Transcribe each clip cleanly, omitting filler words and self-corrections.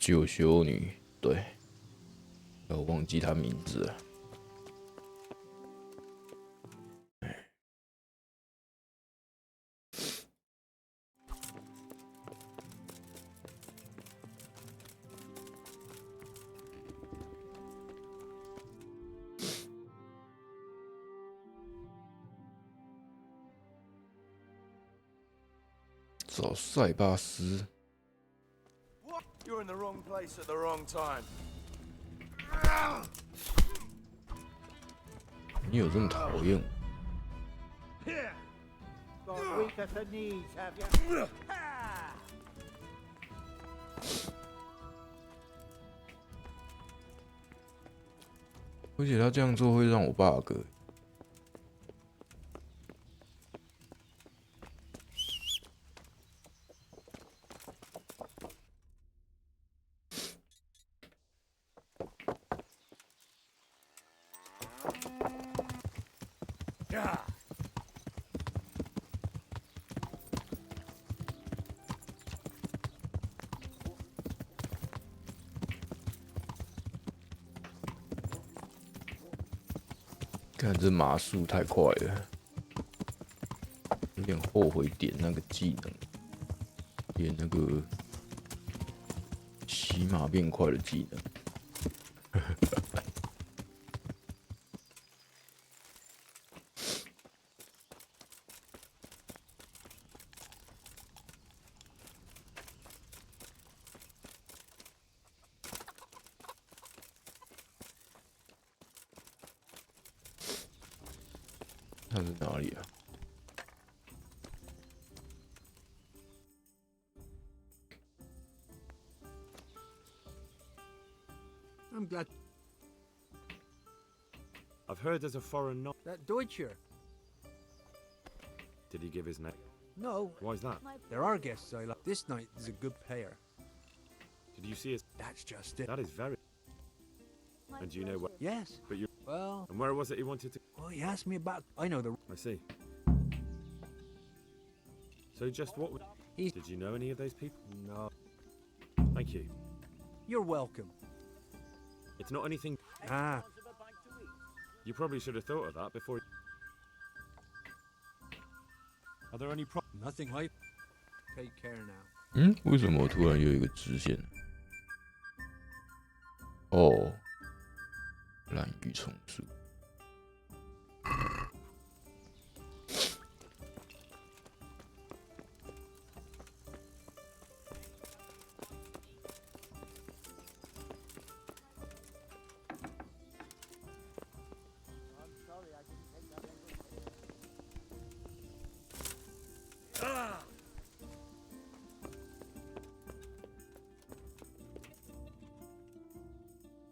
旧修女，对，我忘记她名字了。找塞巴斯。You're in the wrong place at the wrong time. 你有这么讨厌我？ Got weak at the knees, have you? 而且他这样做会让我 bug。看这马速太快了，有点后悔点那个技能，点那个骑马变快的技能。它是哪里啊？ I'm glad. I've heard there's a foreign no. That Deutscher. Did he give his name? No, Why's that? there are guests I like. This night is a good payer. Did you see his? That's just it. That is very. And do you know what? Yes. But you. Well, And where was it he wanted to? well, he asked me about. I know the. I see. So just what? He's. Did you know any of those people? No. Thank you. You're welcome. It's not anything. Ah, You probably should have thought of that before. Are there any problems? nothing like. Take care now. 嗯，为什么我突然有一个支线？哦，滥竽充数。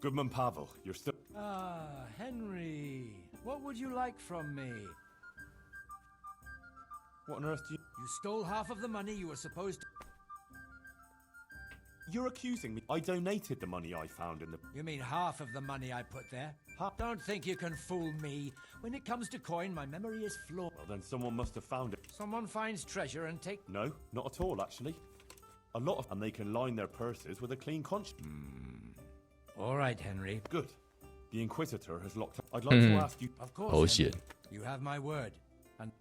Goodman Pavel, you're still. Ah, Henry. What would you like from me? What on earth do you? You stole half of the money you were supposed to. You're accusing me. I donated the money I found in the. You mean half of the money I put there? Half? Don't think you can fool me. When it comes to coin, my memory is flawed. Well, then someone must have found it. Someone finds treasure and take. No, not at all, actually. A lot of. And they can line their purses with a clean conscience. All right, Henry. Good. The Inquisitor has locked up. I'd like to ask you. Of course. 好 Henry. 险！ You have my word.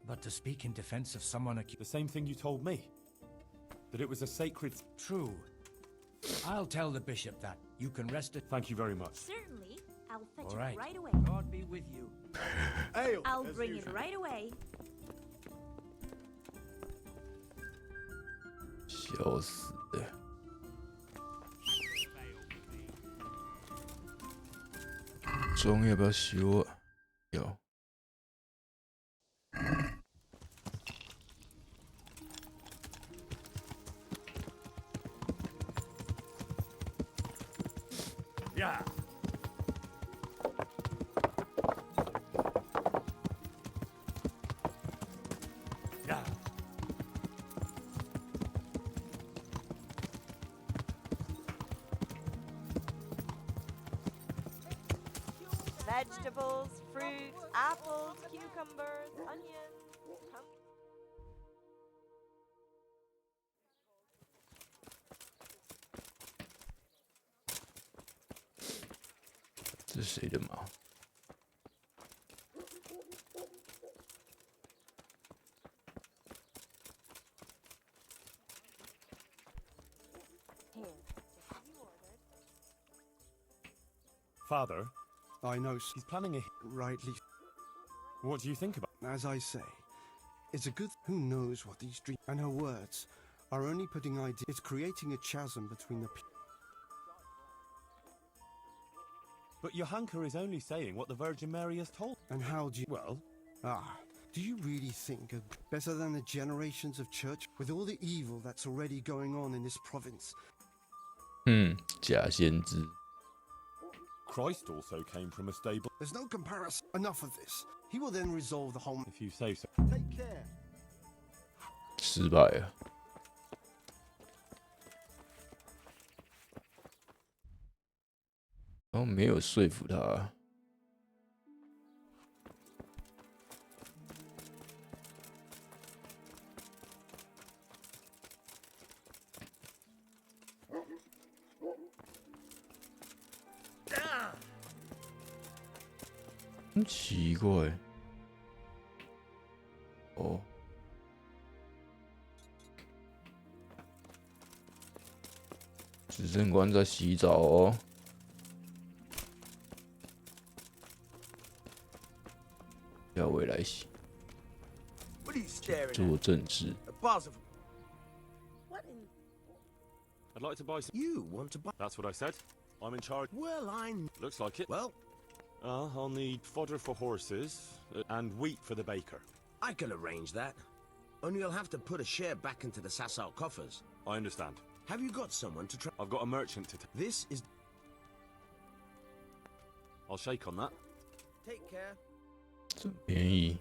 But to speak in defense of someone accused. The same thing you told me. That it was a sacred. True. I'll tell the bishop that. You can rest it. Thank you very much. Certainly. I'll fetch All it right. right away. God be with you. Ale. I'll as bring it usual. right away. 笑死了。妆要不要修啊？要。Yeah. Yeah. Vegetables, fruits, apples, cucumbers, onions. 谁的马？ Here, just as you ordered. Father, I know, he's planning a. rightly. What do you think about? As I say, it's a good. Who knows what these dreams and her words are only putting ideas. It's creating a chasm between the people. But Johanka is only saying what the Virgin Mary has told. And how do you? Well, Do you really think better than the generations of church with all the evil that's already going on in this province? 假先知。 Christ also came from a stable. There's no comparison. Enough of this. He will then resolve the whole. If you say so. Take care. 失败了。然后没有说服他。很奇怪。哦。 执政官在洗澡哦。要我来洗， What are you staring 做政治。 A bars of. What in? I'd like to buy some. You want to buy? That's what I said. I'm in charge. Well, Looks like it. Well, I'll need fodder for horses and wheat for the baker. I can arrange that. Only you'll have to put a share back into the Sasau coffers. I understand. Have you got someone to try? I've got a merchant to. This is. I'll shake on that. take care. 这么便宜，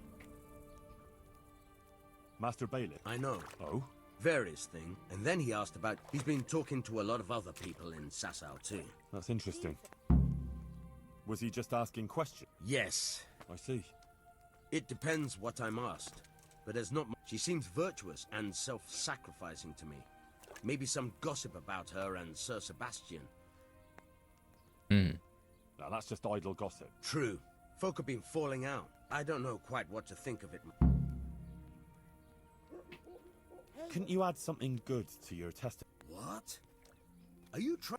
Master Bailiff. I know. Oh, Various thing. And then he asked about. He's been talking to a lot of other people in Sasau too. that's interesting. Was he just asking questions? Yes. I see. It depends what I'm asked. But there's not much. She seems virtuous and self-sacrificing to me. Maybe some gossip about her and Sir Sebastian. Now that's just idle gossip. True. Folk have been falling out. I don't know quite what to think of it. Couldn't you add something good to your testimony? What? Are you trying?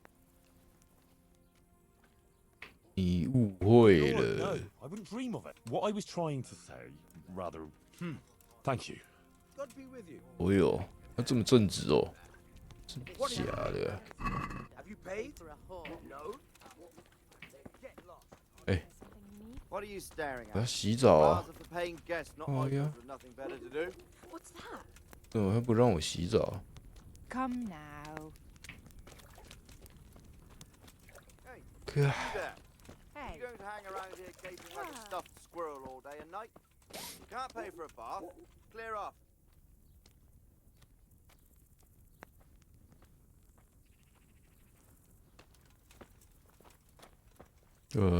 你误会 No, 了。 I wouldn't dream of it. What I was trying to say, rather. Thank you. God be with you. 哦哟，他这么正直哦，真假的？ Have you paid? For a whore. No. Get lost. 哎， Something you need? What are you staring 我要 at? 洗澡啊 Bars！are for paying guests, not Oh, idlers yeah. with nothing better to do. What's that? 怎么还不让我洗澡？ Come now. Hey, 哥， you there. Hey. You going to hang around here gaping like a Ah. stuffed squirrel all day and night? You can't pay for a bath. Clear off.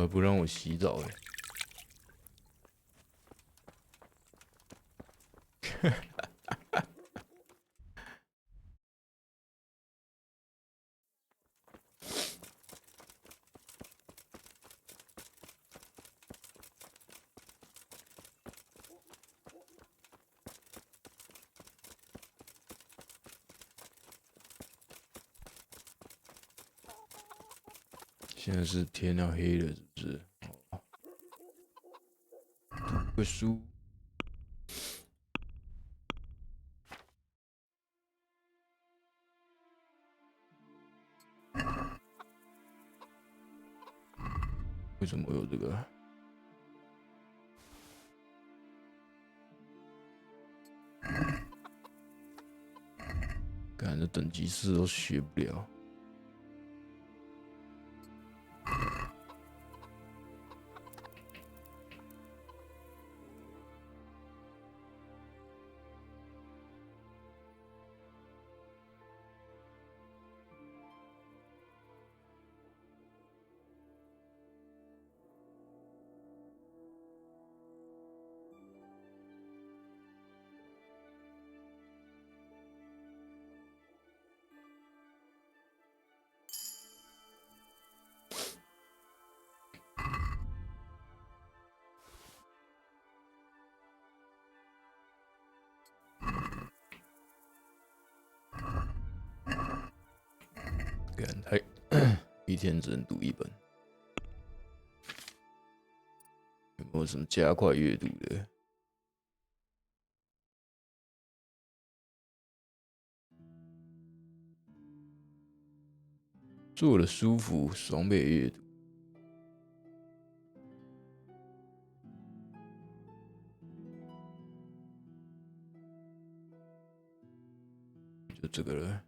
不让我洗澡哎。现在是天要黑了，是不是？读个书。为什么会有这个？感觉等级4都学不了。干太一天只能读一本，有没有什么加快阅读的？坐了舒服，双倍阅读。就这个了。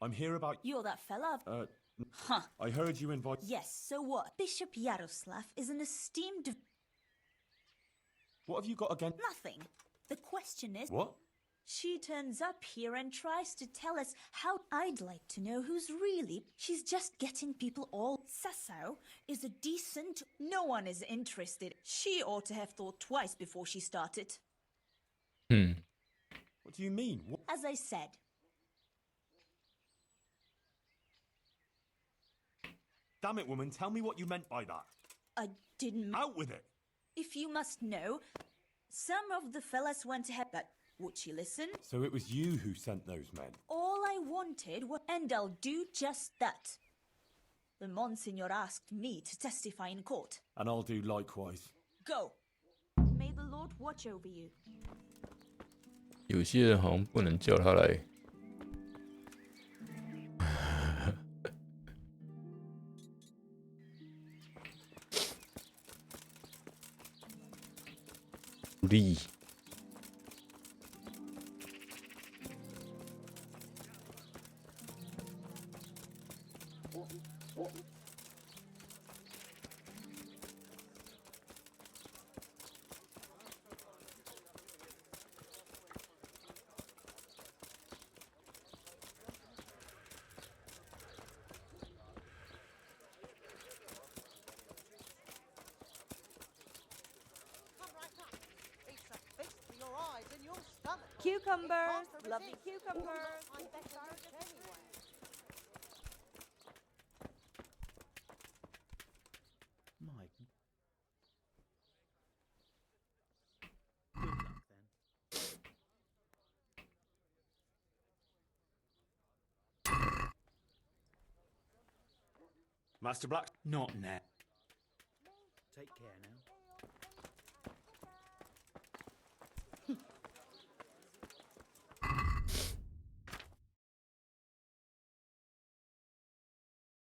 I'm here about. You're that fella? Huh. I heard you invite. Yes, so what? Bishop Yaroslav is an esteemed... What have you got against? Nothing. The question is... What? She turns up here and tries to tell us how... I'd like to know who's really... She's just getting people all... Sasso is a decent... No one is interested. She ought to have thought twice before she started. What do you mean? What? As I said... Damn it, woman! Tell me what you meant by that. I didn't... Out with it. If you must know, some of the fellas went to have that. Would she listen? So it was you who sent those men. All I wanted was... And I'll do just that. The Monsignor asked me to testify in court. And I'll do likewise. Go. May the Lord watch over you. 有些人好像不能叫他来。力。Cucumbers, lovely cucumbers. My. Good luck then. Master Black. Not now. Take care now.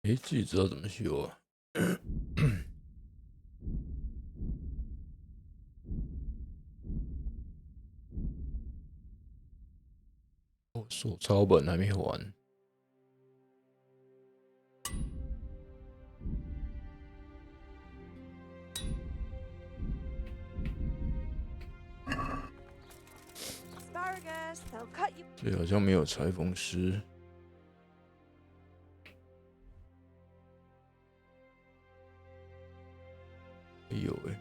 哎，自己知道怎么修啊？哦，手抄本还没还。Asparagus, they'll cut you. 这好像没有裁缝师。有哎。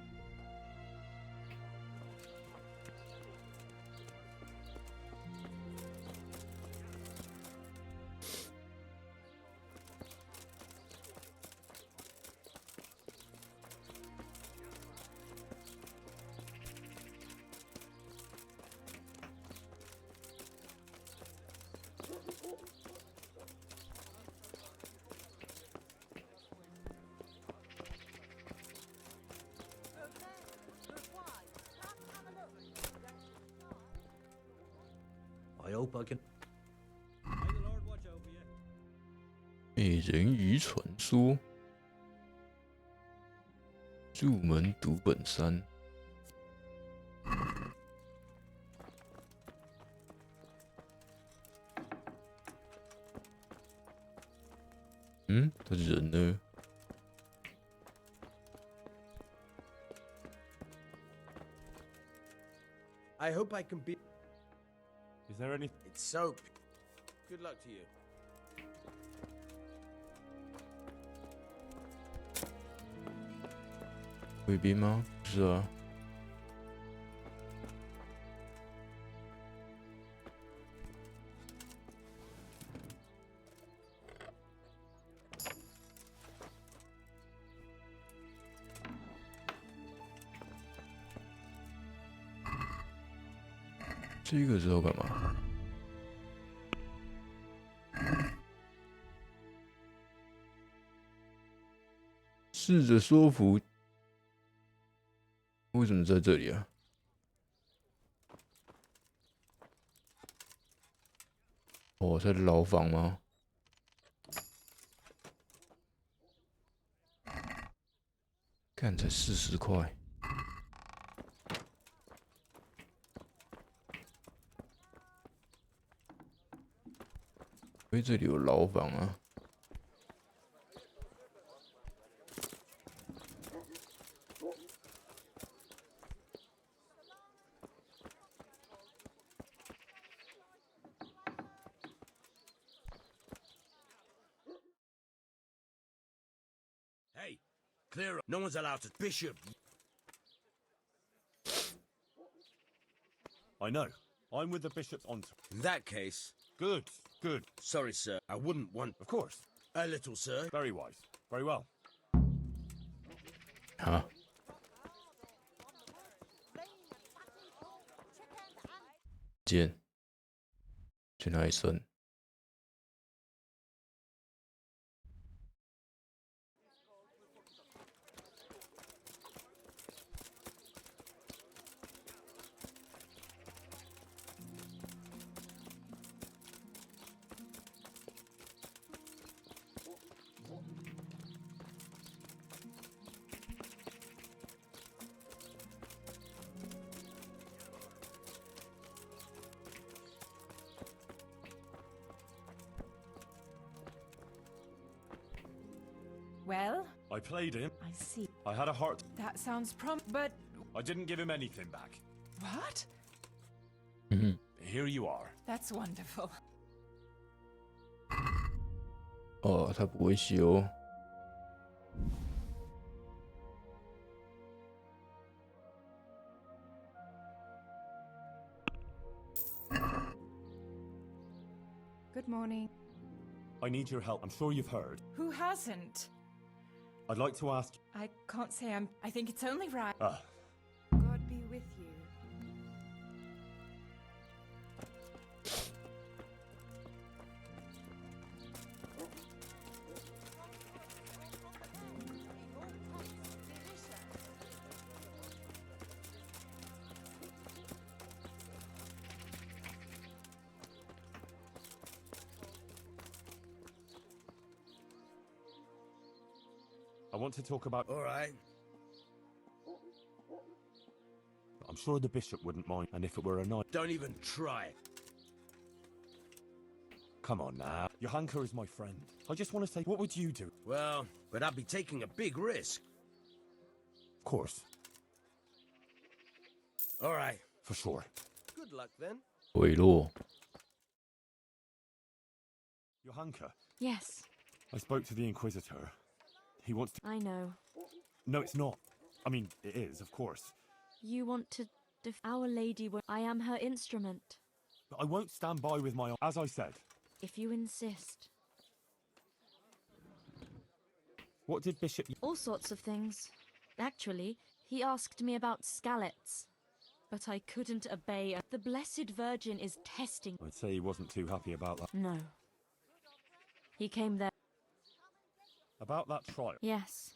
I hope I can. 美人鱼传说，入门读本3。嗯，他人呢？ I hope I can be. Is there any? It's soap. Good luck to you. 贵宾吗？不是啊。这个是要干嘛？试着说服。为什么在这里啊？哦，在牢房吗？看才40块。因为这里有牢房啊。Hey, clear up. No one's allowed to. Bishop. I know. I'm with the bishop's on. In that case. Good, good. Sorry, sir. I wouldn't want. Of course. A little, sir. Very wise. Very well. 啊。剑，去哪里升？Well, I played him. I see. I had a heart. That sounds but I didn't give him anything back. what? Here you are. That's wonderful. 哦，他不会修。Good morning. I need your help. I'm sure you've heard. Who hasn't? I'd like to ask. I can't say I think it's only right. Ah, God be with you. I want to talk about. All right. I'm sure the bishop wouldn't mind, and if it were a night. Don't even try. Come on now. Johanka is my friend. I just want to say, what would you do? Well, but I'd be taking a big risk. Of course. All right. For sure. Good luck then. 贿赂。 Johanka, Yes, I spoke to the Inquisitor. He wants to. I know. No, it's not. I mean, it is, of course. You want to Our Lady I am her instrument. But I won't stand by with my. As I said. If you insist. What did Bishop. All sorts of things. Actually, he asked me about scalets. But I couldn't obey. The Blessed Virgin is testing. I'd say he wasn't too happy about that. No. He came there. About that trial. Yes.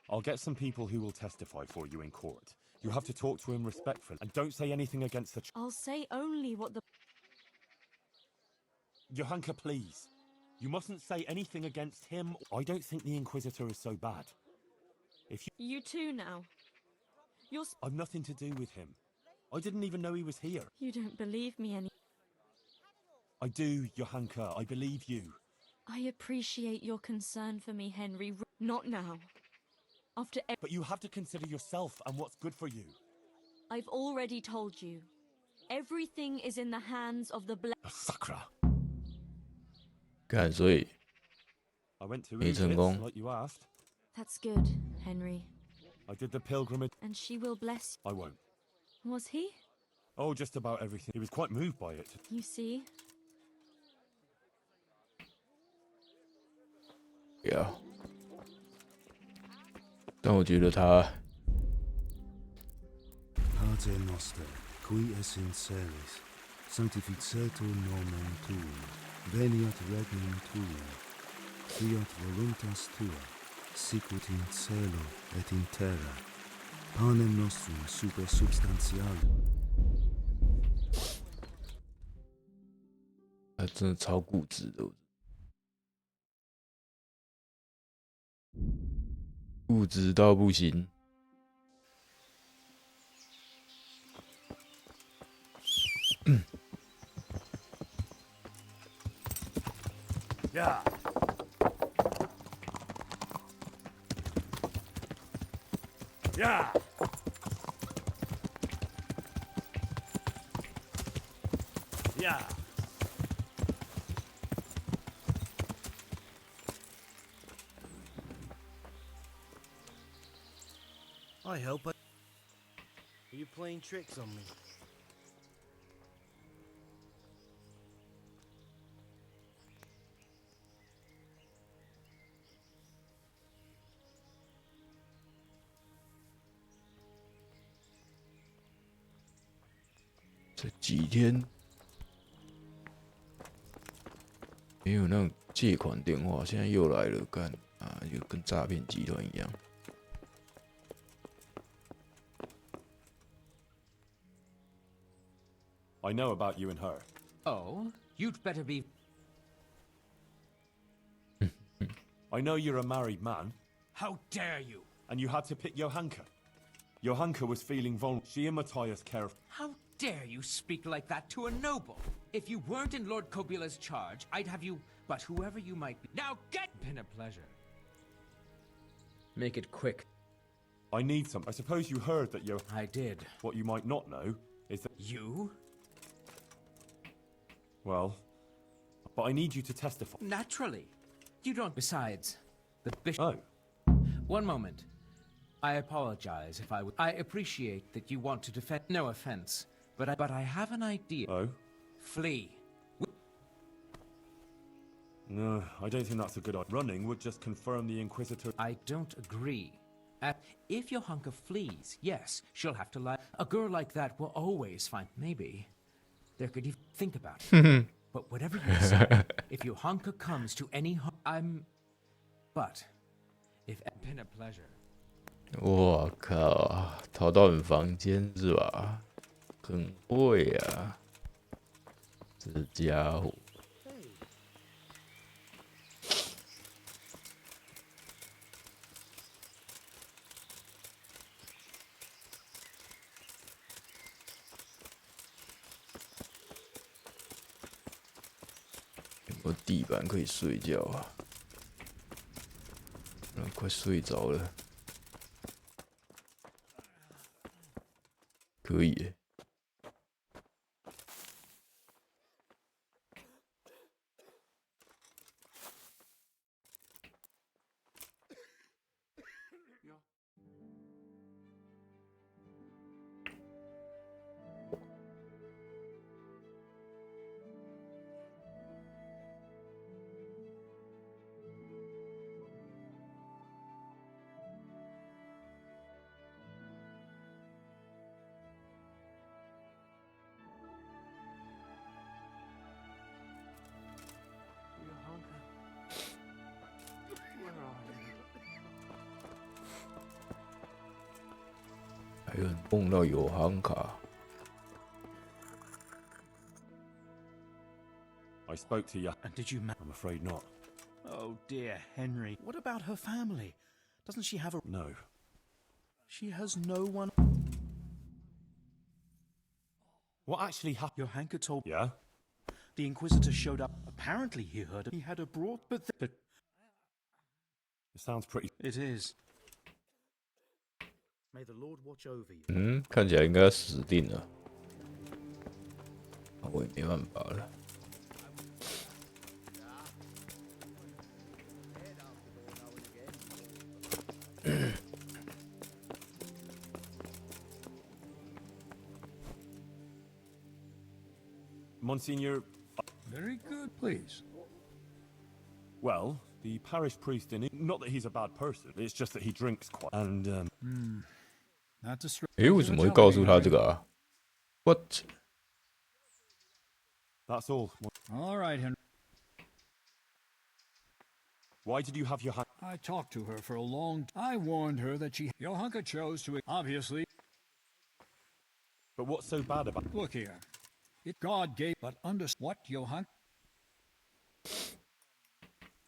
I'll get some people who will testify for you in court. You have to talk to him respectfully, and don't say anything against the. I'll say only what the. Johanka, please. You mustn't say anything against him. I don't think the Inquisitor is so bad. If you. You too now. You're. I've nothing to do with him. I didn't even know he was here. You don't believe me any. I do, Johanka. I believe you. I appreciate your concern for me, Henry. Not now. After But you have to consider yourself and what's good for you. I've already told you. Everything is in the hands of the Sakura. 干，所以 I went to 没成 Egypt, 功。 like you asked. That's good, Henry. I did the pilgrimage. And she will bless I won't. you. Was he? Oh, just about everything. He was quite moved by it. You see? Yeah. 但我觉得他 Pater noster, qui es in celis, sanctificetur nomen tuum, veniat regnum tuum, fiat voluntas tua, sicut in cielo et in terra, panem nostrum super substantialem. 他真的超固执的，固执到不行。Yeah. Yeah. Yeah. I hope I... Are you playing tricks on me? .这几天没有那种借款电话，现在又来了，干啊，就跟诈骗集团一样。I know about you and her. Oh, you'd better be. I know you're a married man, How dare you? and you had to pick Johanka. Johanka was feeling vulnerable. She and Matthias care. How dare you speak like that to a noble? If you weren't in Lord Kobila's charge, I'd have you. But whoever you might be. Now get. Been a pleasure. Make it quick. I need some. I suppose you heard that I did. What you might not know is that. You? Well, but I need you to testify. Naturally. You don't. Besides, the bishop. Oh. One moment. I apologize if I would. I appreciate that you want to defend. No offense, but I have an idea. Oh? Flee. No, I don't think that's a good idea. Running would just confirm the Inquisitor. I don't agree. If Johanka flees, yes, she'll have to lie. A girl like that will always find. Maybe there could even think about it. But whatever you say, if Johanka comes to any harm, But if been a pleasure. 我靠，逃到你房间是吧？很会啊，这家伙。有没有地板可以睡觉啊？快睡着了。可以耶。还有人碰到有行卡。I spoke to you. And did you I'm afraid not. Oh dear, Henry. What about her family? Doesn't she have a... No. She has no one... What actually happened? Johanka told... Yeah? The Inquisitor showed up. Apparently he heard... He had her brought, but... But... It sounds pretty... It is. May the Lord watch over you. 嗯，看起来应该死定了，我也没办法了。Monsignor, Very good, please. well, the parish priest in it, not that he's a bad person, it's just that he drinks quite, and, Not to stray. 诶，为什么会告诉他这个啊？What？ that's all. All right, Henry. Why did you have your hand? I talked to her for a long. I warned her that Johanka chose to obviously. But what's so bad about? Look here. God gave, but under what, Johanka?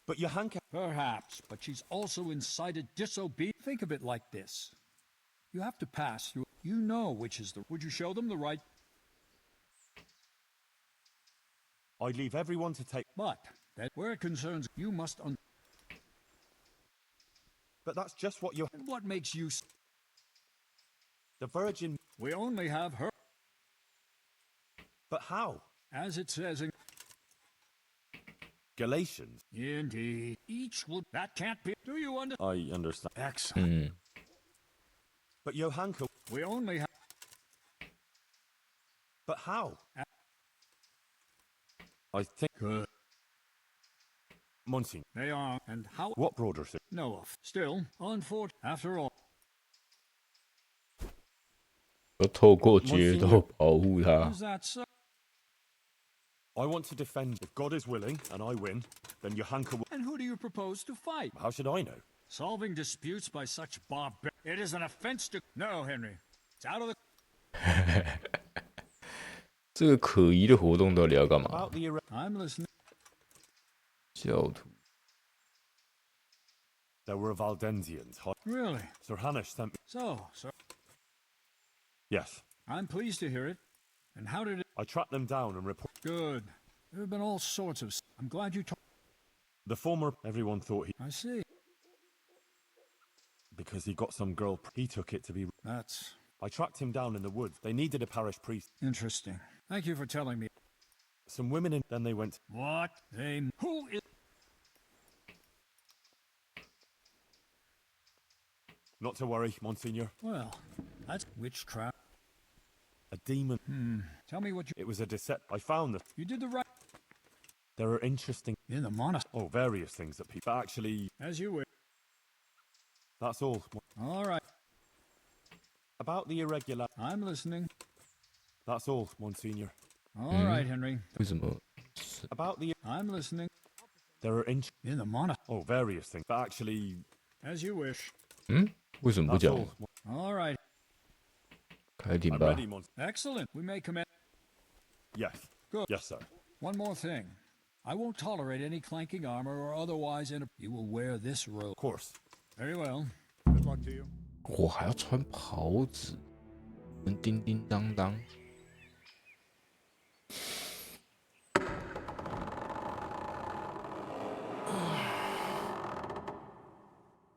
But Johanka. Perhaps, but she's also incited disobedience. Think of it like this. You have to pass through. You know which is the. Would you show them the right? I'd leave everyone to take. But that where it concerns you must. But that's just what you. And what makes you? The Virgin. We only have her. But how? As it says in Galatians. Indeed. Each will. That can't be. Do you understand? I understand. Excellent. But Johanka. We only have. But how? I think. Good. Monsignor. They are. And how? What brought her through? No. Still, unfortunate. After all. 要透过决斗保护他。 Is that so? I want to defend. If God is willing and I win, then Johanka will. And who do you propose to fight? How should I know? Solving disputes by such barbar. It is an offense to. No, Henry. It's out of the. 这个可疑的活动到底要干嘛？ About the I'm listening. 教徒 There were Valdensians. Really? Sir Hanish sent me. So, sir. Yes. I'm pleased to hear it. And how did it? I tracked them down and report. Good. There have been all sorts of. I'm glad you told. The former, everyone thought he. I see. Because he got some girl. He took it to be. That's I tracked him down in the woods. They needed a parish priest. interesting. Thank you for telling me. Some women in. Then they went. What? They. Who is. Not to worry, Monsignor. Well, that's witchcraft. A demon. Tell me what you. It was a decept. I found that You did the right. there are interesting. In the monastery. Oh, various things that people. But actually, As you wish. that's all. All right. About the irregular. I'm listening. That's all, Monsignor. All right, Henry. 为什么？ About the. I'm listening. There are In the monastery. Oh, various things. But actually, As you wish. 嗯？为什么不 that's 讲？ all. All right. 开庭 I'm 吧。 ready, Monsignor. Excellent. We may commence. Yes. Good. Yes, sir. One more thing. I won't tolerate any clanking armor or otherwise. You will wear this robe. Of course. Very well. Good luck to you. 我还要穿袍子，能叮叮当当。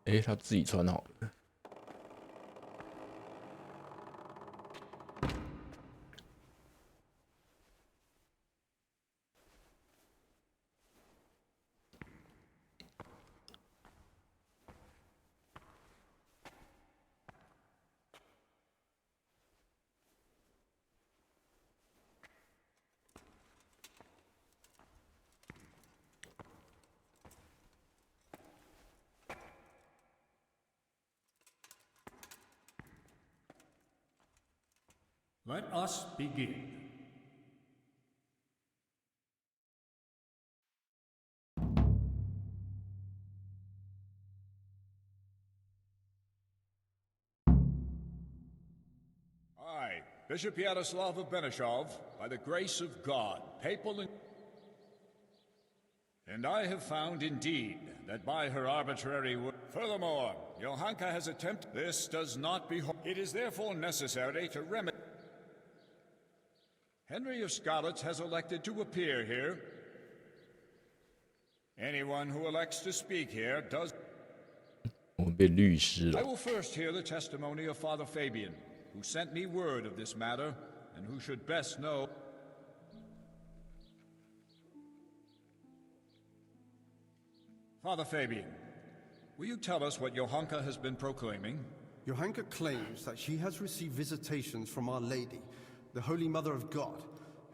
哎，他自己穿好了。Let us begin. I, Bishop Yaroslav of Benishov, by the grace of God, papal and I have found indeed that by her arbitrary word. Furthermore, Johanka has attempted. This does not behold. It is therefore necessary to remedy. Henry of Skalitz has elected to appear here. Anyone who elects to speak here does. 我们变律师 I 了。 will first hear the testimony of Father Fabian, who sent me word of this matter, and who should best know. Father Fabian, will you tell us what Johanka has been proclaiming? Johanka claims that she has received visitations from Our Lady, the Holy Mother of God,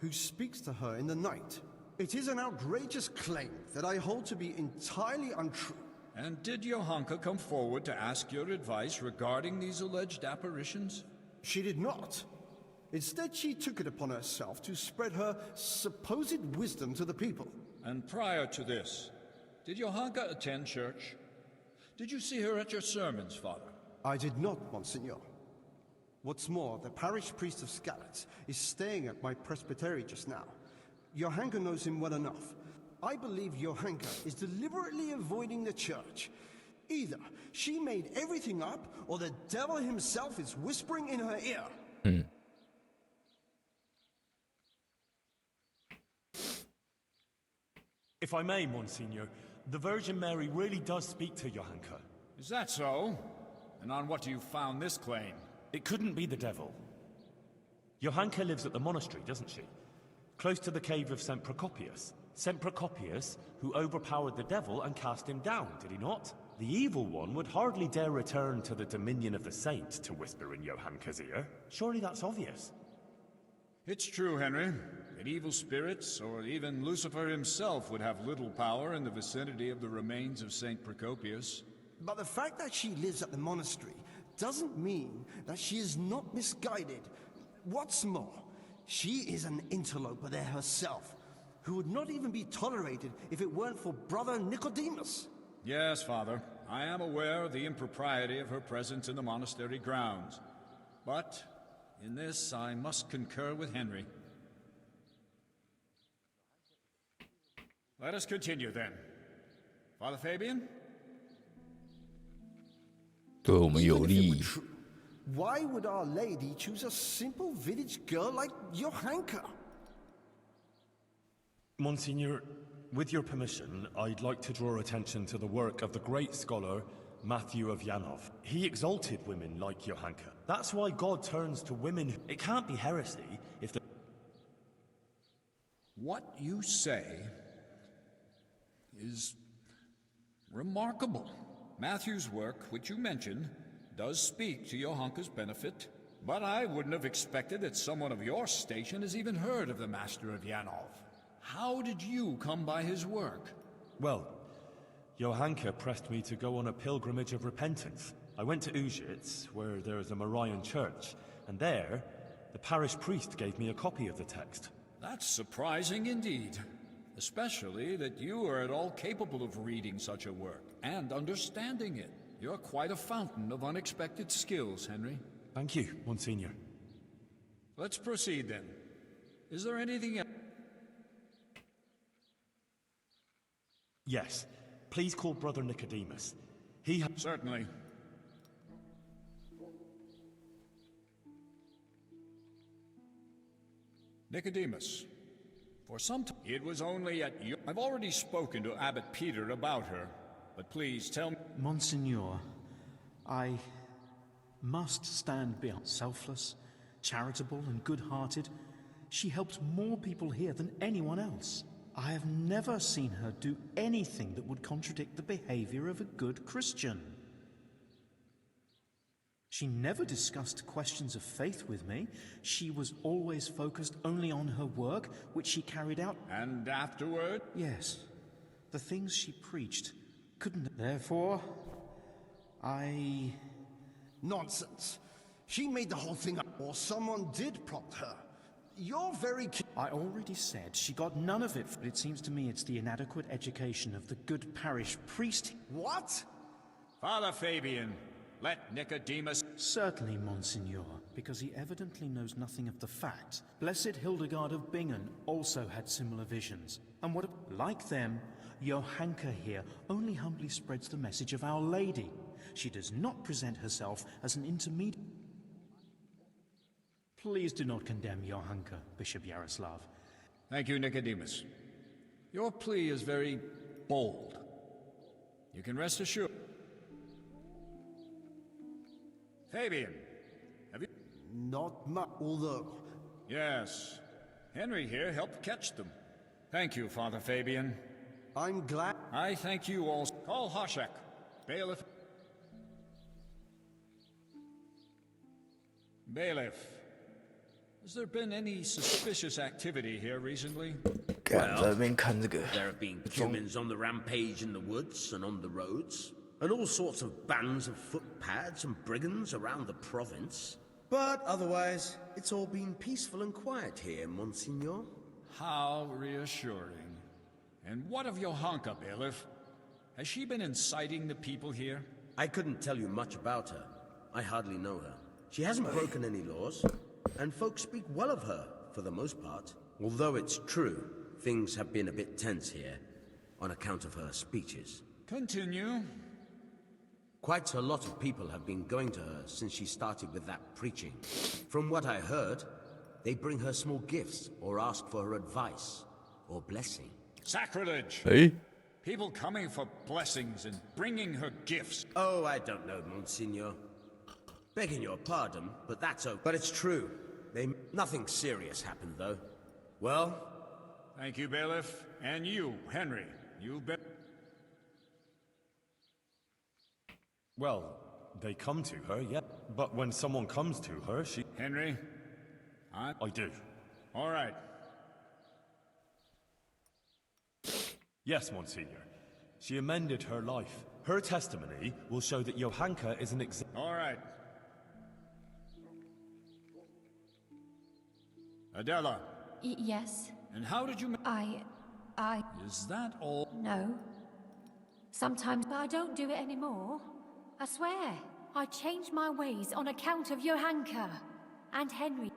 who speaks to her in the night. It is an outrageous claim that I hold to be entirely untrue. And did Johanka come forward to ask your advice regarding these alleged apparitions? She did not. Instead, she took it upon herself to spread her supposed wisdom to the people. And prior to this, did Johanka attend church? Did you see her at your sermons, Father? I did not, Monsignor. What's more, the parish priest of Skalitz is staying at my presbytery just now. Johanka knows him well enough. I believe Johanka is deliberately avoiding the church. Either she made everything up, or the devil himself is whispering in her ear. If I may, Monsignor, the Virgin Mary really does speak to Johanka. Is that so? And on what do you found this claim? It couldn't be the devil. Johanka lives at the monastery, doesn't she? Close to the cave of St. Procopius. St. Procopius, who overpowered the devil and cast him down, did he not? The evil one would hardly dare return to the dominion of the saint to whisper in Johanka's ear. Surely that's obvious. It's true, Henry, that evil spirits, or even Lucifer himself, would have little power in the vicinity of the remains of St. Procopius. But the fact that she lives at the monastery doesn't mean that she is not misguided. What's more, she is an interloper there herself, who would not even be tolerated if it weren't for Brother Nicodemus. Yes, Father, I am aware of the impropriety of her presence in the monastery grounds. But in this, I must concur with Henry. Let us continue then. Father Fabian? 对我们有 Even if it 利 were。true, why would Our Lady choose a simple village girl like Johanka? Monsignor, with your permission, I'd like to draw attention to the work of the great scholar Matthew of Yanov. He exalted women like Johanka. That's why God turns to women. It can't be heresy if the... What you say is remarkable. Matthew's work, which you mentioned, does speak to Johanka's benefit, but I wouldn't have expected that someone of your station has even heard of the Master of Yanov. How did you come by his work? Well, Johanka pressed me to go on a pilgrimage of repentance. I went to Ujits, where there is a Marian church, and there, the parish priest gave me a copy of the text. That's surprising indeed, especially that you are at all capable of reading such a work and understanding it. You're quite a fountain of unexpected skills, Henry. Thank you, Monsignor. Let's proceed then. Is there anything else? Yes, please call Brother Nicodemus. He Certainly. Nicodemus, for some time, it was only at you. I've already spoken to Abbot Peter about her, but please tell me. Monsignor, I must stand behind. Selfless, charitable, and good-hearted, she helps more people here than anyone else. I have never seen her do anything that would contradict the behavior of a good Christian. She never discussed questions of faith with me. She was always focused only on her work, which she carried out. And afterward? Yes. The things she preached couldn't. Therefore, I... Nonsense. She made the whole thing up, or someone did prompt her. You're very... I already said she got none of it, but it seems to me it's the inadequate education of the good parish priest. What? Father Fabian, let Nicodemus... Certainly, Monsignor, because he evidently knows nothing of the fact. Blessed Hildegard of Bingen also had similar visions. And what, like them, Johanka here only humbly spreads the message of Our Lady. She does not present herself as an intermediate. Please do not condemn Johanka, Bishop Yaroslav. Thank you, Nicodemus. Your plea is very bold. You can rest assured. Fabian, have you... Not much, although... Yes. Henry here helped catch them. Thank you, Father Fabian. I'm glad... I thank you all. Call Hoshek, bailiff. Bailiff, has there been any suspicious activity here recently? 干在那边看这个 There have been humans on the rampage in the woods and on the roads, and all sorts of bands of footpads and brigands around the province. But otherwise, it's all been peaceful and quiet here, Monsignor. How reassuring. And what of Johanka, bailiff? Has she been inciting the people here? I couldn't tell you much about her. I hardly know her. She hasn't broken any laws, and folks speak well of her, for the most part. Although it's true, things have been a bit tense here, on account of her speeches. Continue. Quite a lot of people have been going to her since she started with that preaching. From what I heard, they bring her small gifts, or ask for her advice, or blessing. Sacrilege! 哎， People coming for blessings and bringing her gifts. Oh, I don't know, Monsignor. Begging your pardon, but that's okay. But it's true. Nothing serious happened, though. Well? Thank you, bailiff. And you, Henry. You bet. Well, they come to her, yeah. But when someone comes to her, she... Henry? I do. All right. Yes, Monsignor. She amended her life. Her testimony will show that Johanka is an All right. Adela. Yes. And how did you... Is that all? No. Sometimes I don't do it anymore. I swear. I changed my ways on account of Johanka and Henry.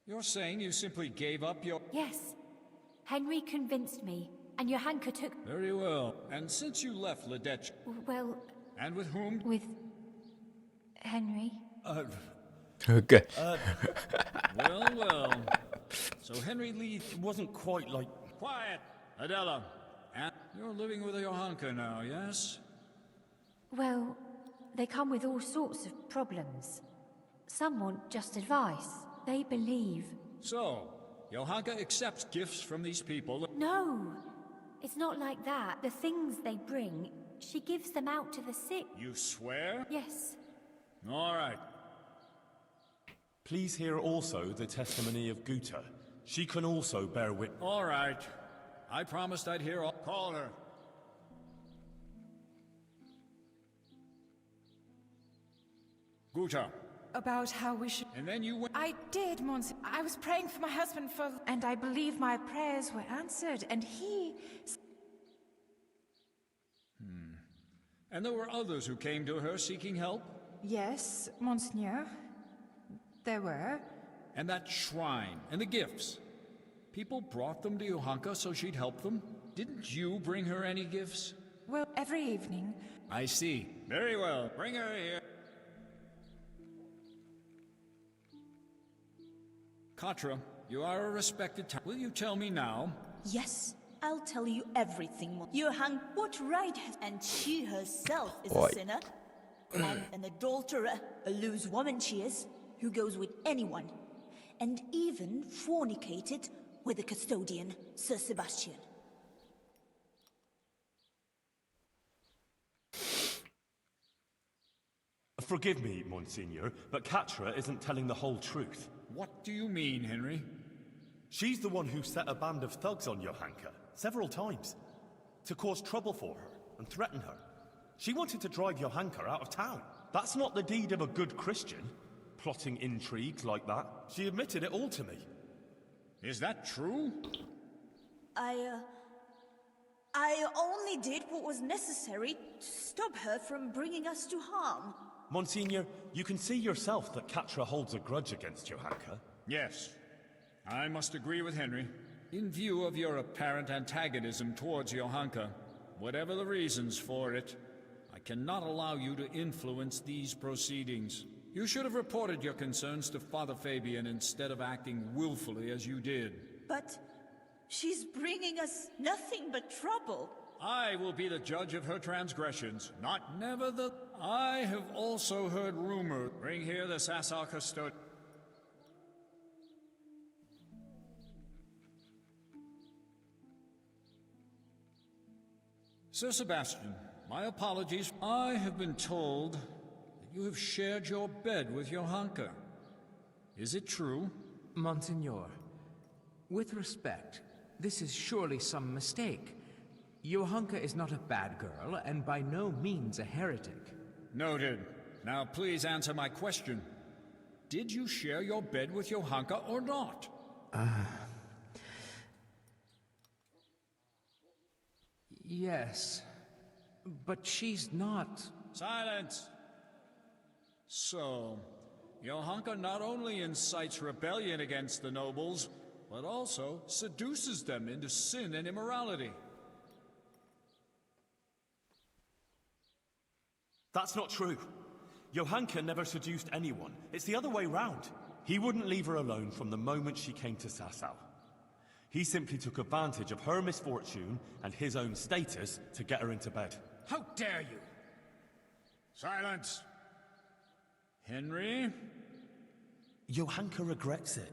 You're saying you simply gave up your... Yes. Henry convinced me, and Johanka took... Very well. And since you left Ledech... Well... And with whom? With... Henry. Okay. Well. So Henry Lee... It wasn't quite like... Quiet! Adela. And you're living with a Johanka now, yes? Well, they come with all sorts of problems. Some want just advice. They believe. So, Johanka accepts gifts from these people. No! It's not like that. The things they bring, she gives them out to the sick. You swear? Yes. All right. Please hear also the testimony of Guta. She can also bear witness. All right. I promised I'd hear all. Call her. Guta. About how we should... And then you went... I did, Monsignor. I was praying for my husband for... And I believe my prayers were answered, and he... And there were others who came to her seeking help? Yes, Monsignor. There were. And that shrine, and the gifts. People brought them to Johanka so she'd help them? Didn't you bring her any gifts? Well, every evening. I see. Very well. Bring her here. Katra, you are a respected town. Will you tell me now? Yes, I'll tell you everything. Johan, what right has... And she herself is a sinner. And an adulterer, a loose woman she is, who goes with anyone. And even fornicated with the custodian, Sir Sebastian. Forgive me, Monsignor, but Katra isn't telling the whole truth. What do you mean, Henry? She's the one who set a band of thugs on Johanka several times to cause trouble for her and threaten her. She wanted to drive Johanka out of town. That's not the deed of a good Christian, plotting intrigues like that. She admitted it all to me. Is that true? I only did what was necessary to stop her from bringing us to harm. Monsignor, you can see yourself that Katra holds a grudge against Johanka. Yes. I must agree with Henry. In view of your apparent antagonism towards Johanka, whatever the reasons for it, I cannot allow you to influence these proceedings. You should have reported your concerns to Father Fabian instead of acting willfully as you did. But she's bringing us nothing but trouble. I will be the judge of her transgressions, not never the... I have also heard rumor. Bring here the Sasau custodian. Sir Sebastian, my apologies. I have been told that you have shared your bed with Johanka. Is it true? Monseigneur, with respect, this is surely some mistake. Johanka is not a bad girl, and by no means a heretic. Noted. Now please answer my question. Did you share your bed with Johanka or not? Yes, but she's not... Silence! So, Johanka not only incites rebellion against the nobles, but also seduces them into sin and immorality. That's not true. Johanka never seduced anyone. It's the other way round. He wouldn't leave her alone from the moment she came to Sasau. He simply took advantage of her misfortune and his own status to get her into bed. How dare you! Silence! Henry? Johanka regrets it.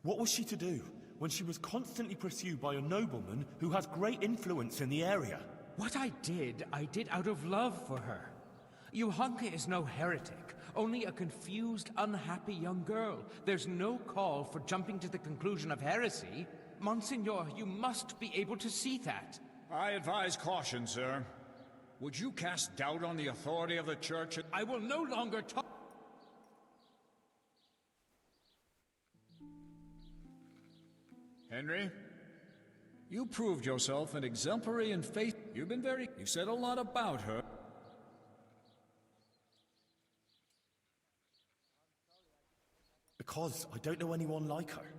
What was she to do when she was constantly pursued by a nobleman who has great influence in the area? What I did out of love for her. Johanka is no heretic, only a confused, unhappy young girl. There's no call for jumping to the conclusion of heresy. Monseigneur, you must be able to see that. I advise caution, sir. Would you cast doubt on the authority of the Church? I will no longer talk. Henry? You proved yourself an exemplary and faith. You've been very... You said a lot about her. Because I don't know anyone like her.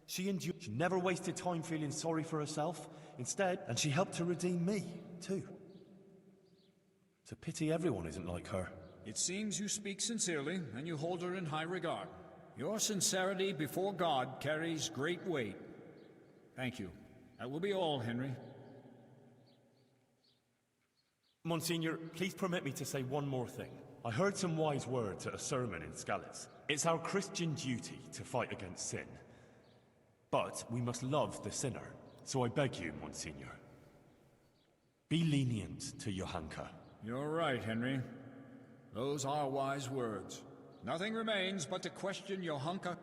She never wasted time feeling sorry for herself. Instead, and she helped to redeem me, too. It's a pity everyone isn't like her. It seems you speak sincerely, and you hold her in high regard. Your sincerity before God carries great weight. Thank you. That will be all, Henry. Monsignor, please permit me to say one more thing. I heard some wise words at a sermon in Skalitz. It's our Christian duty to fight against sin. But we must love the sinner. So I beg you, Monsignor, be lenient to Johanka. You're right, Henry. Those are wise words. Nothing remains but to question Johanka.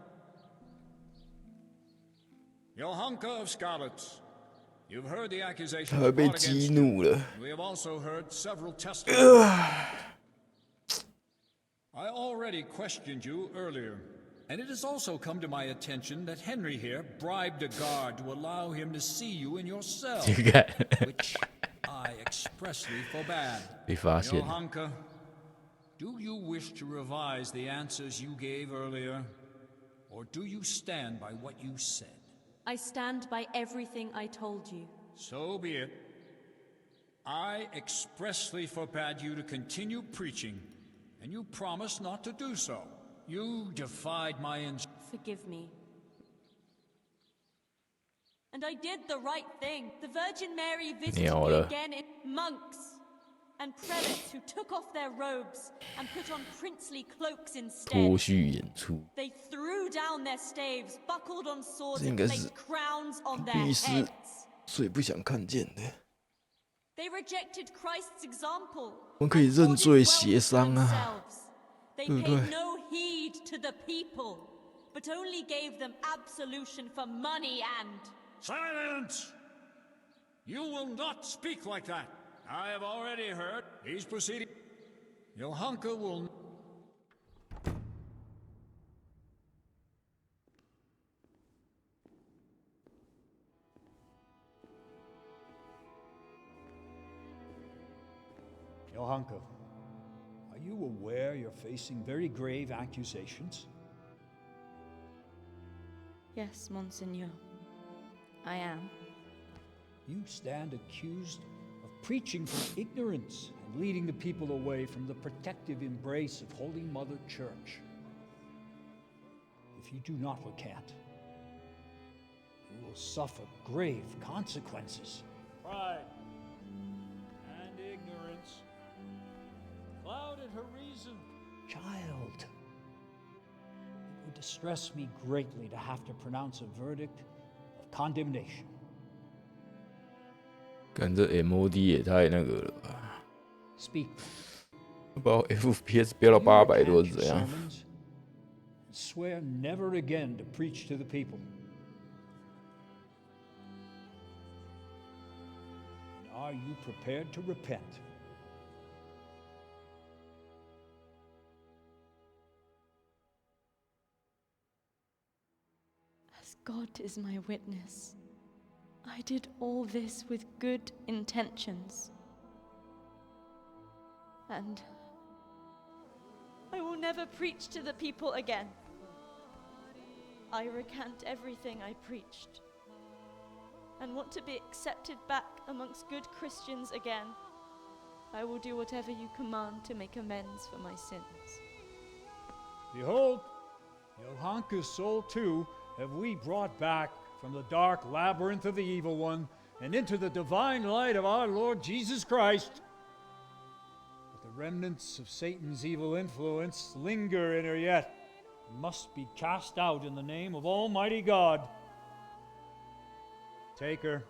Johanka of Skalitz. You've heard the accusations brought against you. We have also heard several testimonies. I already questioned you earlier, and it has also come to my attention that Henry here bribed a guard to allow him to see you in your cell, which I expressly forbade. Johanka, do you wish to revise the answers you gave earlier, or do you stand by what you said? I stand by everything I told you. So be it. I expressly forbade you to continue preaching, and you promised not to do so. You defied my Forgive me. And I did the right thing. The Virgin Mary visited me again in monks and prelates who took off their robes and put on princely cloaks instead. They threw down their staves, buckled on swords, and placed crowns on their heads. They rejected Christ's example. They paid no heed to the people, but only gave them absolution for money and... Silence! You will not speak like that. I have already heard. He's proceeding. Johanka will... Johanka, are you aware you're facing very grave accusations? Yes, Monseigneur. I am. You stand accused of preaching from ignorance and leading the people away from the protective embrace of Holy Mother Church. If you do not recant, you will suffer grave consequences. Pride. doubted her reason. Child, it would distress me greatly to have to pronounce a verdict of condemnation. 看这 MOD 也太那个了吧 Speak. 不知道 FPS 飙到800多是怎样 Swear never again to preach to the people. And are you prepared to repent? As God is my witness, I did all this with good intentions. And I will never preach to the people again. I recant everything I preached and want to be accepted back amongst good Christians again. I will do whatever you command to make amends for my sins. Behold, Johanka's soul too have we brought back from the dark labyrinth of the evil one and into the divine light of our Lord Jesus Christ. But the remnants of Satan's evil influence linger in her yet and must be cast out in the name of Almighty God. Take her.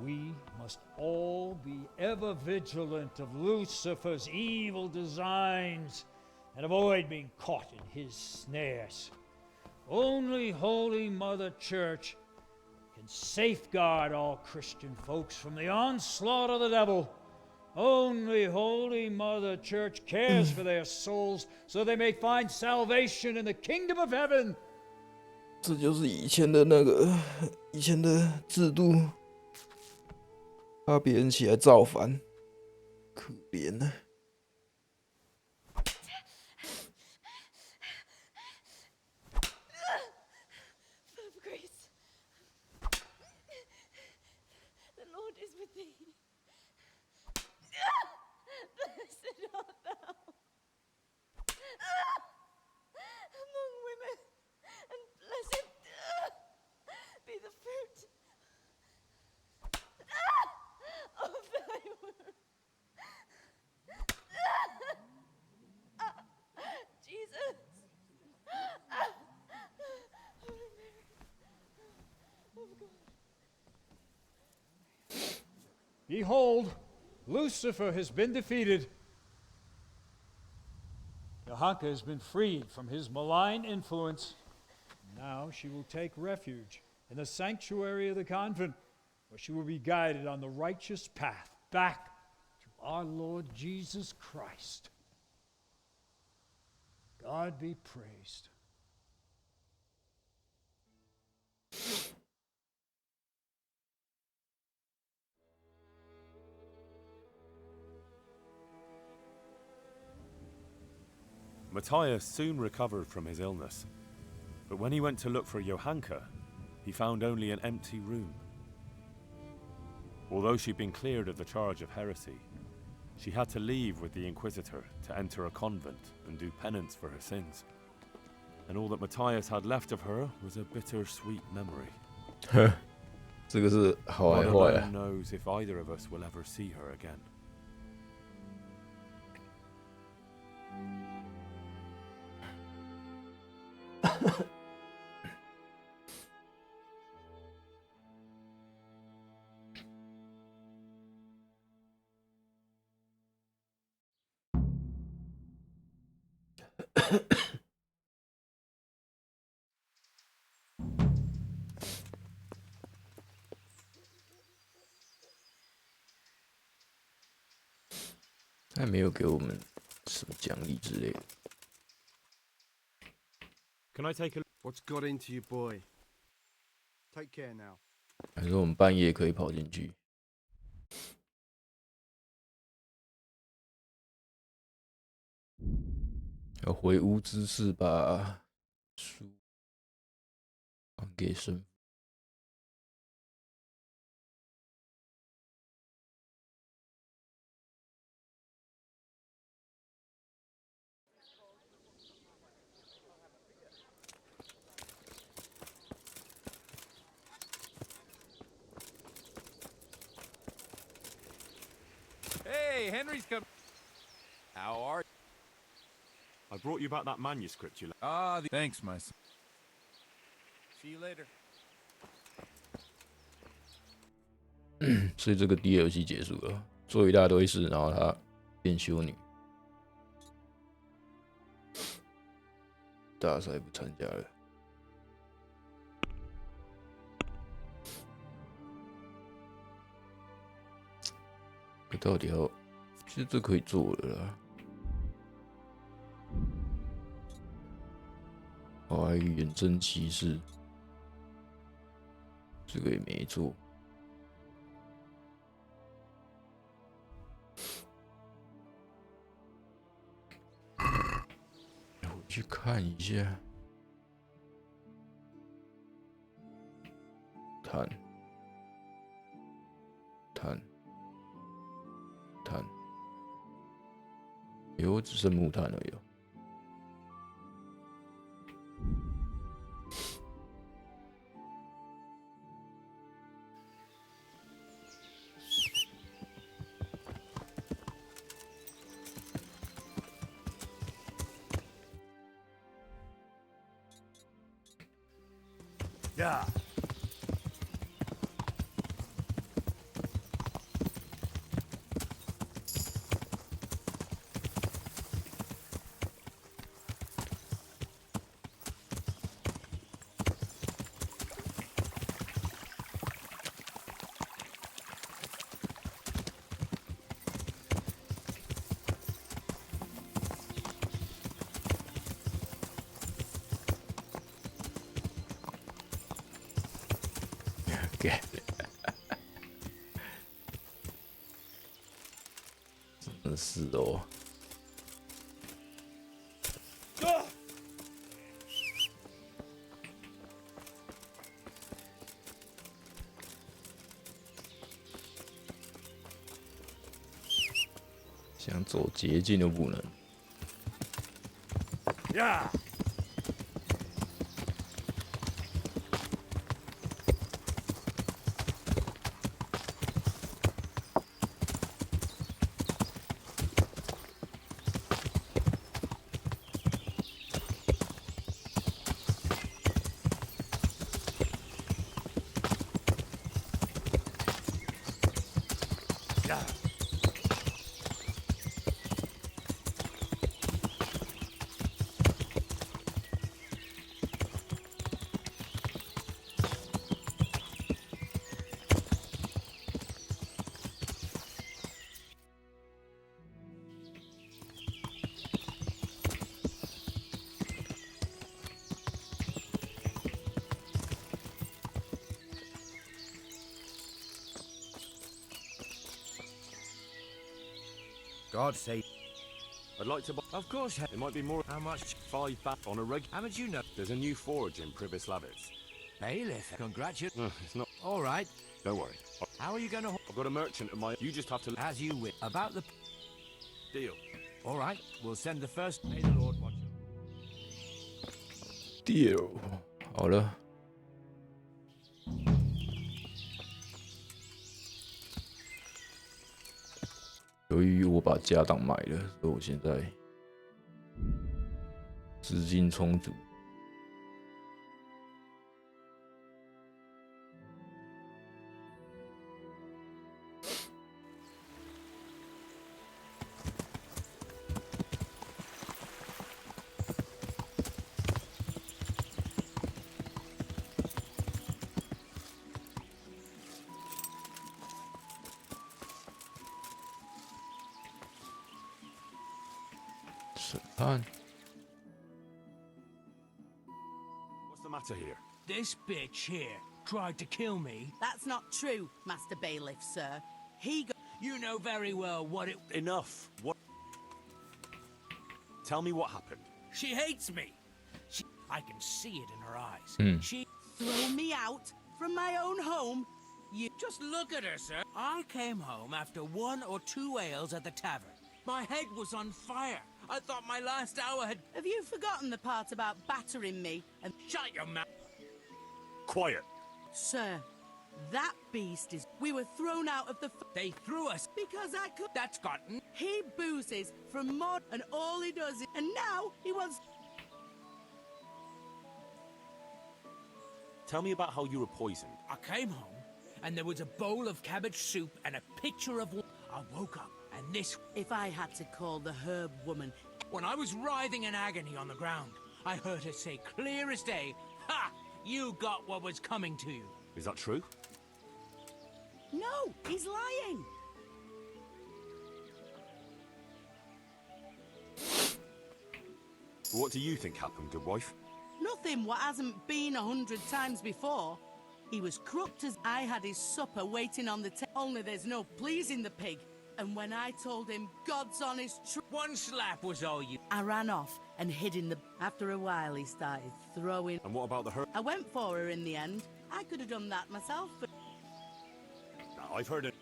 We must all be ever vigilant of Lucifer's evil designs and avoid being caught in his snares. Only Holy Mother Church can safeguard all Christian folks from the onslaught of the devil. Only Holy Mother Church cares for their souls so they may find salvation in the kingdom of heaven. 这就是以前的那个以前的制度，怕别人起来造反，可怜啊！ Blessed art thou among women, and blessed be the fruit of thy womb. Jesus. Holy Mary of God. Behold, Lucifer has been defeated. Johanka has been freed from his malign influence. Now she will take refuge in the sanctuary of the convent, where she will be guided on the righteous path back to our Lord Jesus Christ. God be praised. Matthias soon recovered from his illness, but when he went to look for Johanka, he found only an empty room. Although she'd been cleared of the charge of heresy, she had to leave with the Inquisitor to enter a convent and do penance for her sins. And all that Matthias had left of her was a bittersweet memory. 这个是好还 God 坏啊 alone knows if either of us will ever see her again. .他没有给我们什么奖励之类的。Can I take a? What's got into you, boy? Take care now. 还说我们半夜可以跑进去。要回屋之事把书还给神父。Hey, Henry's come. How are you? I brought you back that manuscript you left. Ah, thanks, my son. See you later. 所以这个DLC结束了，做一大堆事，然后她变修女，大赛不参加了。可到底要，其实这可以做了啦。华语远征骑士，这个也没做。我去看一下，碳，我只剩木炭而已。Yeah. 真的是哦。想走捷径都不能。Yeah. Yeah. God save. I'd like to buy. Of course. It might be more. How much? 5 back on a rig. How much you know? There's a new forge in Privislavitz. Bailiff. Congratulations. It's not. All right. Don't worry. How are you going to? I've got a merchant of mine. You just have to. As you wish. About the Deal. All right. We'll send the first. May the Lord watch you. Deal. 好了。由于我把家当卖了，所以我现在资金充足。审判。 What's the matter here? This bitch here tried to kill me. That's not true, Master Bailiff, sir. He got... You know very well what it... Enough. What? Tell me what happened. She hates me. I can see it in her eyes. She... Throw me out from my own home? You... Just look at her, sir. I came home after 1 or 2 ales at the tavern. My head was on fire. I thought my last hour had... Have you forgotten the part about battering me and... Shut your mouth. Quiet. Sir, That beast is. We were thrown out of the. They threw us Because I could. That's gotten. He boozes from mod, and all he does is. And now he wants. Tell me about how you were poisoned. I came home, and there was a bowl of cabbage soup and a pitcher of water. I woke up, and this. If I had to call the herb woman. When I was writhing in agony on the ground, I heard her say clear as day, "Ha! You got what was coming to you." Is that true? No, he's lying. What do you think happened, good wife? Nothing what hasn't been 100 times before. He was crooked as I had his supper waiting on the table. Only there's no pleasing the pig. And when I told him God's honest truth, one slap was all you. I ran off and hid in the. After a while, he started throwing. And what about the herb? I went for her in the end. I could have done that myself, but. Now, I've heard it.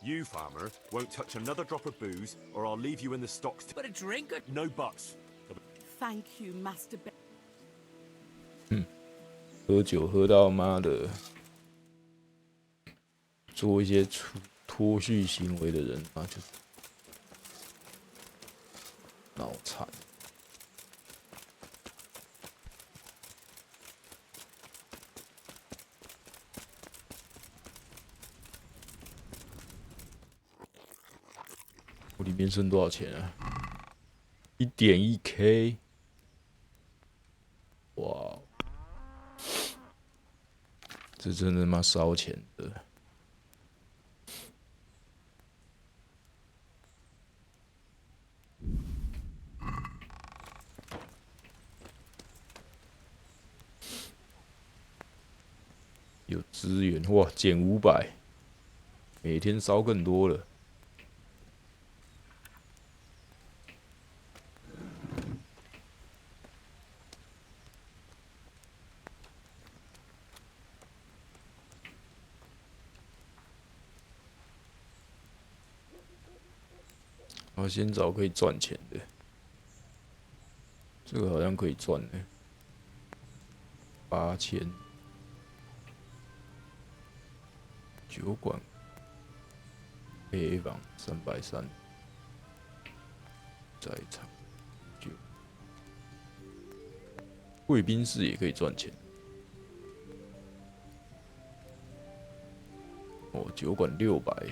You, farmer, won't touch another drop of booze, or I'll leave you in the stocks. But a drink? No buts. Thank you, Master. 喝酒喝到妈的。做一些脱序行为的人啊，就是脑残。我里面剩多少钱啊？1.1K， 哇，这真他妈烧钱的。有资源哇，减500，每天烧更多了。我先找可以赚钱的，这个好像可以赚的，8000。酒馆配房330，在场酒，贵宾室也可以赚钱。哦，酒馆600。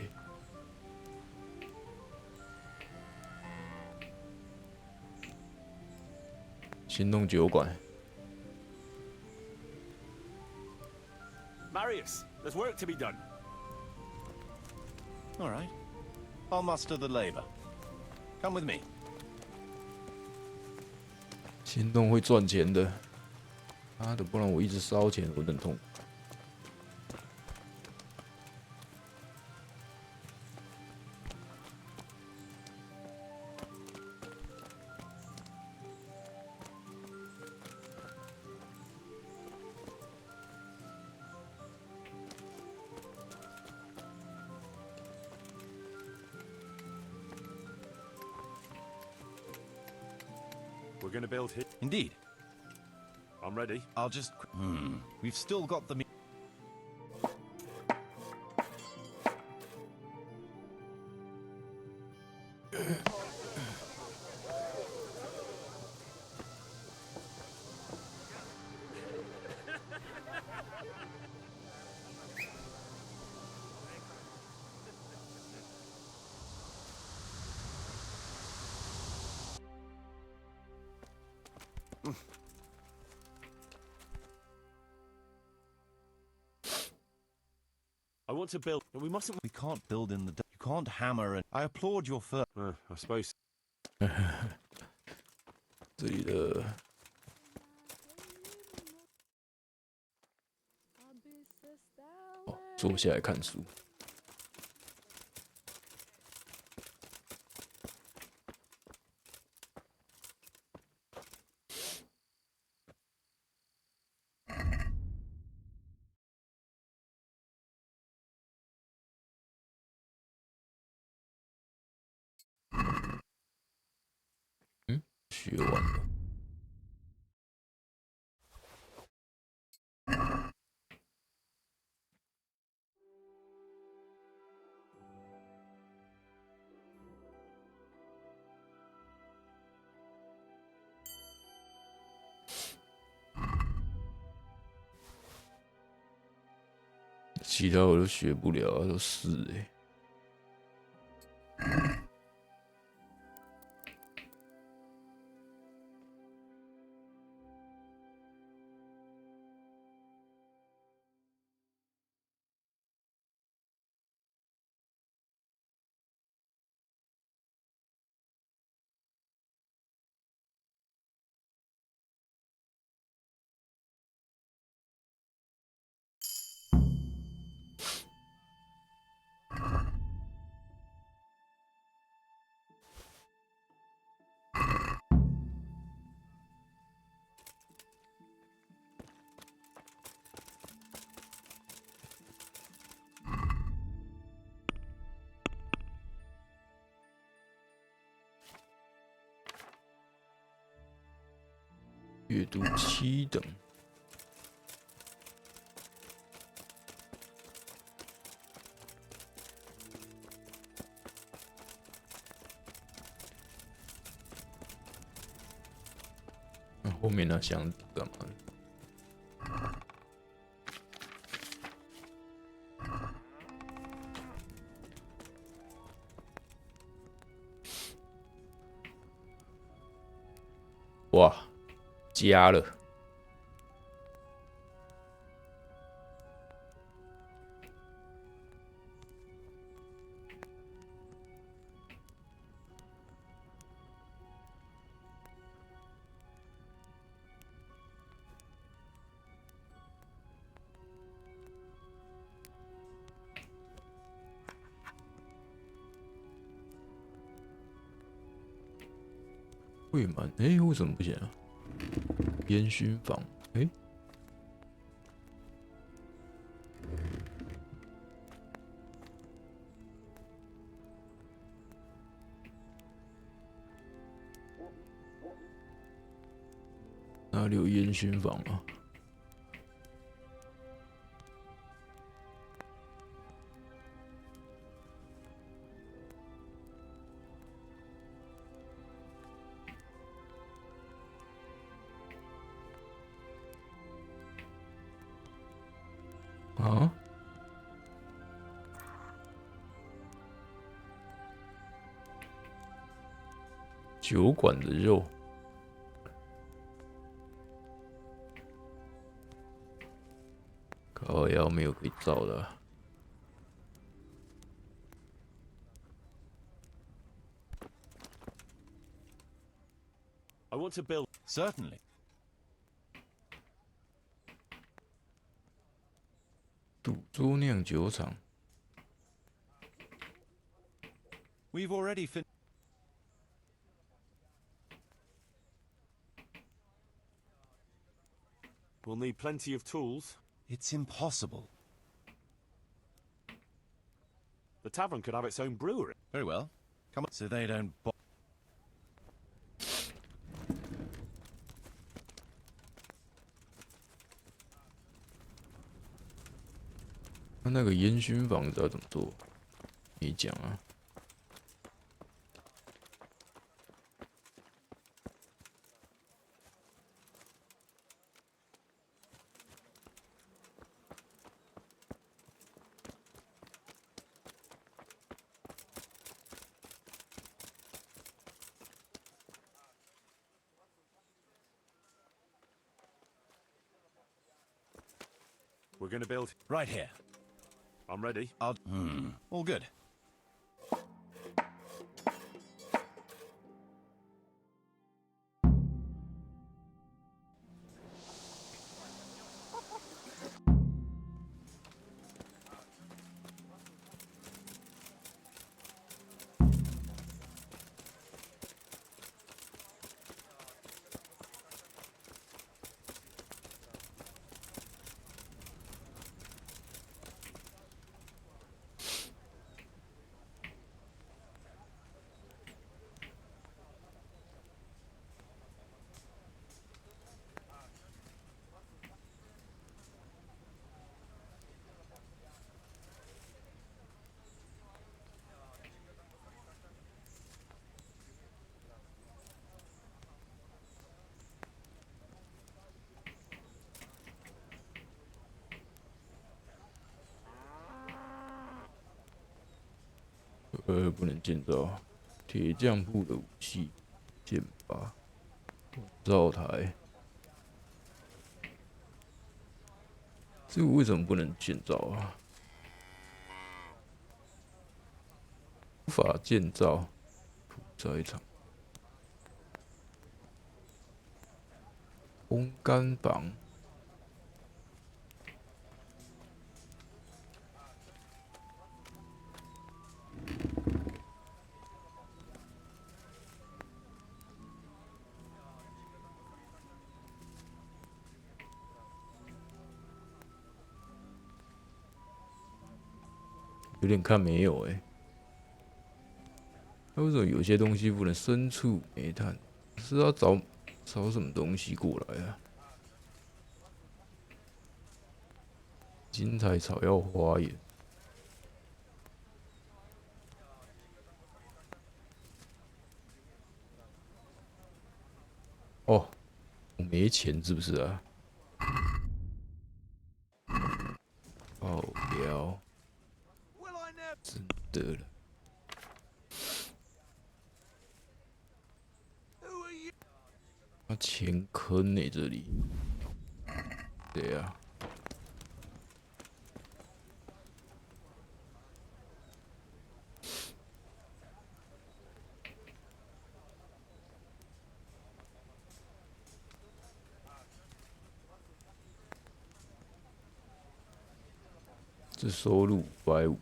行动酒馆。Marius, there's work to be done. All right. I'll muster the labor. Come with me. 行动会赚钱的，妈的，不然我一直烧钱，我很痛苦。We're gonna build here. Indeed. I'm ready. I'll just. We've still got the. I want to build, but we mustn't. We can't build in the. You can't hammer and. I applaud your first. I suppose. 这里的哦，坐下来看书。学完了。其他我都学不了，都是阅读7等。那后面那箱子干嘛？哇，加了！未满，为什么不行啊？烟熏房，哪里有烟熏房啊？啊？酒馆的肉，靠腰没有可以造的啊。I want to build. Certainly. 赌桌酿酒厂。We've already finished. We'll need plenty of tools. It's impossible. The tavern could have its own brewery. Very well. Come on. So they don't. 那个烟熏房子要怎么做？你讲啊。We're gonna build. Right here. I'm ready. All good. 不能建造铁匠铺的武器、剑拔、灶台。这个为什么不能建造啊？无法建造屠宰场。烘干房。有点看没有那为什么有些东西不能深处煤炭？是要找什么东西过来啊？金彩草药花园。哦，我没钱是不是啊？哦，不真的了。啊，钱坑呢这里。对啊。这收入550，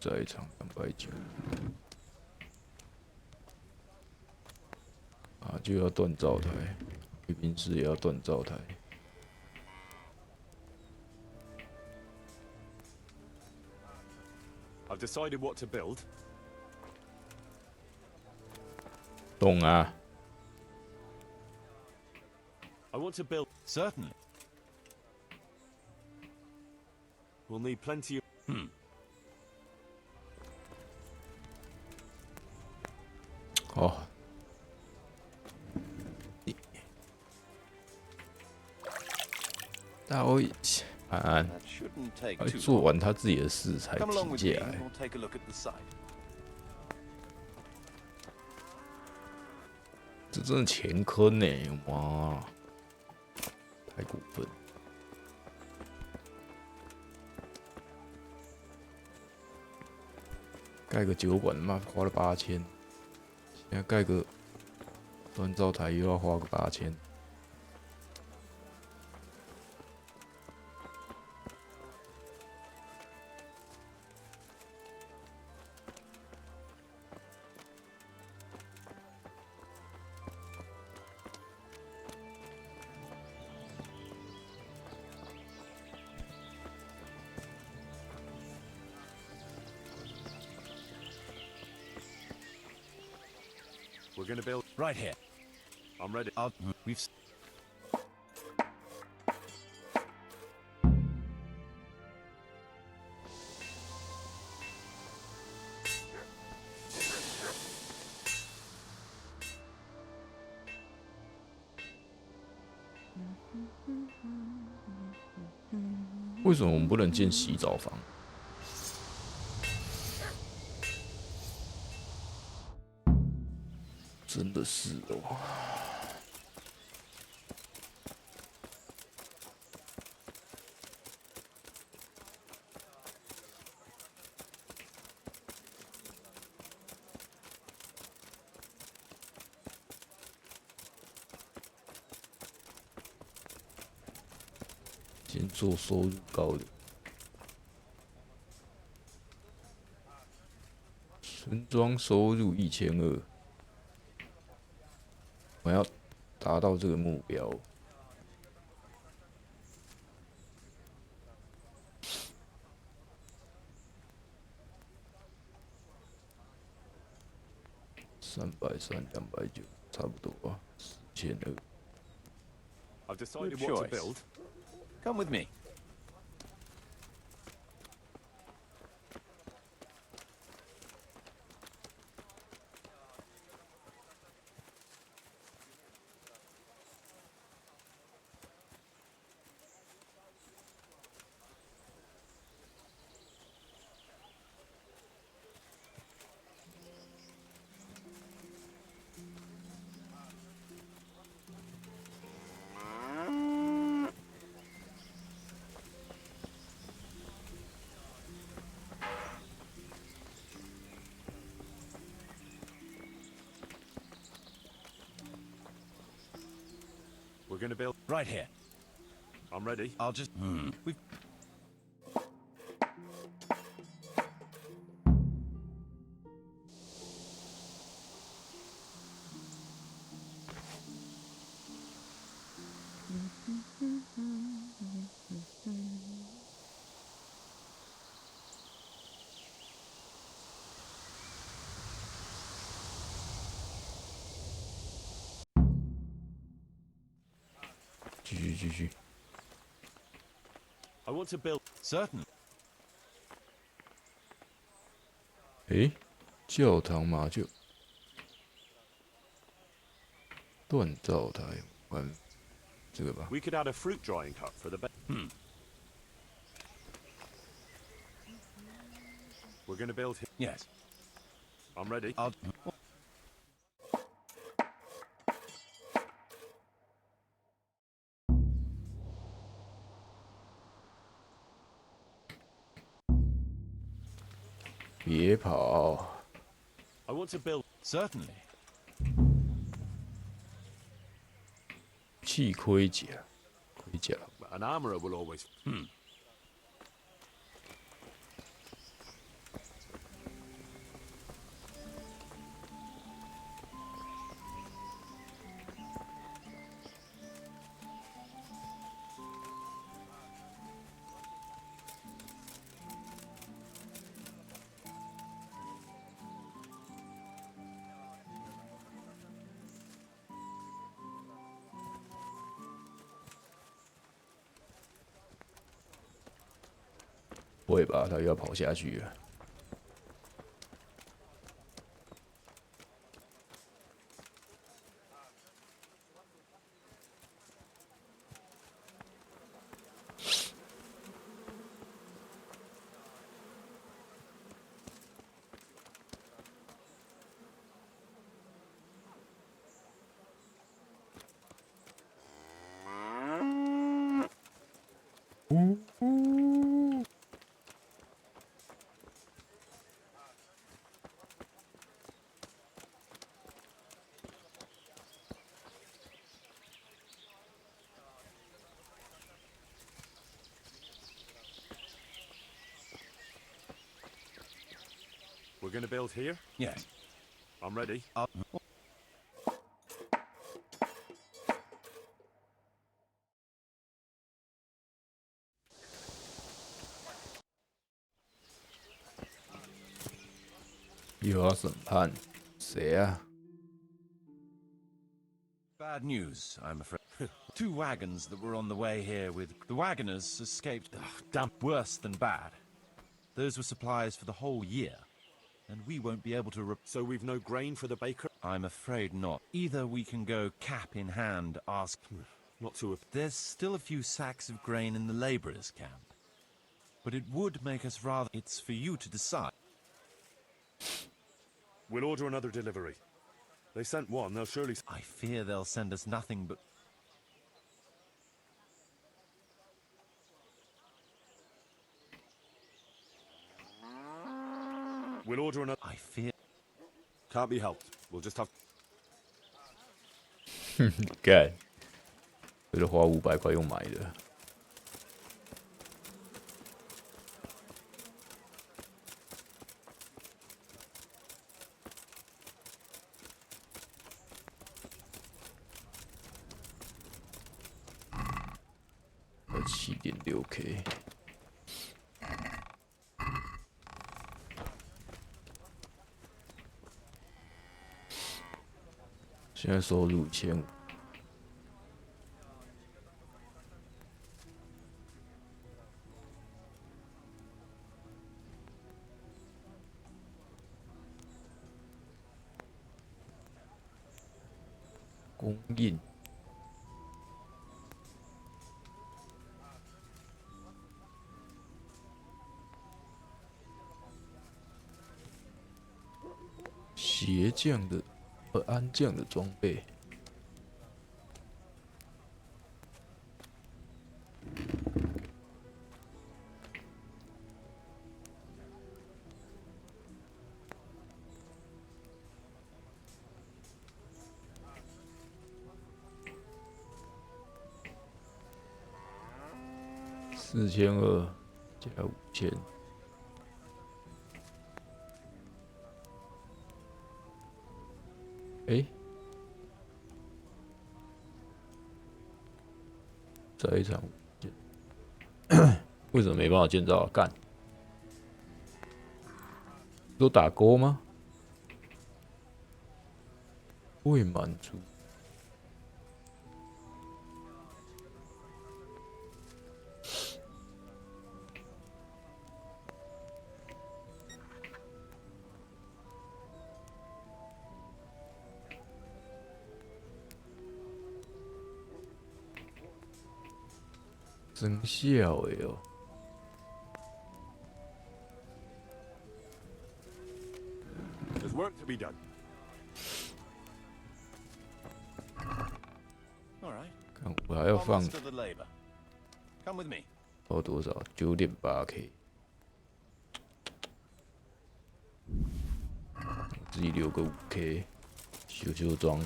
在场290，啊，就要断灶台，贵宾室也要断灶台。I've decided what to build. 懂啊。I want to build. Certainly. We'll need plenty of.哦。他会安会做完他自己的事才停下来。这真的钱坑呢，哇！太过分。盖个酒馆，妈花了8000，现在盖个锻造台又要花个8000。We're gonna build right here. I'm ready. We've. 为什么我们不能建洗澡房？真的是哦。先做收入高的，村庄收入1200，我要达到这个目标。330、290，差不多啊，4200。I've decided what to build. Come with me. We're gonna build Right here. I'm ready. I'll just... We've... I want to build. Certain. 诶，教堂嘛就锻造台湾这个吧。 We could add a fruit drying hut for the We're gonna build here. Yes. I'm ready. I'll... 别跑！ I want to build. Certainly. 气盔甲，盔甲。 An armorer will always. "不会吧，他又要跑下去了。 We're gonna build here. Yes. I'm ready. I'll... 又要审判谁啊？ Bad news, I'm afraid. 2 wagons that were on the way here with... The wagoners escaped... damn, worse than bad. Those were supplies for the whole year. And we won't be able to... So we've no grain for the baker? I'm afraid not. Either we can go cap in hand, ask... Not to... There's still a few sacks of grain in the labourers' camp. But it would make us rather... It's for you to decide. We'll order another delivery. They sent one, they'll surely... I fear they'll send us nothing but... We'll order another... I fear... Can't be helped. We'll just have... 干，这是花500块用买的。7.6K。 现在收入1500。供应。鞋匠的和安将的装备。4200加5000。再一场为什么没办法建造啊？干，都打勾吗？未满足。真笑的哦。There's work to be done. All right. 看我还要放 Almost to the labor. Come with me. 到多少？9.8K。自己留个5K，修装。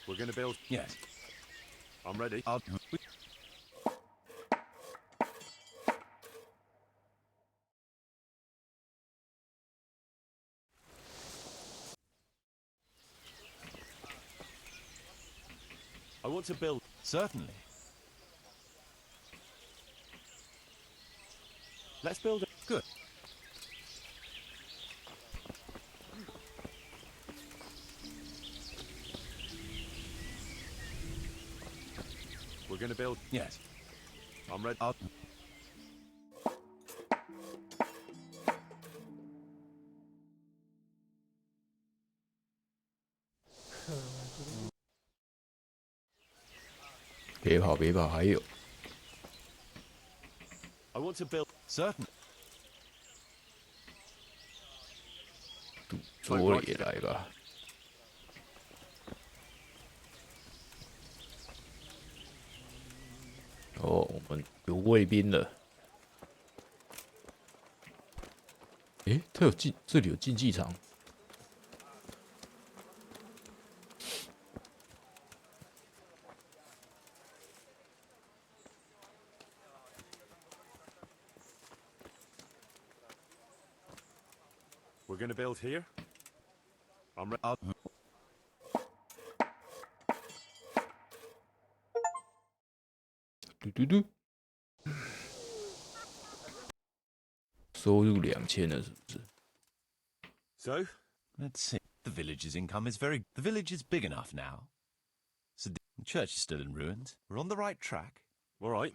We're gonna build. Yes. I'm ready. I want to build. Certainly. Let's build it. Good. We're gonna build. Yes. I'm ready. 别跑，别跑，还有。I want to build. Certainly. 左也来吧。哦，我们有卫兵了。他有这里有竞技场。We're gonna build here. I'm ready. 嘟，收入2000了，是不是？ So, let's see. The village's income is very. The village is big enough now. So the church is still in ruins. We're on the right track. all right.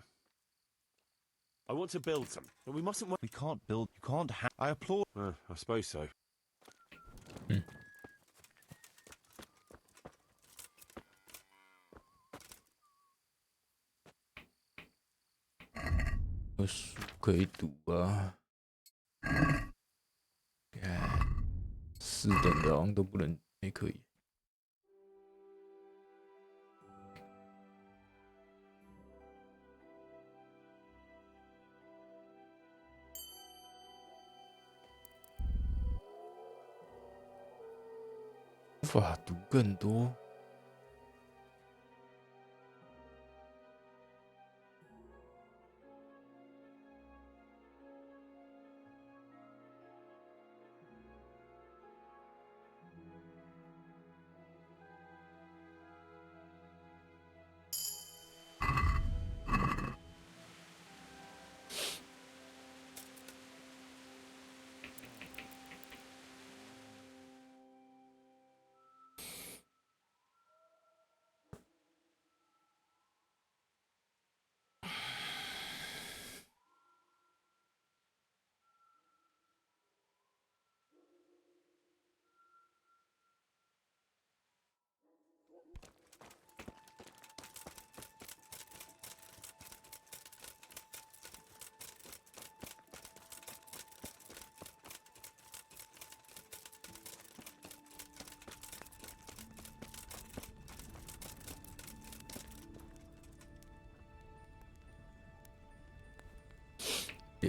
I want to build some, but we mustn't. We can't build. You can't have. I applaud. I suppose so. 有书可以读啊。4等的好像都不能，可以。无法读更多。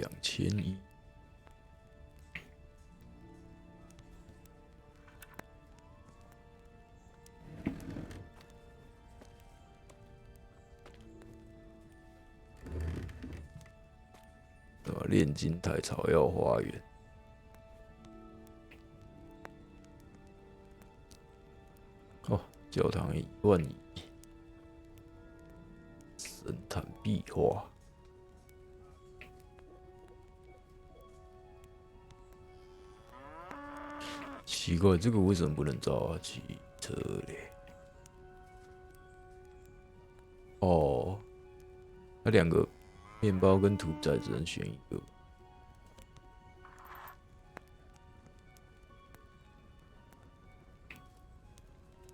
2100。炼金台草药花园。哦，教堂10000亿。神坛壁画。奇怪，这个为什么不能造汽车嘞？哦，那2个面包跟屠宰只能选一个。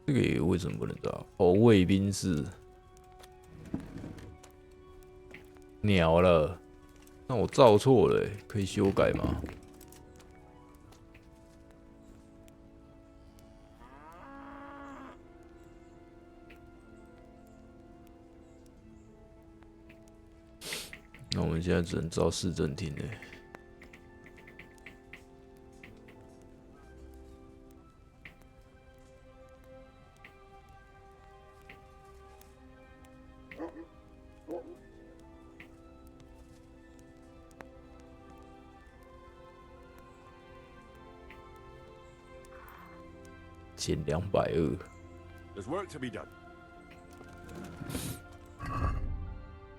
这个也为什么不能造？哦，卫兵室鸟了，那我造错了，可以修改吗？那我们现在只能造市政厅嘞。减220。There's work to be done.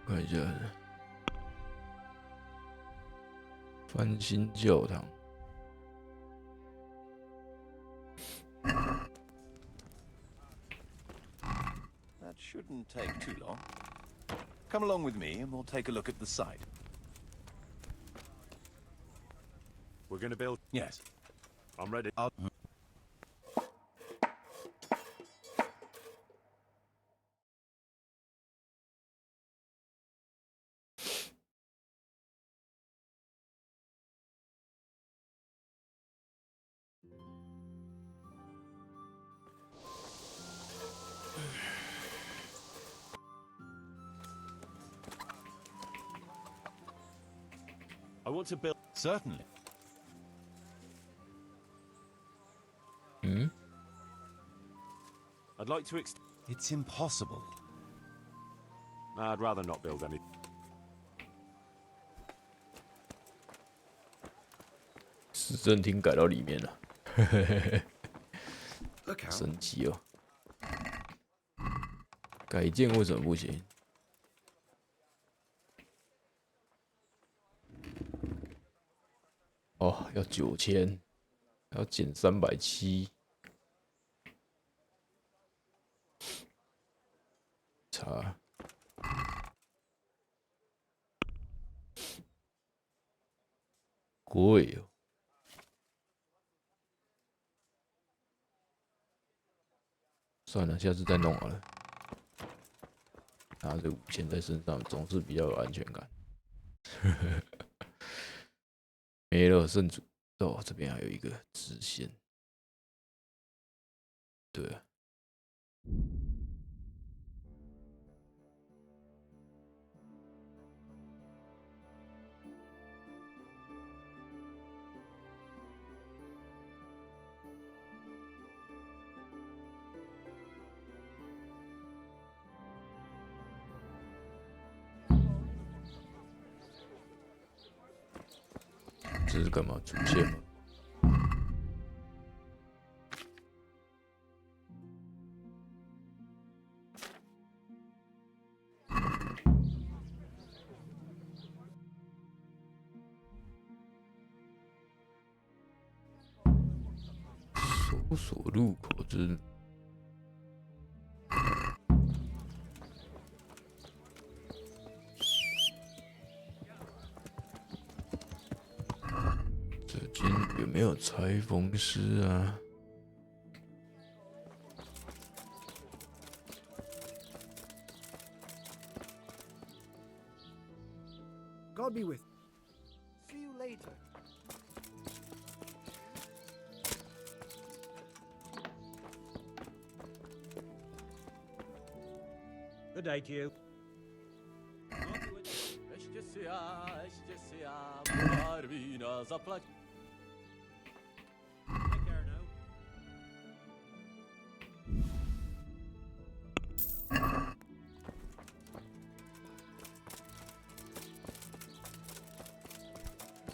看一下，翻新教堂。That shouldn't take too long. Come along with me and we'll take a look at the site. We're gonna build. Yes. I'm ready. I want to build. Certainly. I'd like to It's impossible. I'd rather not build any. 市政厅改到里面了，神奇哦！改建为什么不行？哦，要9000，要减370。查。贵哦。算了，下次再弄好了。拿着5000在身上，总是比较有安全感。没了，圣主哦，这边还有一个支线。对啊。这是干嘛？主线吗？搜索入口之。有没有裁缝师啊？ God be with you. See you later. Good day to you. You know, as a plug.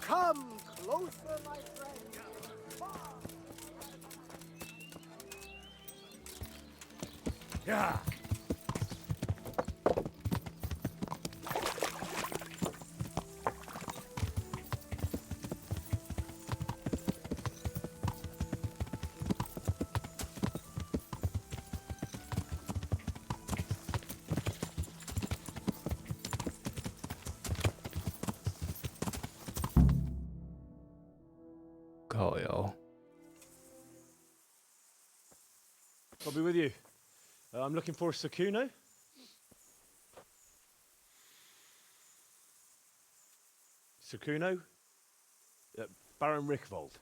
Come closer, my friend. Yeah.靠腰。 I'll be with you. I'm looking for Sakuno. Sakuno? Baron Rickvold.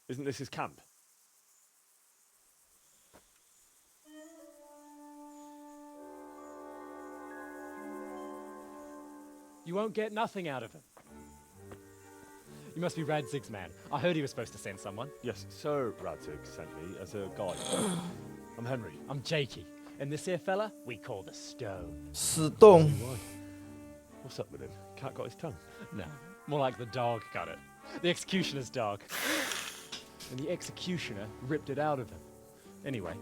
Isn't this his camp? You won't get nothing out of him. You must be Radzig's man. I heard he was supposed to send someone. Yes, Sir Radzig sent me as a guide. I'm Henry. I'm Jakey. And this here fella, we call the Stone. 死洞。 What's up with him? Cat got his tongue? No, more like the dog got it. The executioner's dog. And the executioner ripped it out of him. Anyway,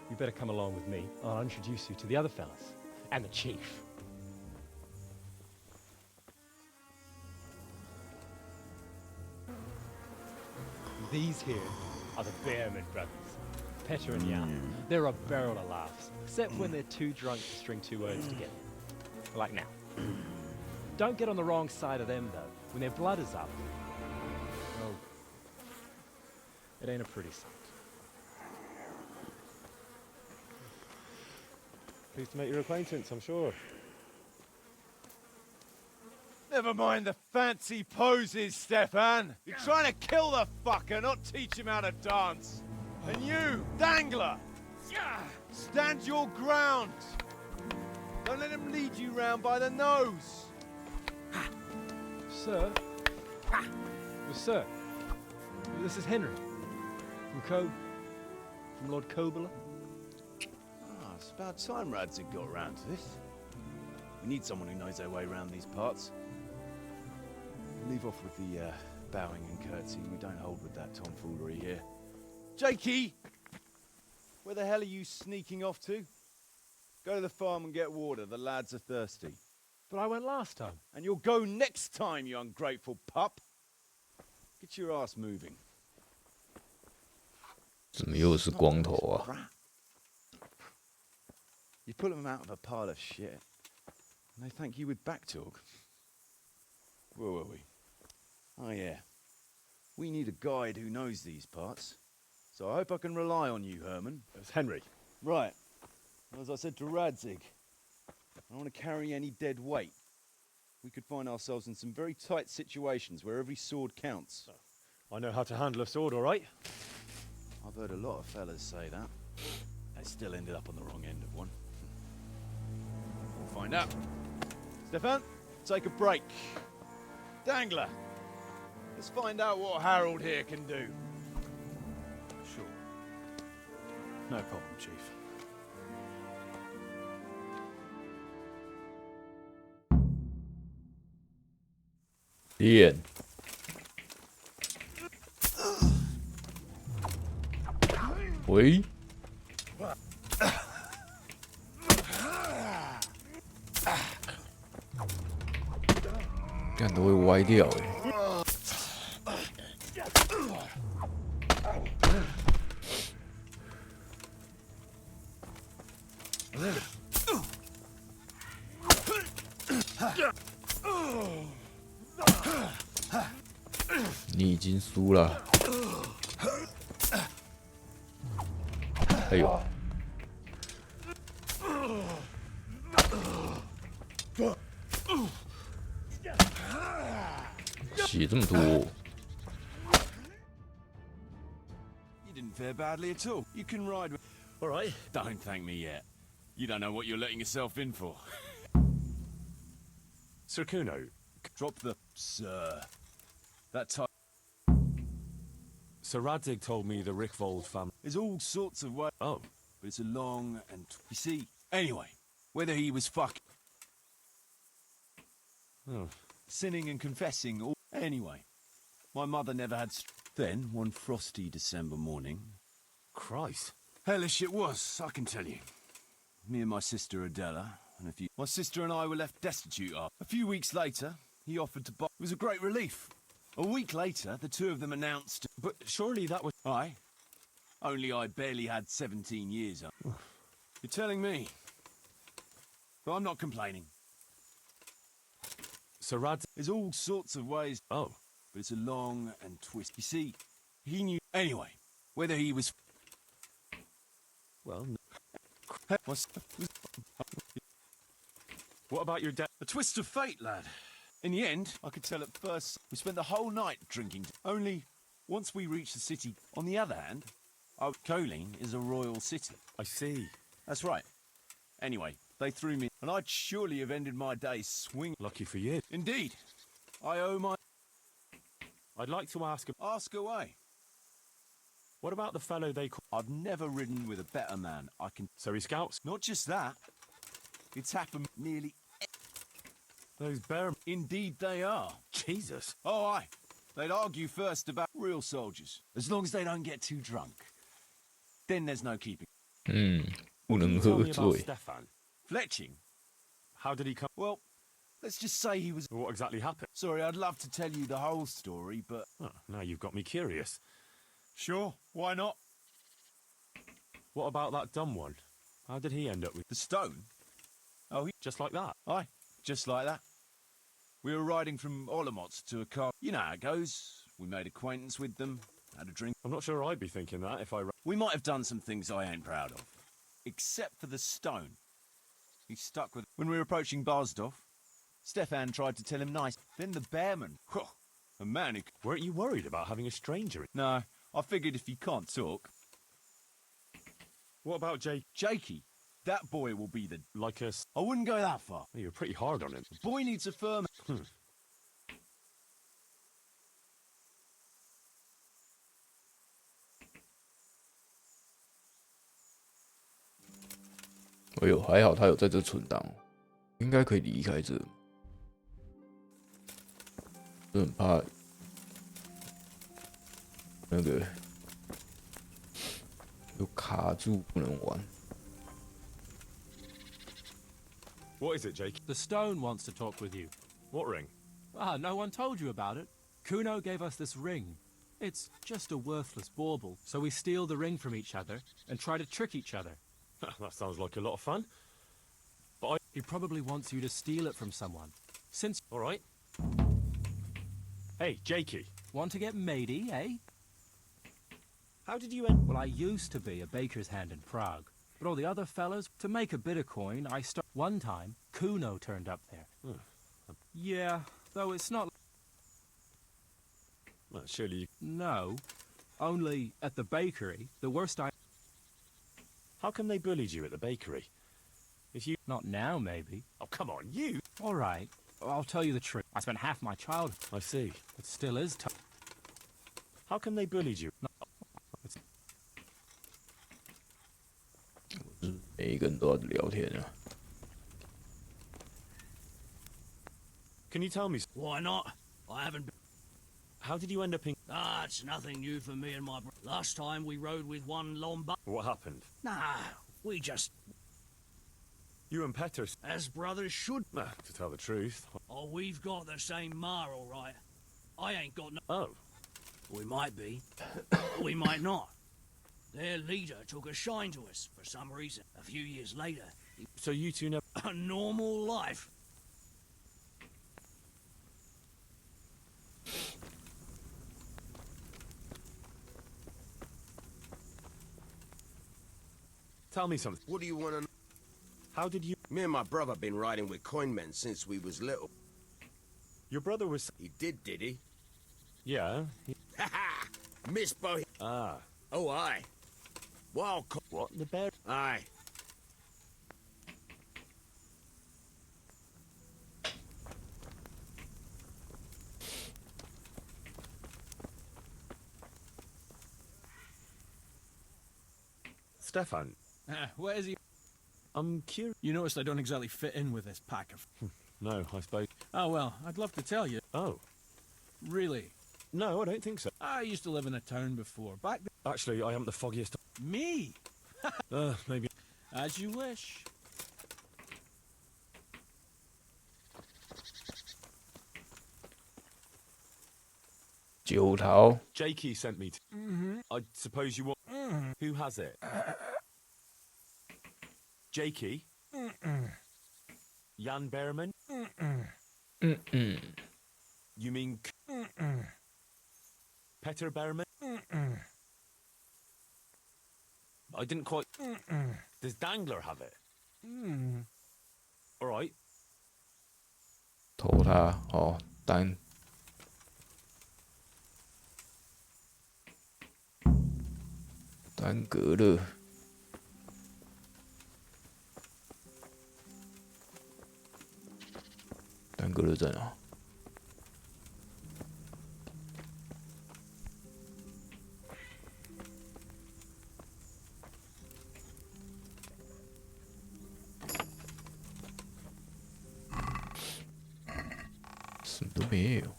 you better come along with me. I'll introduce you to the other fellas. And the chief. These here are the Bearman brothers, Petter and Jan. They're a barrel of laughs, except when they're too drunk to string two words together. Like now. Don't get on the wrong side of them, though. When their blood is up, well, it ain't a pretty sight. Pleased to make your acquaintance, I'm sure. Never mind the fancy poses, Stefan. You're trying to kill the fucker, not teach him how to dance. And you, Dangler, stand your ground. Don't let him lead you round by the nose. Sir? Well, sir, this is Henry. From Lord Kobler. Ah, it's about time Radzig got around to this. We need someone who knows their way around these parts. Leave off with the bowing and curtsy. We don't hold with that tomfoolery here. Jakey! Where the hell are you sneaking off to? Go to the farm and get water. The lads are thirsty. But I went last time. And you'll go next time, you ungrateful pup. Get your ass moving. 怎么又是光头啊？ You put them out of a pile of shit, and they thank you with back talk. Where were we? Oh yeah. We need a guide who knows these parts. So I hope I can rely on you, Herman. It's Henry. Right. Well, as I said to Radzig, I don't want to carry any dead weight. We could find ourselves in some very tight situations where every sword counts. I know how to handle a sword, all right? I've heard a lot of fellas say that. They still ended up on the wrong end of one. We'll find out. Stefan, take a break. Dangler, let's find out what Harold here can do. Sure. No problem, Chief. Ian.喂？干都会歪掉哎。你已经输了。哎呦！血这么多。You didn't fare badly at all. You can ride with... All right. Don't thank me yet. You don't know what you're letting yourself in for. Sir Kuno, Drop the sir. That time. Sir Radzig told me the Rickvold family. There's all sorts of ways. Oh. But it's a long and... You see, anyway, whether he was Oh. sinning and confessing, or... Anyway, my mother never had... Then, one frosty December morning... Christ. Hellish it was, I can tell you. Me and my sister Adela, and a few... My sister and I were left destitute. A few weeks later, he offered to buy... It was a great relief. A week later, the two of them announced... But surely that was... Aye. Only I barely had 17 years. You're telling me. But I'm not complaining. Sir Radzig... There's all sorts of ways... Oh. But it's a long and twist. You see, he knew... Anyway, whether he was... Well... What about your dad? A twist of fate, lad. In the end, I could tell at first, we spent the whole night drinking. Only, once we reached the city, on the other hand, Colleen is a royal city. I see. That's right. Anyway, they threw me, and I'd surely have ended my days swinging. Lucky for you. Indeed. I owe my... I'd like to ask... Ask away. What about the fellow they call... I've never ridden with a better man. I can... So he scouts? Not just that. It's happened nearly... Those bear... Indeed they are. Jesus. Oh, aye. They'd argue first about real soldiers. As long as they don't get too drunk. Then there's no keeping. 不能喝醉。 Stefan. Fletching? How did he come... Well, let's just say he was... What exactly happened? Sorry, I'd love to tell you the whole story, but... Oh, now you've got me curious. Sure, why not? What about that dumb one? How did he end up with... The stone? Oh, Just like that? Aye, just like that. We were riding from Olomouc to a car. You know how it goes. We made acquaintance with them, had a drink. I'm not sure I'd be thinking that if I... We might have done some things I ain't proud of. Except for the stone. He stuck with... When we were approaching Barsdorf, Stefan tried to tell him nice. Then the bearman... Whew, a man who... Weren't you worried about having a stranger? No, I figured if he can't talk... What about Jakey? That boy will be the... Like us? I wouldn't go that far. You're pretty hard on him. The boy needs a firm...哎呦，还好他有在这存档，应该可以离开这。我很怕那个有卡住不能玩。 What is it, Jake? The stone wants to talk with you. What ring? Ah, no one told you about it. Kuno gave us this ring. It's just a worthless bauble, so we steal the ring from each other and try to trick each other. That sounds like a lot of fun. But He probably wants you to steal it from someone. Since... All right. Hey, Jakey. Want to get matey, eh? How did you end... Well, I used to be a baker's hand in Prague. But all the other fellas, to make a bit of coin, One time, Kuno turned up there. Yeah, though it's not... Well, surely you... No. Only, at the bakery, the worst I... How come they bullied you at the bakery? If you... Not now, maybe. Oh, come on, you! All right. I'll tell you the truth. I spent half my childhood. I see. It still is tough. How come they bullied you? No. 每一个人都要聊天啊。 Can you tell me... Why not? I haven't... How did you end up in... Ah, it's nothing new for me and my bro. Last time we rode with one Lombard. What happened? Nah, we just... You and Petter... As brothers should. Nah, to tell the truth... Oh, we've got the same ma, all right. I ain't got no... Oh. We might be. We might not. Their leader took a shine to us for some reason. A few years later... So you two never... A normal life. Tell me something. What do you want to know? How did you... Me and my brother been riding with coinmen since we was little. Your brother was... He did he? Yeah. Ha ha! Miss Bohe... Ah. Oh, aye. Wild co... What? The bear... Aye. Stefan. Where is he? I'm curious. You noticed I don't exactly fit in with this pack of... No, I suppose. Oh, well, I'd love to tell you. Oh. Really? No, I don't think so. I used to live in a town before. Back then... Actually, I haven't the foggiest... Me? Maybe... As you wish. Jakey sent me to... I suppose you want... Who has it? Jakey? Jan Berman? You mean... Peter Berman? I didn't quite... Does Dangler have it? All right. 偷他哦，单格勒，单格勒在哪？什么都没有。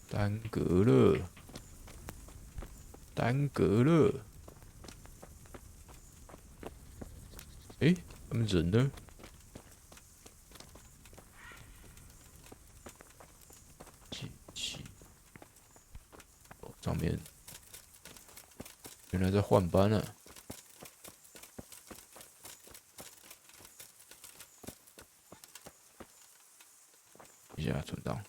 单格勒，单格勒。诶，他们人呢？哦，上面原来在换班啊！一下存档。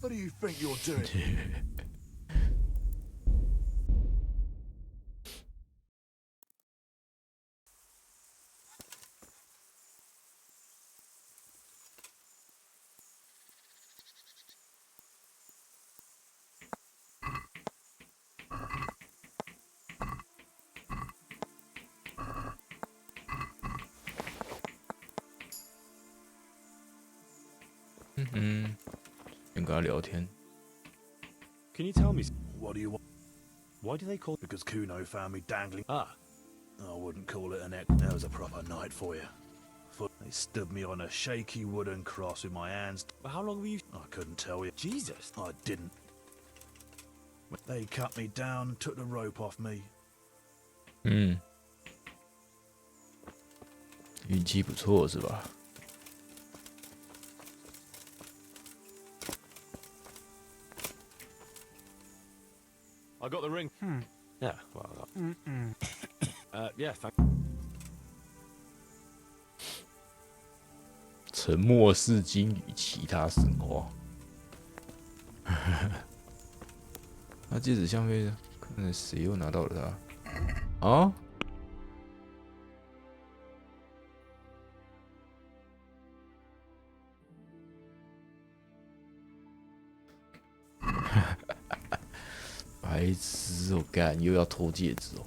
What do you think you're doing?先跟他聊天。Can you tell me? What do you want? Why do they call? Because Kuno found me dangling. Ah. I wouldn't call it an egg. That was a proper night for you. They stood me on a shaky wooden cross with my hands. Well, how long were you? I couldn't tell you. Jesus. I didn't. They cut me down and took the rope off me. 运气不错是吧？ I got the ring. Yeah, well, yeah, thank. 沉默是金与其他神话。那戒指相飞，看来谁又拿到了它？啊？白痴哦，干又要偷戒指哦！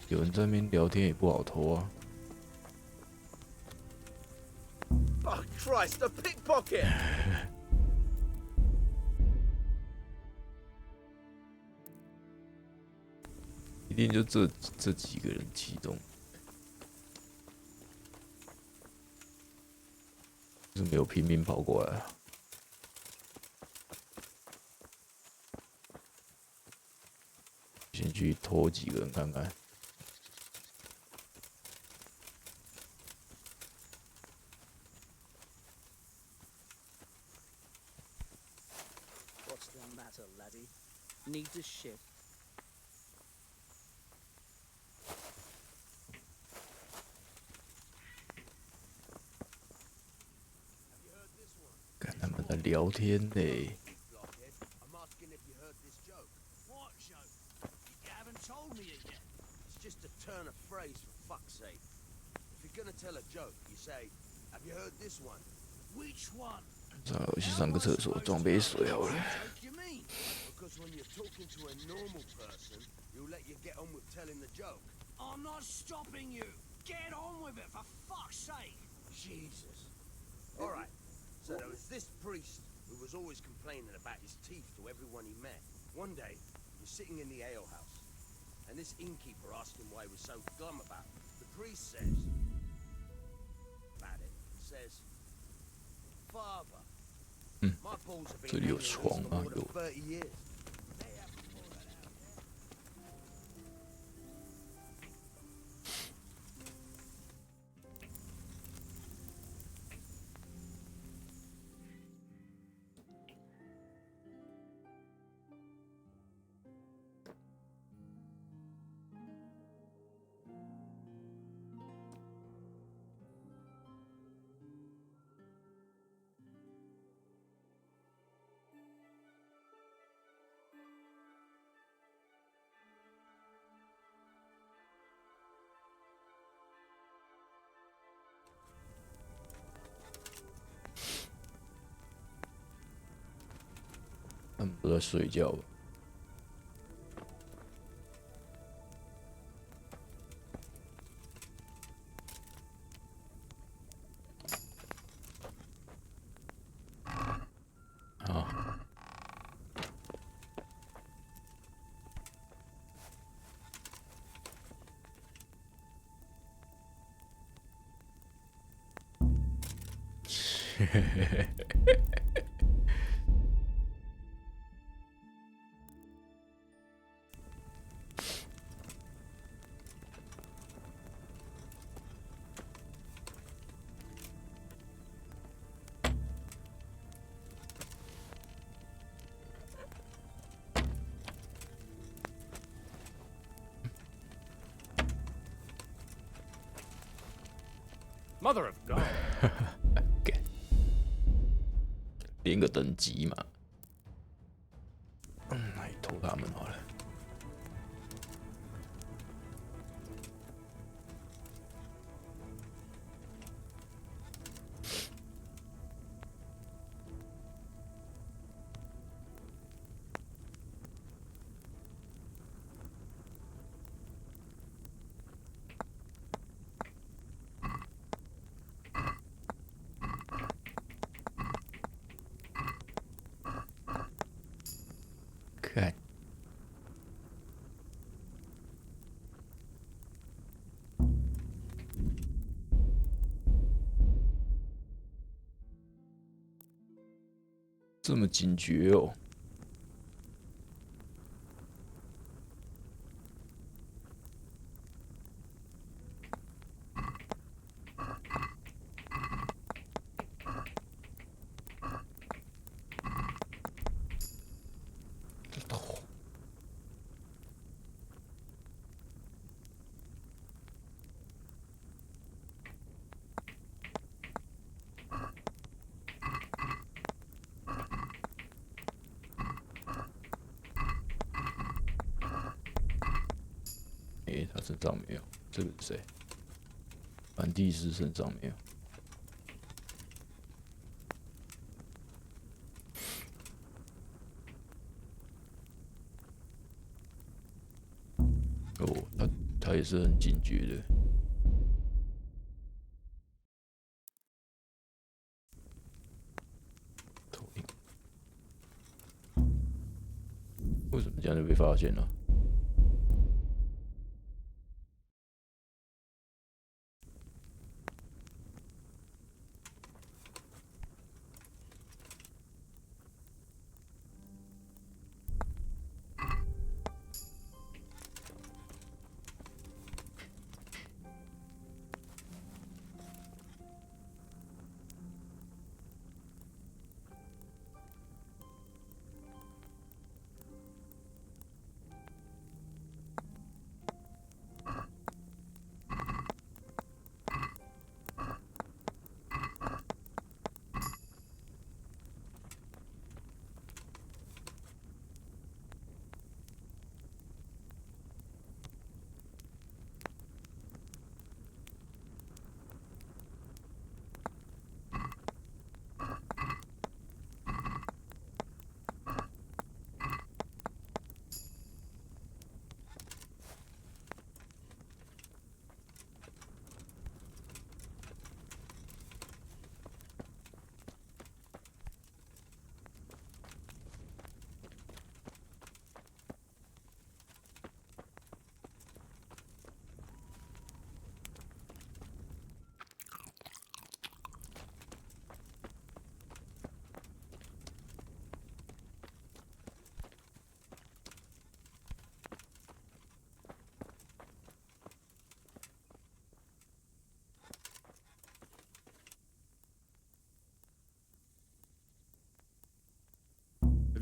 有人在那边聊天也不好偷啊。 Oh Christ, a pickpocket! 一定就这几个人其中，就是没有平民跑过来啊。先去偷几个人看看。 What's the matter, laddie? Need a ship? Have you heard this one? 看他们在聊天呢。 I'm asking if you heard this joke. What joke? You haven't told me it yet. It's just a turn of phrase, for fuck's sake. If you're gonna tell a joke, you say, "Have you heard this one?" Which one? 我去上个厕所，装杯水好了。Because when you're talking to a normal person, he'll let you get on with telling the joke. I'm not stopping you. Get on with it, for fuck's sake. Jesus. All right. So there was this priest who was always complaining about his teeth to everyone he met. One day, he was sitting in the alehouse, and this innkeeper asked him why he was so glum about it. The priest says, Father, my balls have been hanging loose for more than 30 years. They haven't pulled that out yet. 他们都在睡觉吧。啊。嘿嘿嘿嘿。Mother of God！ 连个等级嘛，来偷他们好了。看，这么警觉哦。他身上没有，这个是谁？梵蒂斯身上没有。哦，他也是很警觉的。为什么这样就被发现了？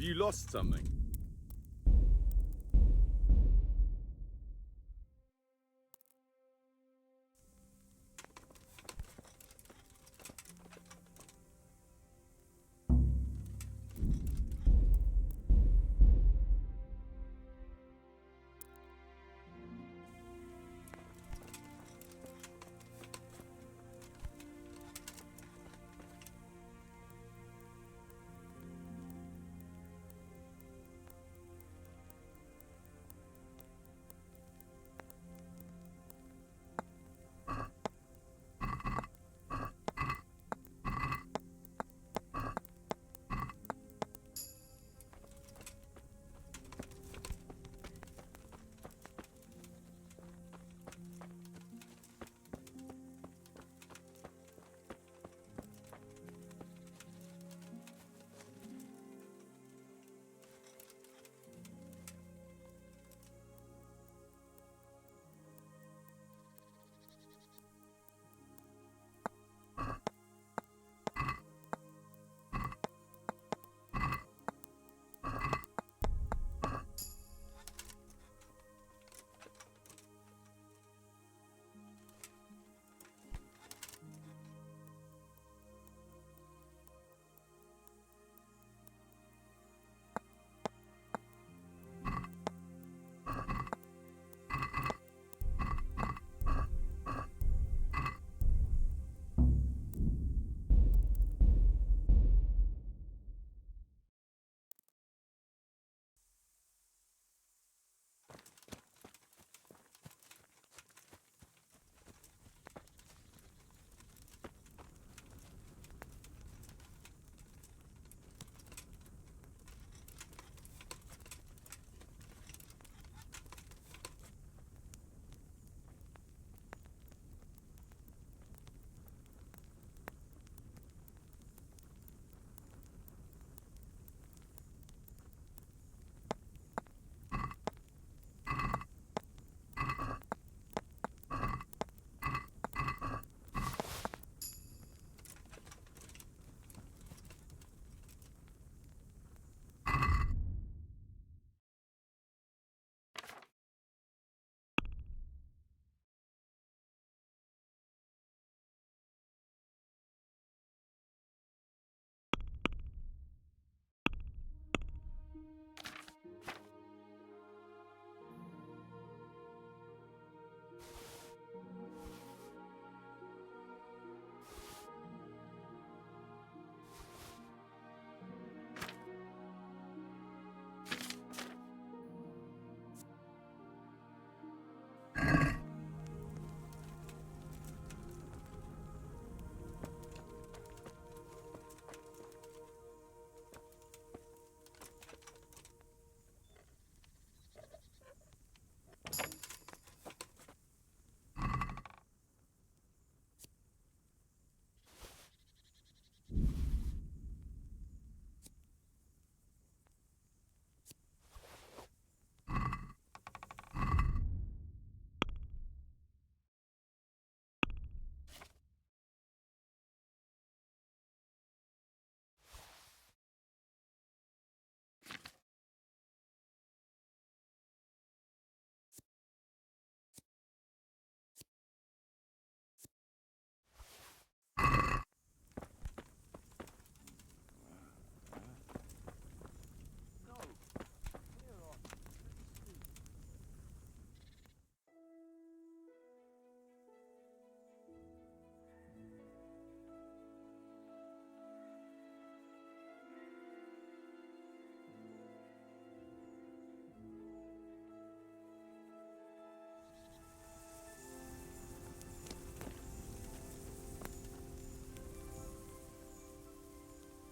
you lost something?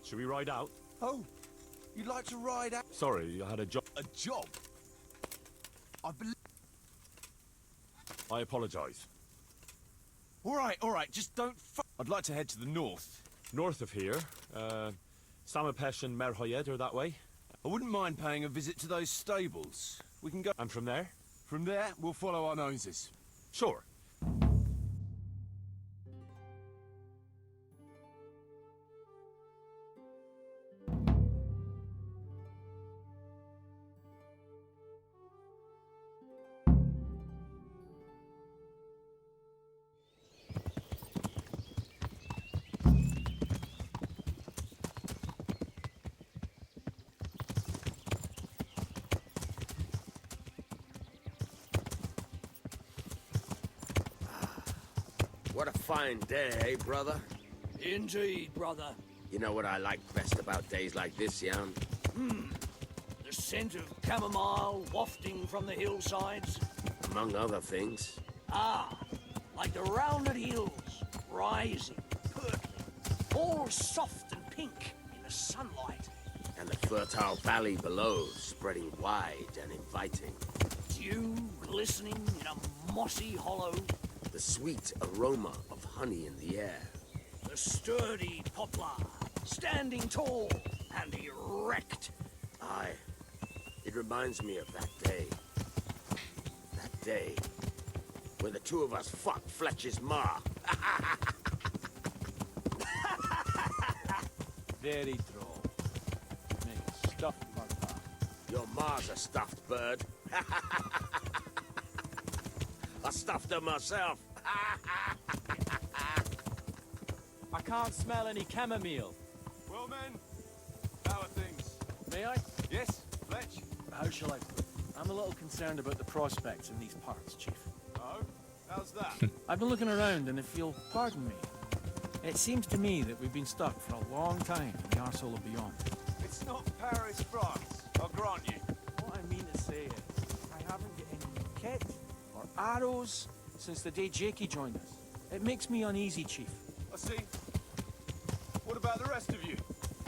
Should we ride out? Oh, you'd like to ride out? Sorry, I had a job. A job? I believe... I apologize. All right, just don't I'd like to head to the north. North of here, Samapesh and Merhoyed are that way. I wouldn't mind paying a visit to those stables. We can go... And from there? From there, we'll follow our noses. Sure. What a fine day, eh, brother? Indeed, brother. You know what I like best about days like this, Jan? The scent of chamomile wafting from the hillsides. Among other things. Ah, like the rounded hills, rising, purpling, all soft and pink in the sunlight. And the fertile valley below, spreading wide and inviting. Dew glistening in a mossy hollow. The sweet aroma of honey in the air. The sturdy poplar, standing tall and erect. Aye, it reminds me of that day. That day when the two of us fucked Fletcher's ma. Very droll. Make a stuffed murder. Your ma's a stuffed bird. I stuffed her myself. I can't smell any chamomile. Well, men, how are things? May I? Yes, Fletch? How shall I put it? I'm a little concerned about the prospects in these parts, Chief. Oh? How's that? I've been looking around, and if you'll pardon me, it seems to me that we've been stuck for a long time in the arsehole of beyond. It's not Paris, France, I'll grant you. What I mean to say is, I haven't got any kit or arrows since the day Jakey joined us. It makes me uneasy, Chief. I see. What about the rest of you?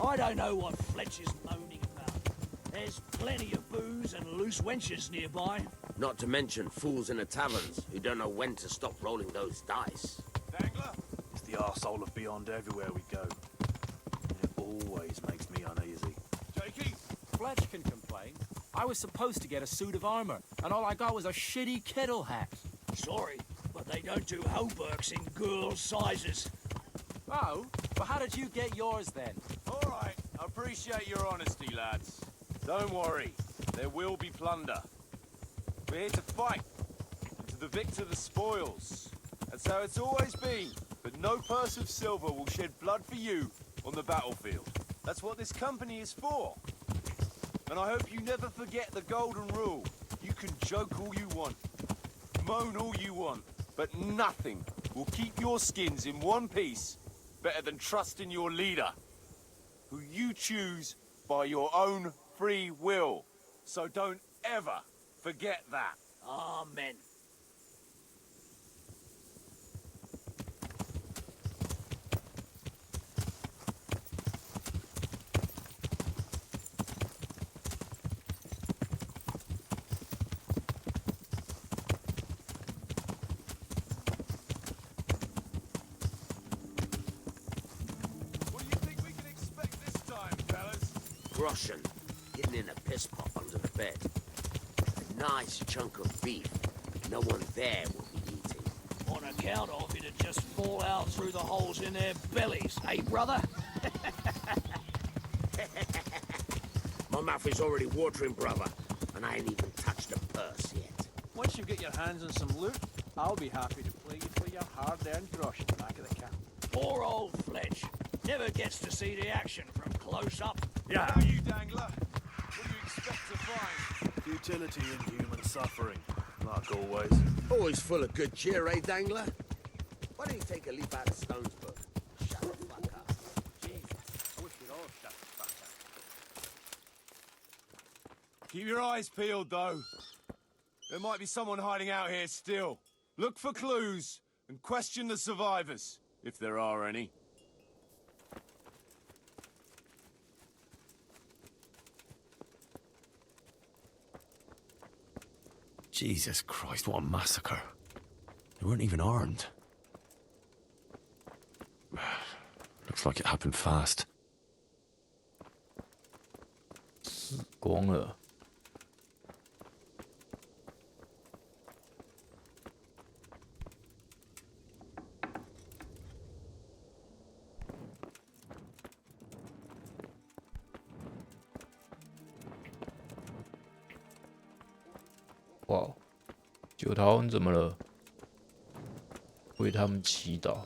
I don't know what Fletcher's moaning about. There's plenty of booze and loose wenches nearby. Not to mention fools in the taverns who don't know when to stop rolling those dice. Dangler? It's the arsehole of beyond everywhere we go. It always makes me uneasy. Jakey? Fletch can complain. I was supposed to get a suit of armor, and all I got was a shitty kettle hat. Sorry, but they don't do hauberks in girl sizes. Oh? But how did you get yours then? All right, I appreciate your honesty, lads. Don't worry, there will be plunder. We're here to fight, and to the victor the spoils. That's how it's always been, but no purse of silver will shed blood for you on the battlefield. That's what this company is for. And I hope you never forget the golden rule. You can joke all you want, moan all you want, but nothing will keep your skins in one piece better than trusting your leader, who you choose by your own free will. So don't ever forget that. Amen. What do you think we can expect this time, fellas? Groschen, hidden in a piss pot under the bed. A nice chunk of beef no one there will be eating. On account of it'd just fall out through the holes in their bellies, eh, brother? My mouth is already watering, brother, and I ain't even touched a purse yet. Once you get your hands on some loot, I'll be happy to play you for your hard-earned grosh in the back of the cab. Poor old Fletch. Never gets to see the action from close up. Yeah. How you, Dangler? What do you expect to find? Futility in human suffering, like always. Always full of good cheer, eh, Dangler? Why don't you take a leaf out of Stone's book? Shut the fuck up. Jesus, I wish we'd all shut the fuck up. Keep your eyes peeled, though. There might be someone hiding out here still. Look for clues and question the survivors, if there are any. Jesus Christ, what a massacre. They weren't even armed. Looks like it happened fast. 光了。哇，九桃，你怎么了？为他们祈祷。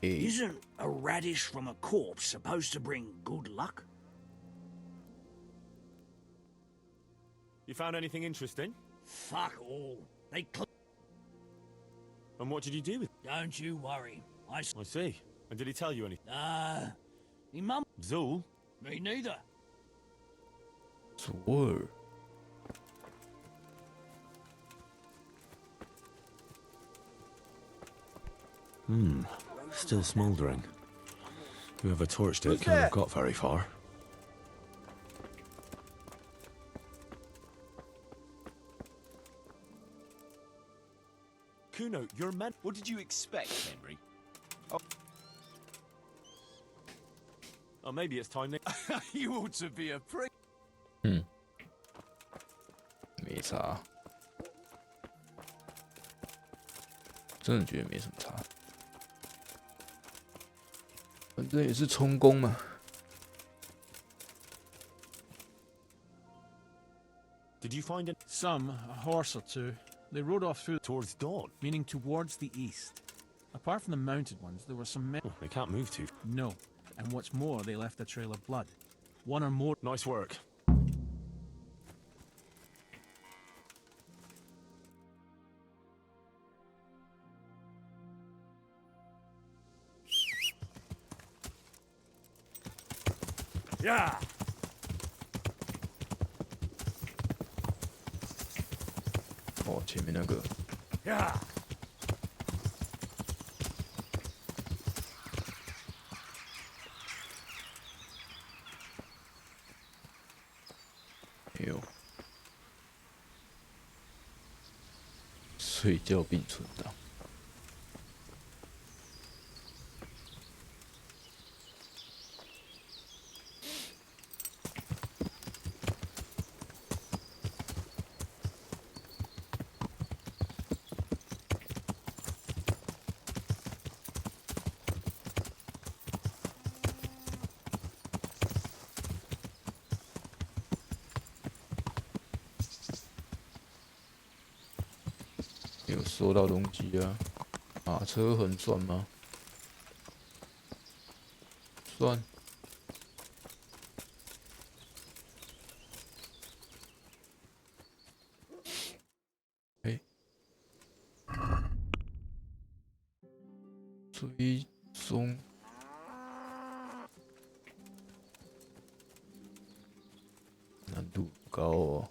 Isn't A radish from a corpse supposed to bring good luck? You found anything interesting? Fuck all. And what did you do with it? Don't you worry. I see. And did he tell you anything? Me mum. Zul? Me neither. Zul. Still smouldering. Whoever torched it can't have got very far. Kuno, you're man. What did you expect, Henry? Oh, maybe it's time. You ought to be a prick. 没差，真的觉得没什么差，反正也是充公嘛。Did you find it? Some, a horse or two. They rode off through towards dawn, meaning towards the east. Apart from the mounted ones, there were some men. They can't move too. No, and what's more, they left a trail of blood. One or more. Nice work. Yeah. 哦，前面那个。Yeah. 哎呦，睡觉并存档。有收到东西啊？马车痕算吗？算。哎，追踪。难度高哦。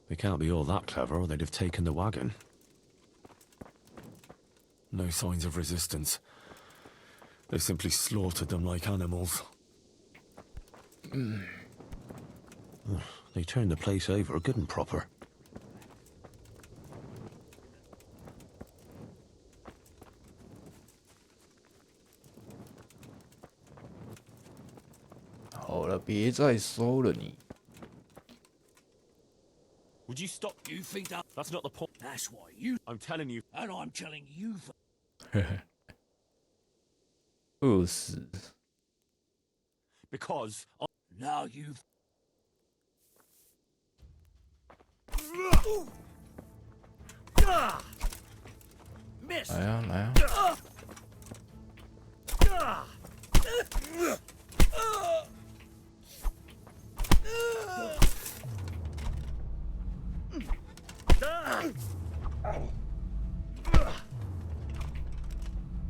They can't be all that clever, or they'd have taken the wagon. No signs of resistance. They simply slaughtered them like animals. They turned the place over good and proper. 好了，别再搜了你。 Would you stop? You think that? That's not the point. That's why you. I'm telling you. And I'm telling you. 饿死。 Because. Now you've. Miss. 来啊，来啊！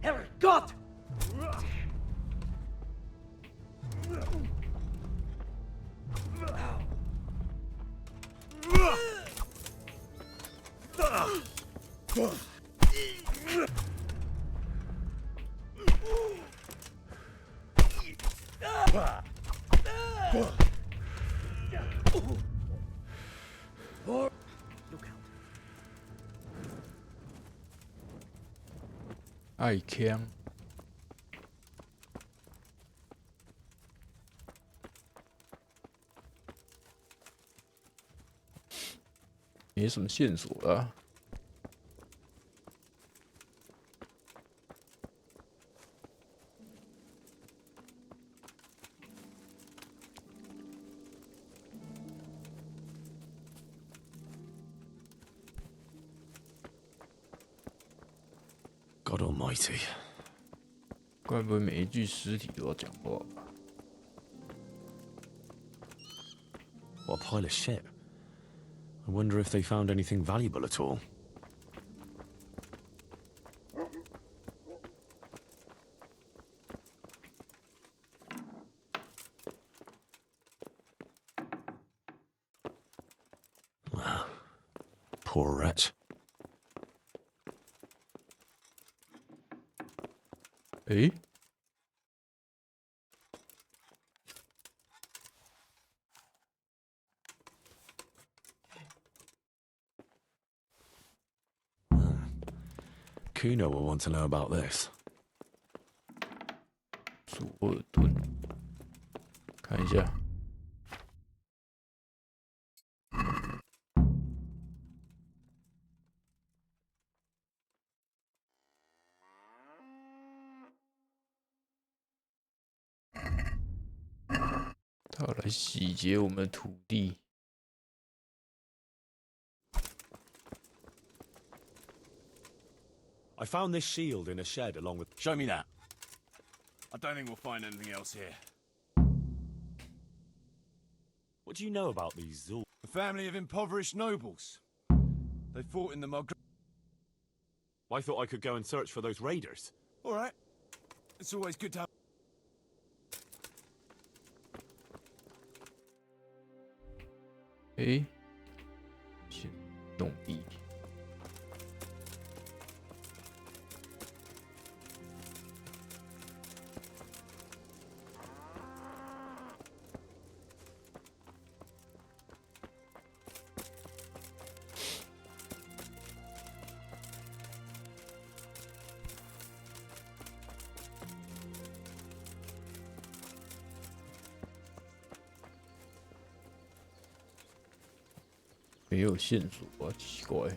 Herrgott!爱枪。没什么线索啦。God Almighty！ 怪不会每一具尸体都要讲话吧？ What a pile of shit. I wonder if they found anything valuable at all. Poor wretch. 诶，Kuno will want to know about this. 左尔顿，看一下。他要来洗劫我们的土地。 I found this shield in a shed along with... Show me that. I don't think we'll find anything else here. What do you know about these Zul? A family of impoverished nobles. They fought in the I thought I could go and search for those raiders. All right. It's always good to have... 诶，先弄币。 没有线索啊，奇怪。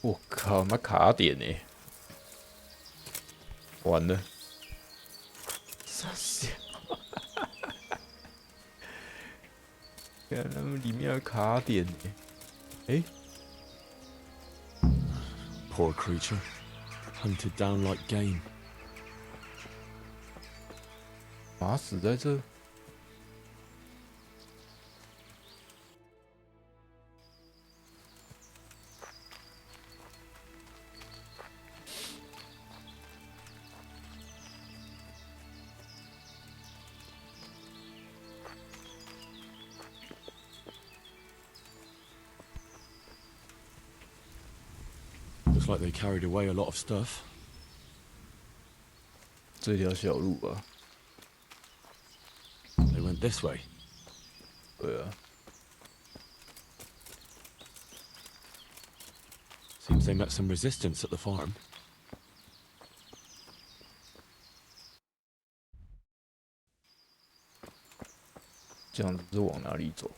我靠，妈卡点呢！完了，傻笑！看他们里面有卡点呢。诶 Poor creature, hunted down like game. 马死在这。 Looks like they carried away a lot of stuff. 这条小路吧。 They went this way. 对啊。 Seems they met some resistance at the farm. 这样子是往哪里走？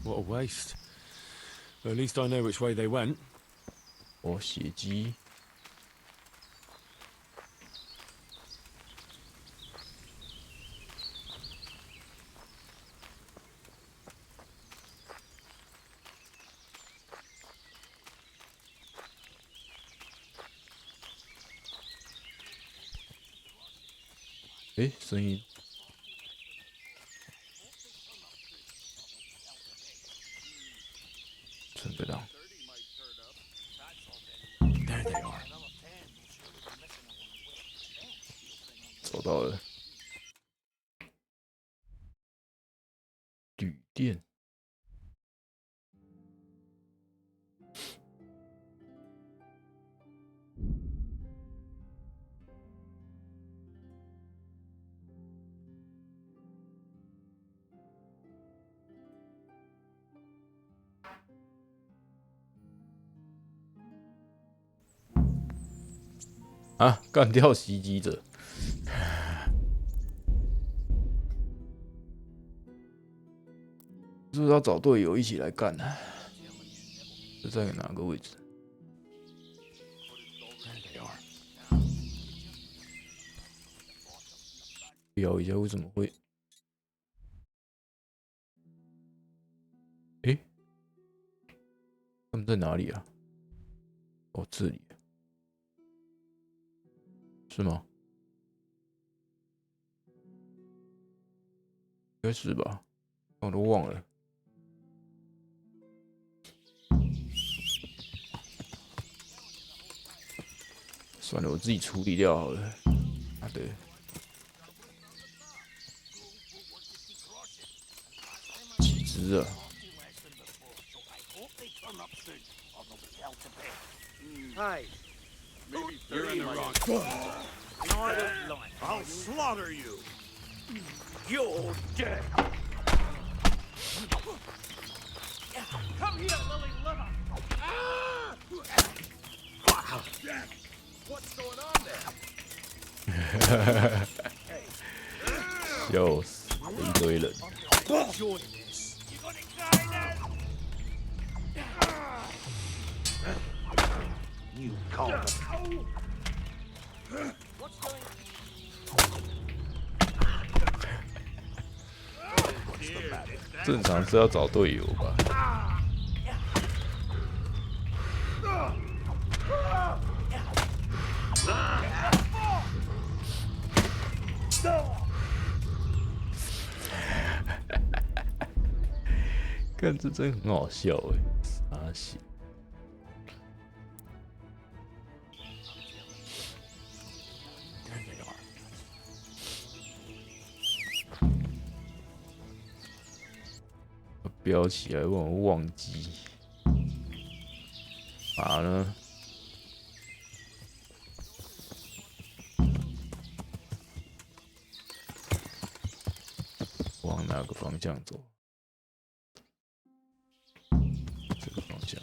What a waste. At least I know which way they went. 哦，血迹。诶，声音。店。啊！干掉袭击者。是不是要找队友一起来干啊？这在哪个位置？标一下为什么会？诶，他们在哪里啊？哦，这里。是吗？应该是吧，我都忘了。算了，我自己处理掉好了。啊，对。几只啊？ Hey, You're in the wrong. No, I don't like. I'll slaughter you. You're dead. Come here, Lily Liver! Ah! What's going on there? 笑死，一堆人。 Enjoy this. You gonna die now? You call it. What's going on? 正常是要找队友吧？看这真很好笑哎，傻笑。标起来，我忘记。嘛呢？往哪个方向走？这个方向。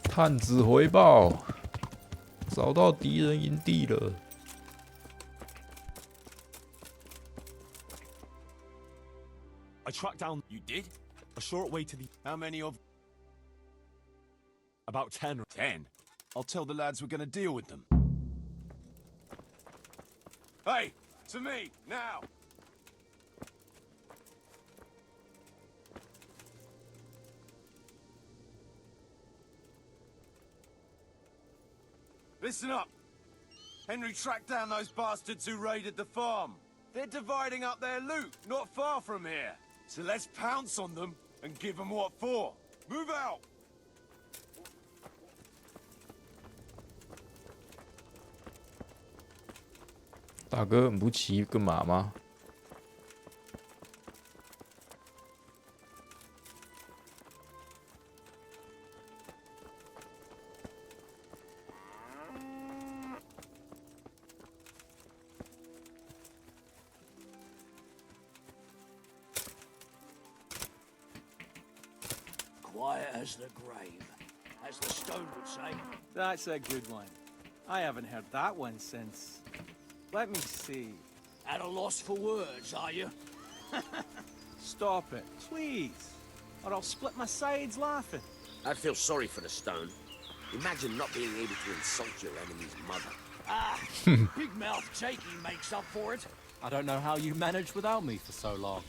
探子回报，找到敌人营地了。I tracked down. You did? A short way to the. How many of? About 10. 10. I'll tell the lads we're gonna deal with them. Hey, to me now. Listen up. Henry tracked down those bastards who raided the farm. They're dividing up their loot not far from here. So let's pounce on them and give them what for. Move out! 大哥，你不骑个马吗？Quiet as the grave, as the stone would say. That's a good one. I haven't heard that one since. Let me see. At a loss for words, are you? Stop it, please, or I'll split my sides laughing. I'd feel sorry for the stone. Imagine not being able to insult your enemy's mother. Ah, big mouth Jakey makes up for it. I don't know how you managed without me for so long.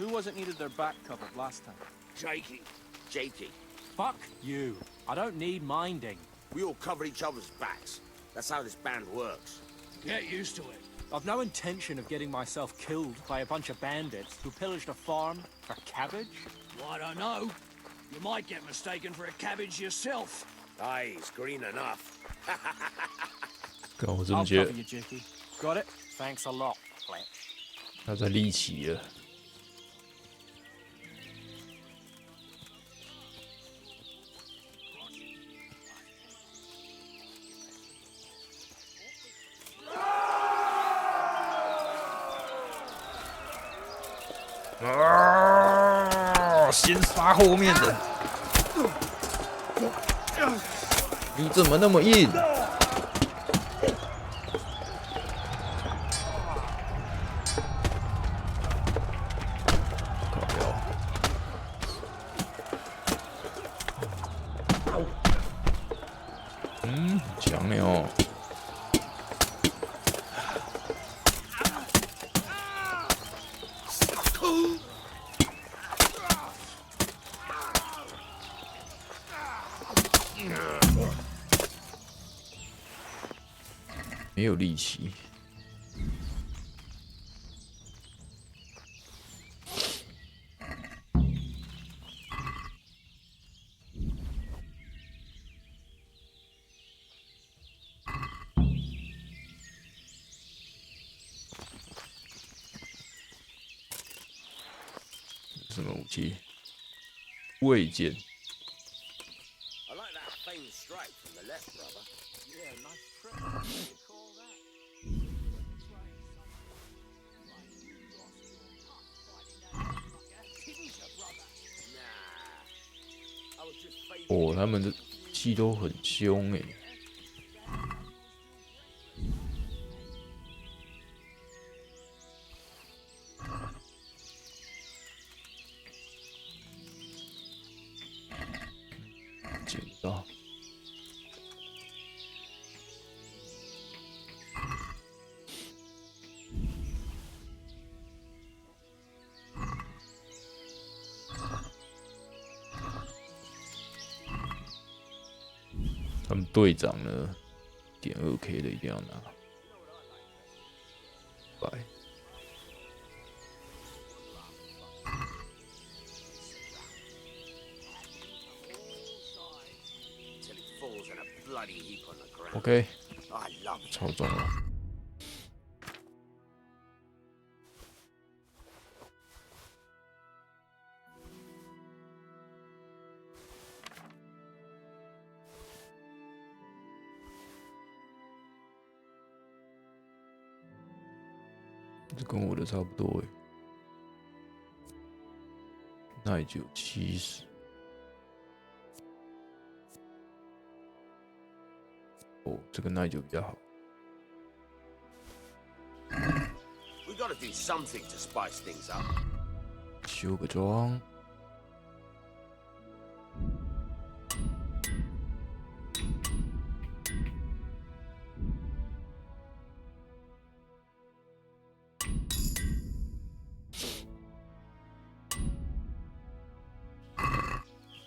Who wasn't needed their back covered last time? Jakey. Jakey. Fuck you. I don't need minding. We all cover each other's backs. That's how this band works. Get used to it. I've no intention of getting myself killed by a bunch of bandits who pillaged a farm for cabbage. Well, I don't know. You might get mistaken for a cabbage yourself. Aye, it's green enough. 干我这么 I'll 觉 cover you, Jakey. Got it? Thanks a lot, Fletch. 他在立起了。啊！先杀后面的，你怎么那么硬？嗯，强呢哦。没有力气。什么武器？卫剑。 I like that faint stripe from the left, brother. Yeah, nice trick. What do you call that? Nah. I was just fading. 哦，他们的气都很凶哎。剪刀。他们队长呢，.2K 的一定要拿。白。 OK， 超重了。这跟我的差不多哎，耐久70。 哦，这个耐久比较好。We gotta do something to spice things up. 修个装。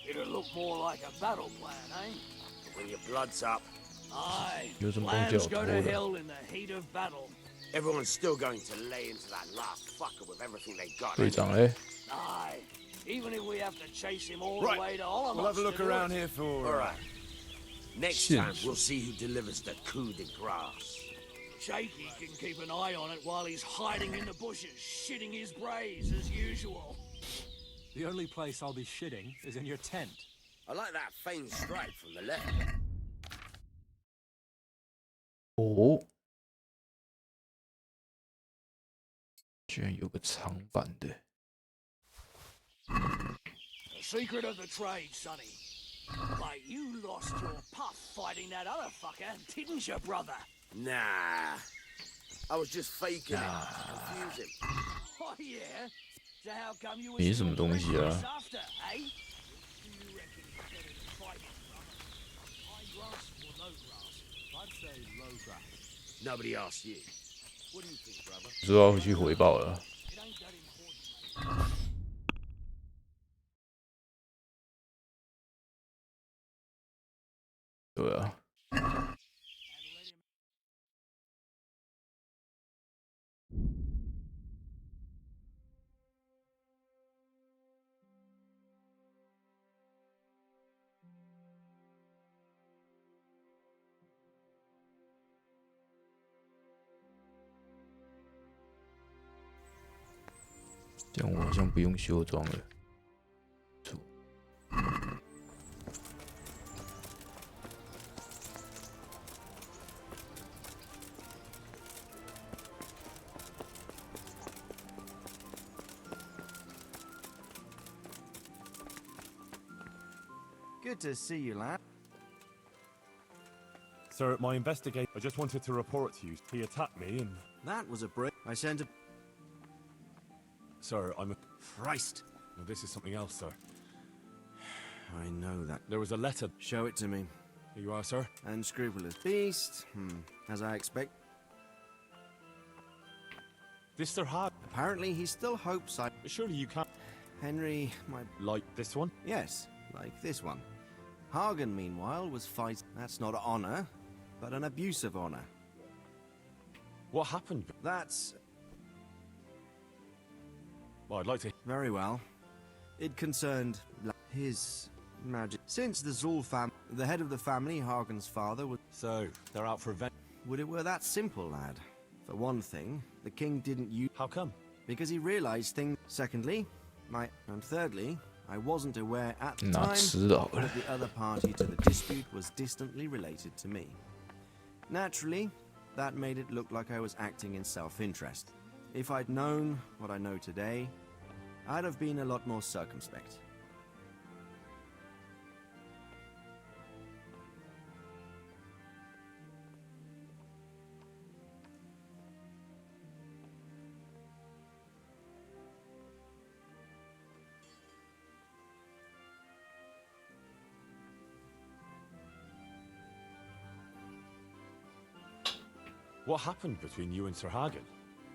It'll look more like a battle plan, eh? When your blood's up. Aye. 有什么 Plans 脚 go 头 to 的？ hell in the heat of battle. Everyone's still going to lay into that last fucker with everything they got. 队长嘞？ Aye. Even if we have to chase him all Right. the way to Olamos. We'll have a look to do around it. here for. All right. Next time we'll see who delivers the coup de grace. Jakey can keep an eye on it while he's hiding in the bushes, shitting his brains as usual. The only place I'll be shitting is in your tent. I like that faint stripe from the left. 哦，居然有个长版的。 The secret of the trade, Sonny. But you lost your puff fighting that other fucker, didn't you, brother? Nah. I was just faking it to confuse him. Oh, yeah? So how come you were 没什么东西啊。 after, eh? Do you reckon it's better to fight it, brother? High grass or low grass? I'd say low grass. Nobody asked you. What do you think, brother? 说要回去回报了。 It ain't that important, mate. 对啊。这样我好像不用修装了。Good to see you, lad. Sir, my investigate. I just wanted to report to you. He attacked me and... That was a break. I sent a... Sir, I'm a... Christ! No, this is something else, sir. I know that. There was a letter. Show it to me. Here you are, sir. Unscrupulous beast. As I expect. This Sir Hag. Apparently he still hopes I... Surely you can't... Henry, my... Like this one? Yes, like this one. Hagen, meanwhile, was fighting. That's not honor, but an abuse of honor. What happened? That's... Well, I'd like to... Very well. It concerned his magic. Since the Zul the head of the family, Hagen's father, was... So, they're out for revenge? Would it were that simple, lad? For one thing, the king didn't use... How come? Because he realized things... Secondly, and thirdly, I wasn't aware at the time that the other party to the dispute was distantly related to me. Naturally, that made it look like I was acting in self-interest. If I'd known what I know today, I'd have been a lot more circumspect. What happened between you and Sir Hagen?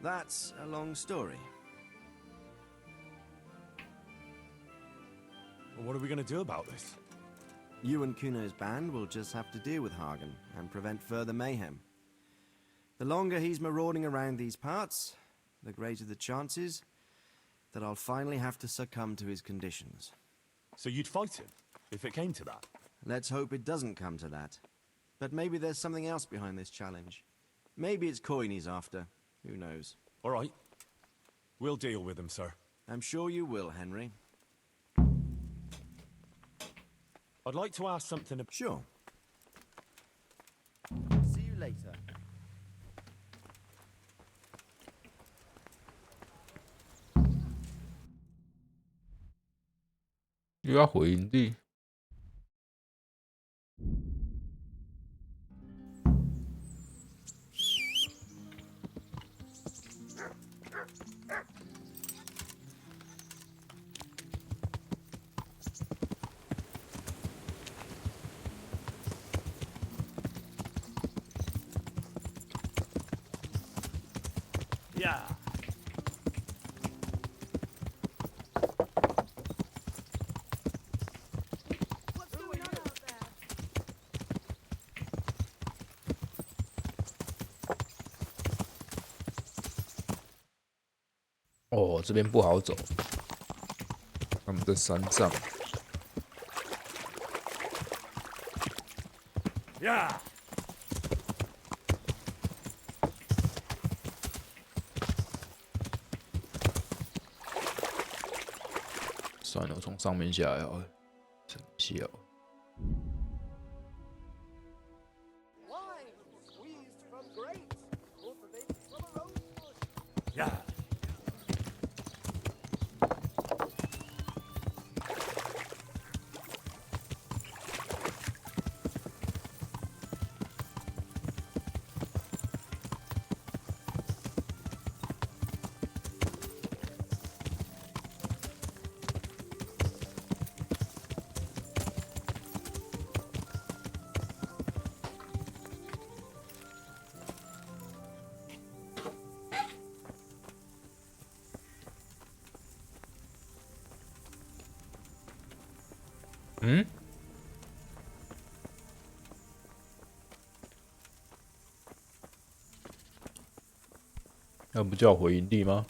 That's a long story. Well, what are we going to do about this? You and Kuno's band will just have to deal with Hagen and prevent further mayhem. The longer he's marauding around these parts, the greater the chances that I'll finally have to succumb to his conditions. So you'd fight him, if it came to that? Let's hope it doesn't come to that. But maybe there's something else behind this challenge. Maybe it's coin he's after. Who knows? All right. We'll deal with him, sir. I'm sure you will, Henry. I'd like to ask something... Sure. See you later.又要回营地。Yeah. What's going on out there? 哦，这边不好走，他们在山上。Yeah. 算了，我从上面下来好了，真笑。Yeah. 那不叫回营地吗？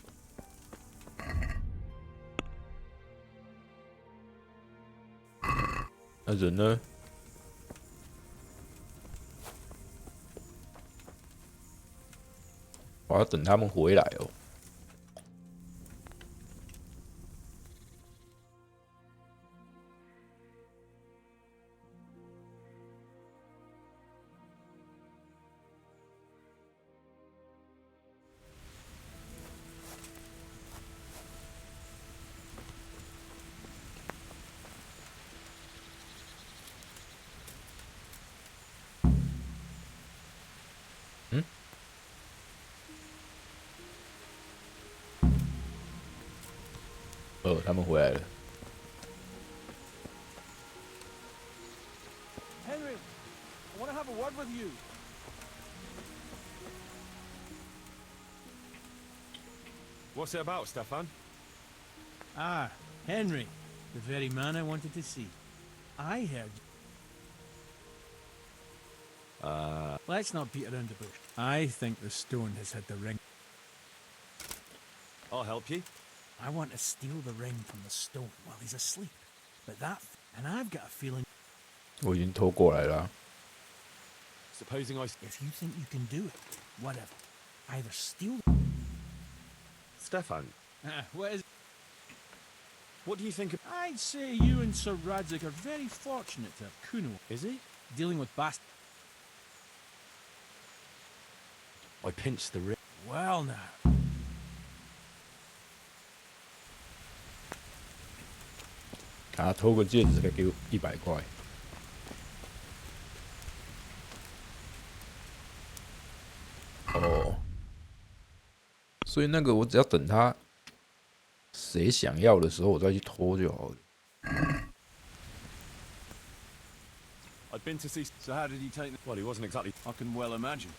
那人呢？我要等他们回来哦。嗯？哦，他们回来了。Henry, I want to have a word with you. What's it about, Stefan? Ah, Henry. The very man I wanted to see. I heard... Let's not beat around the bush. I think the stone has hit the ring. I'll help you. I want to steal the ring from the stone while he's asleep. But that... And I've got a feeling... 我已经偷过来了啊。Supposing I... If you think you can do it, whatever. Either steal... Stefan, what is... what do you think of... I'd say you and Sir Radzig are very fortunate to have Kuno. Is he? Dealing with bast... I pinched the ring. Well now. 他偷个戒指才给我100块。哦，所以那个我只要等他谁想要的时候，我再去偷就好了。I'd been to see... So how did he take... Well, he wasn't exactly... I can well imagine.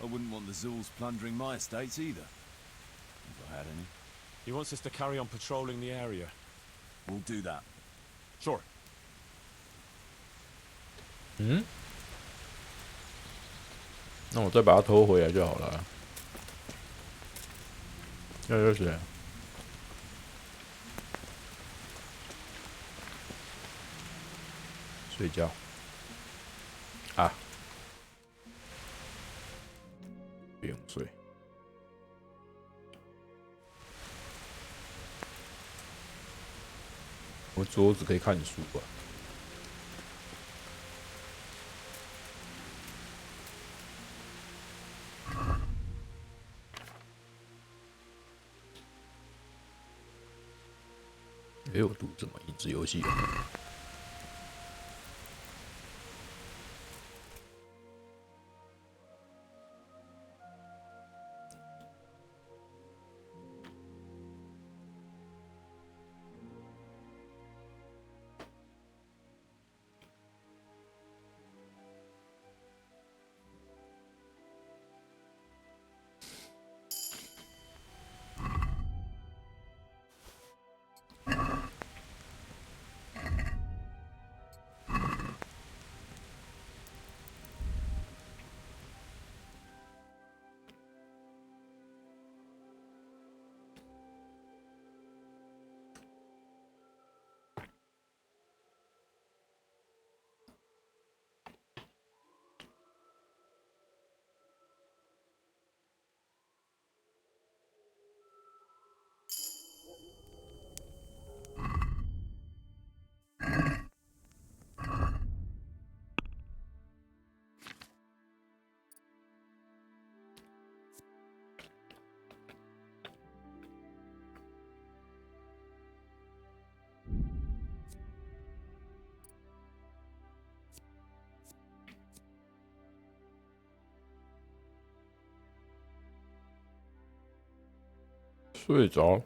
I wouldn't want the Zul's plundering my estates either. If I had any. He wants us to carry on patrolling the area. We'll do that. Sure. 嗯？那我再把它偷回来就好了。要热水。睡觉。啊。不用睡。我桌子可以看书吧。也有读这么益智游戏啊。睡着。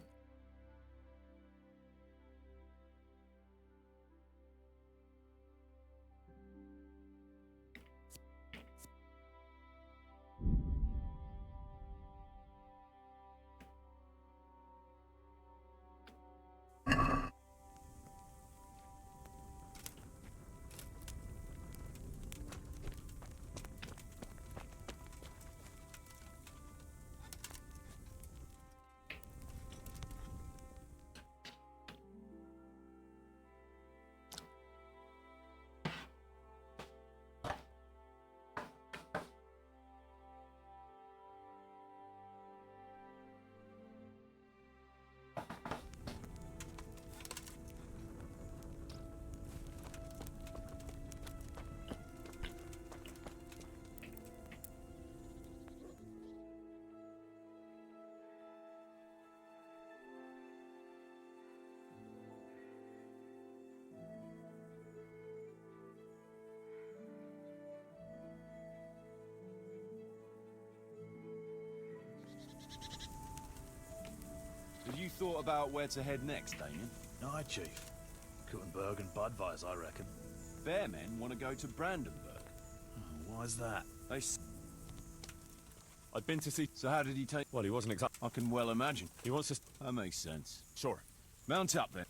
thought about where to head next, Damien? Aye, Chief. Kuttenberg and Budweis, I reckon. Their men want to go to Brandenburg. Oh, why's that? I'd been to see... So how did he take... Well, he wasn't exactly... I can well imagine. He wants to... That makes sense. Sure. Mount up, then.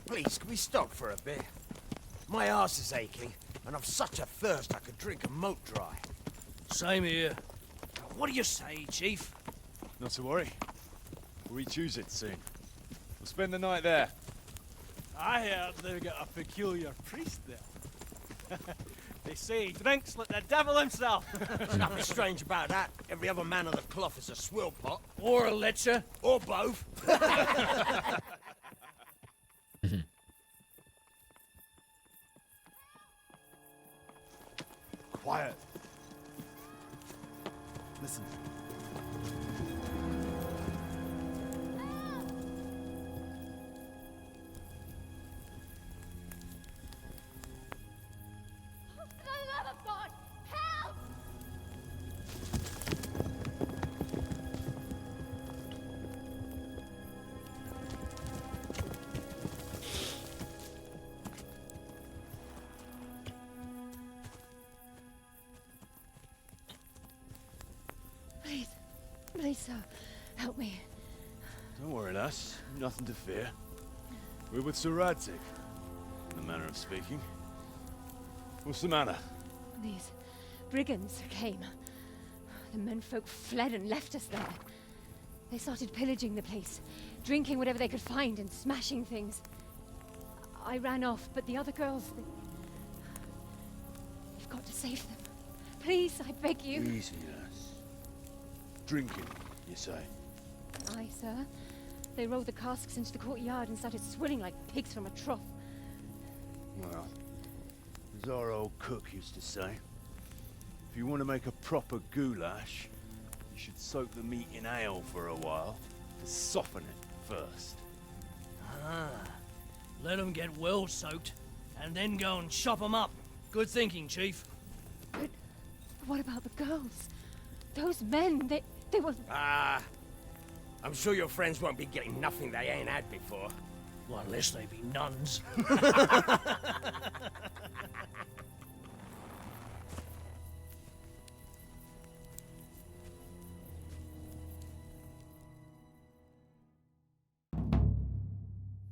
Please, can we stop for a bit? My arse is aching, and I've such a thirst I could drink a moat dry. Same here. What do you say, Chief? Not to worry. We'll re-choose it soon. We'll spend the night there. I heard they've got a peculiar priest there. They say he drinks like the devil himself. There's nothing strange about that. Every other man on the cloth is a swill pot. Or a lecher. Or both. Quiet. Listen. For the love of God, help! Please, sir, help me. Don't worry, lass. Nothing to fear. We're with Sir Radzig, in the manner of speaking. What's the matter? These brigands came. The menfolk fled and left us there. They started pillaging the place, drinking whatever they could find and smashing things. I ran off, but the other girls, You've got to save them. Please, I beg you. Easy, lass. Drinking, you say? Aye, sir. They rolled the casks into the courtyard and started swilling like pigs from a trough. Well, as our old cook used to say, if you want to make a proper goulash, you should soak the meat in ale for a while to soften it first. Ah, let them get well soaked, and then go and chop them up. Good thinking, Chief. But what about the girls? Those men, they were... Ah, I'm sure your friends won't be getting nothing they ain't had before. Well, unless they be nuns.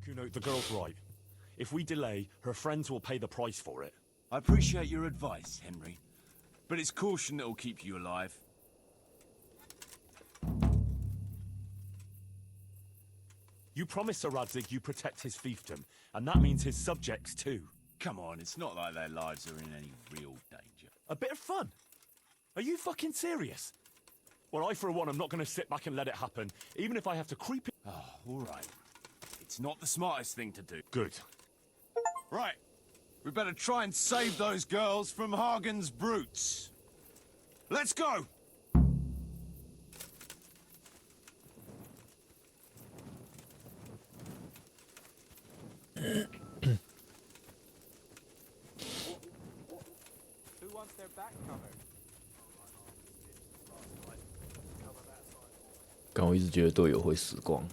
Kuno, the girl's right. If we delay, her friends will pay the price for it. I appreciate your advice, Henry. But it's caution that'll keep you alive. You promised Sir Radzig you protect his fiefdom, and that means his subjects too. Come on, it's not like their lives are in any real danger. A bit of fun? Are you fucking serious? Well, I, for one, am not going to sit back and let it happen, even if I have to creep in. Oh, all right. It's not the smartest thing to do. Good. Right. We better try and save those girls from Hagen's brutes. Let's go! Who wants their back covered? 但我一直觉得队友会死光。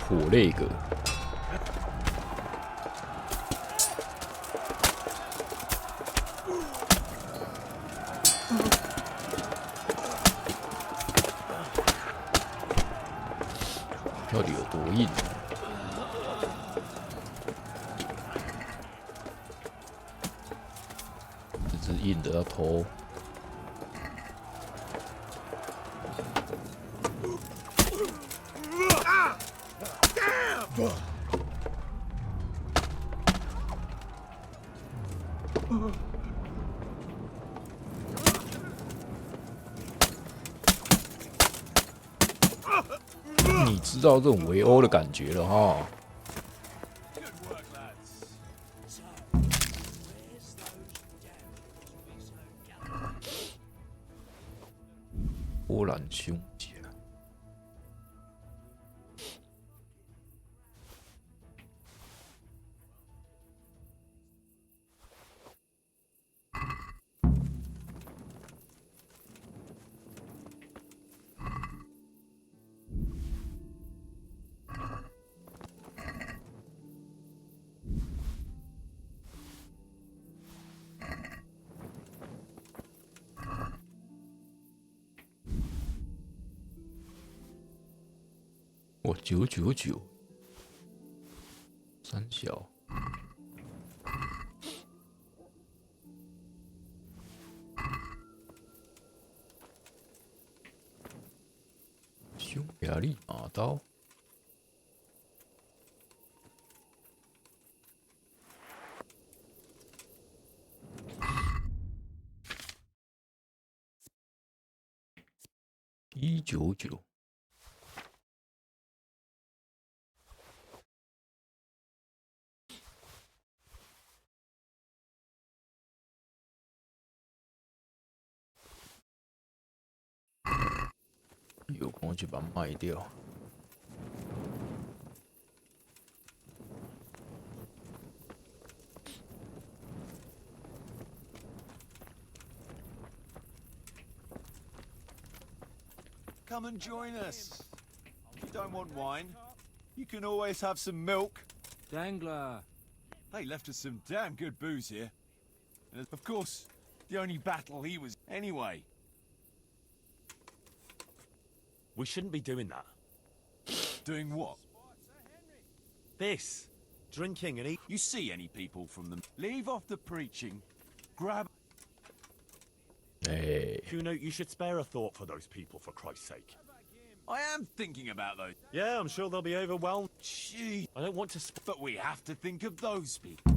破那个。到底有多硬？这只硬的要偷。你知道这种围殴的感觉了哈？波澜凶险。我999，三小，匈牙利马刀，199。有空就把它卖掉。Come and join us. If you don't want wine, you can always have some milk. Dangler. They left us some damn good booze here. And of course, the only battle he was anyway. We shouldn't be doing that. Doing what? This. Drinking and eat. You see any people from them? Leave off the preaching. Grab... Hey. Kuno, you should spare a thought for those people, for Christ's sake. I am thinking about those. Yeah, I'm sure they'll be overwhelmed. Gee. I don't want to... But we have to think of those people.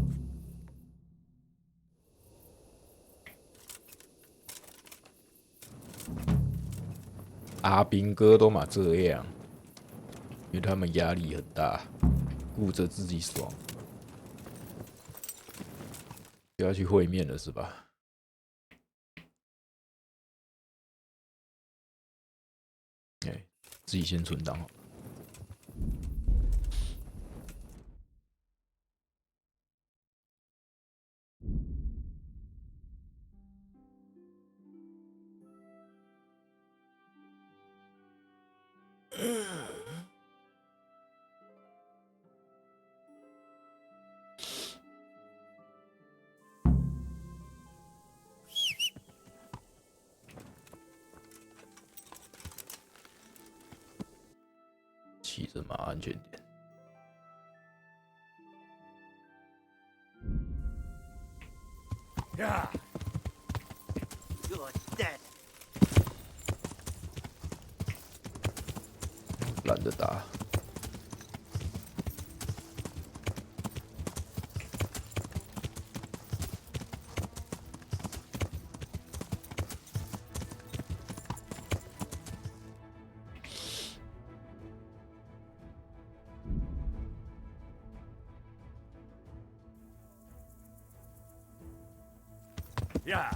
阿兵哥都嘛这样，因为他们压力很大，顾着自己爽，就要去会面了是吧？哎，自己先存档好。骑着马安全点。Yeah. You're dead. 懒得打。Yeah.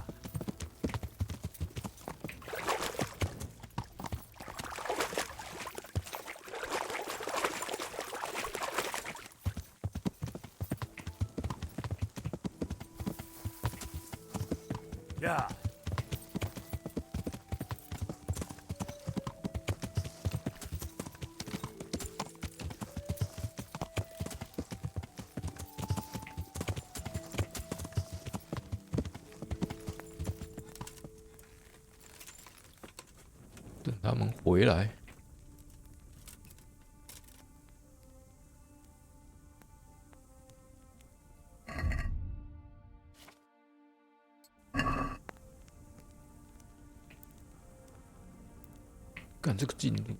Yeah. 他们回来。干这个进度。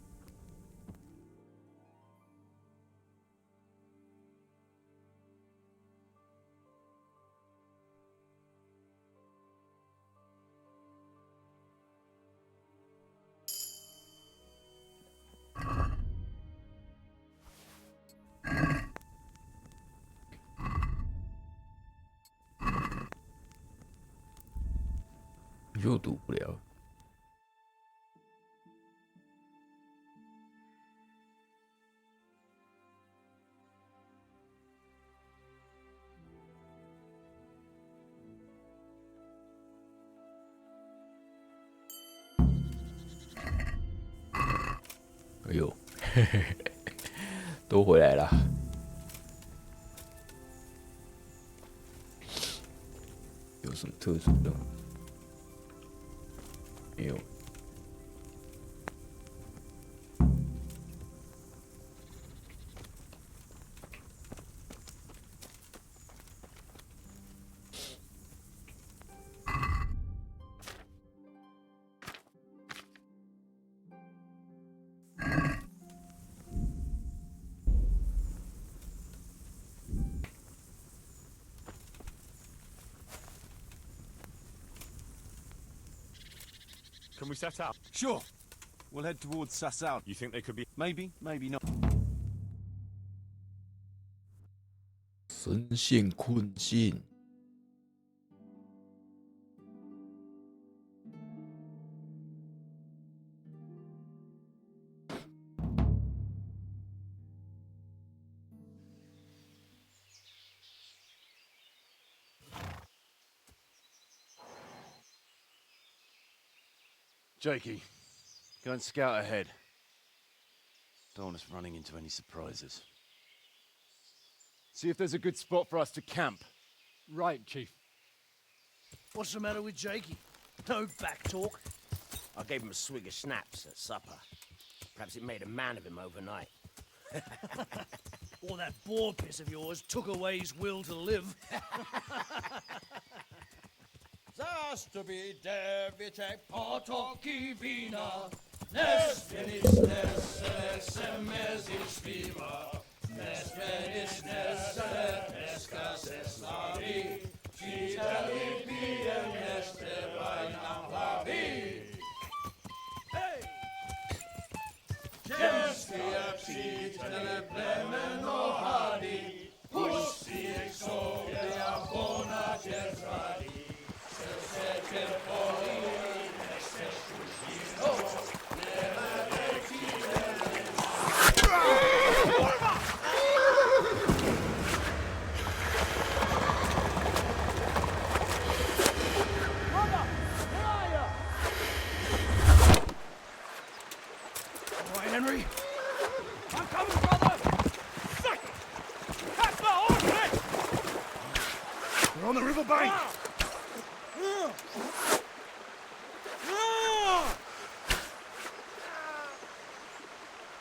又读不了。哎呦，嘿嘿嘿，都回来了。有什么特殊的吗？没有。Can we set out? Sure. We'll head towards Sassout. You think they could be? Maybe, maybe not. 深陷困境。Jakey, go and scout ahead. Don't want us running into any surprises. See if there's a good spot for us to camp. Right, Chief. What's the matter with Jakey? No back talk. I gave him a swig of schnapps at supper. Perhaps it made a man of him overnight. Or that boar piss of yours took away his will to live. Zastubi device potoki vina, nes venis nes semezis viva, nes venis nes escas eslavi, citali piem neste vainam plavi. Hey! Gestia citale plemeno hadi, pusti exodia bona certradi. Henry! I'm coming, brother! Sick! Catch the horse! We're on the river bank!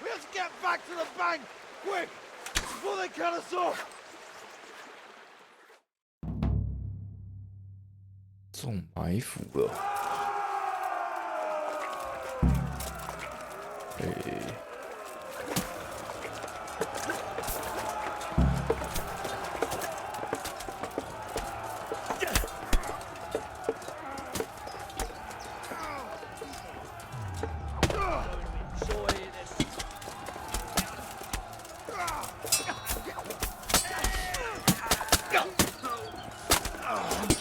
We have to get back to the bank! Quick! Before they cut us off! 中埋伏了。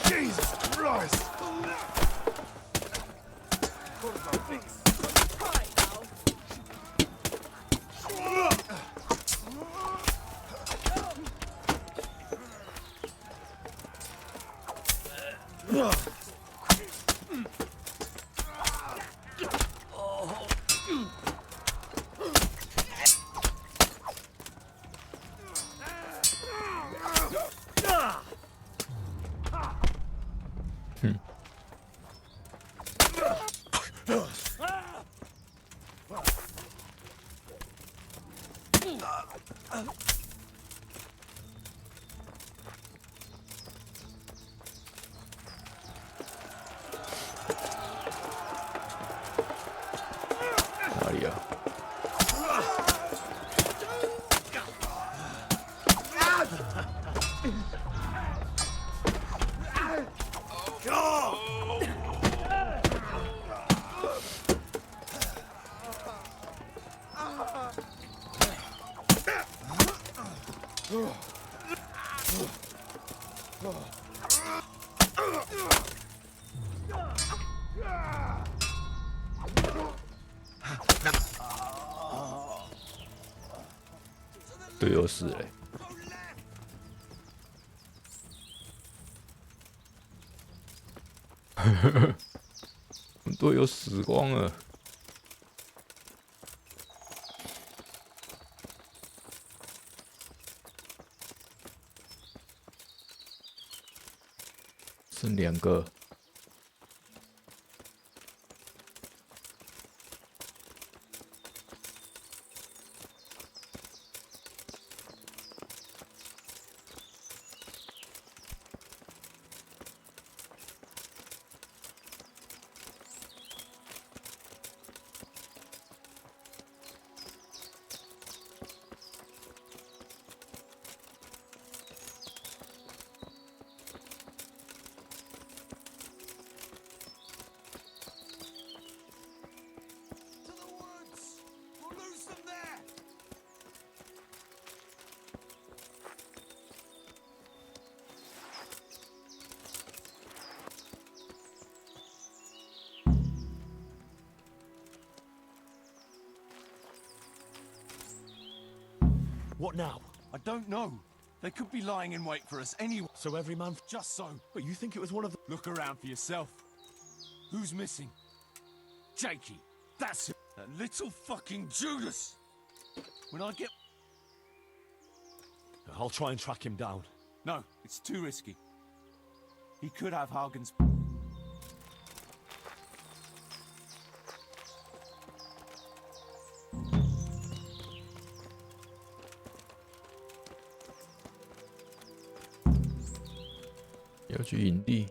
Jesus Christ! 哪里啊？队友死了。我们队友死光了。剩2个。What now? I don't know. They could be lying in wait for us anyway. So every man... Just so. But you think it was one of the... Look around for yourself. Who's missing? Jakey. That's it. That little fucking Judas. When I get... I'll try and track him down. No, it's too risky. He could have Hagen's...要去营地。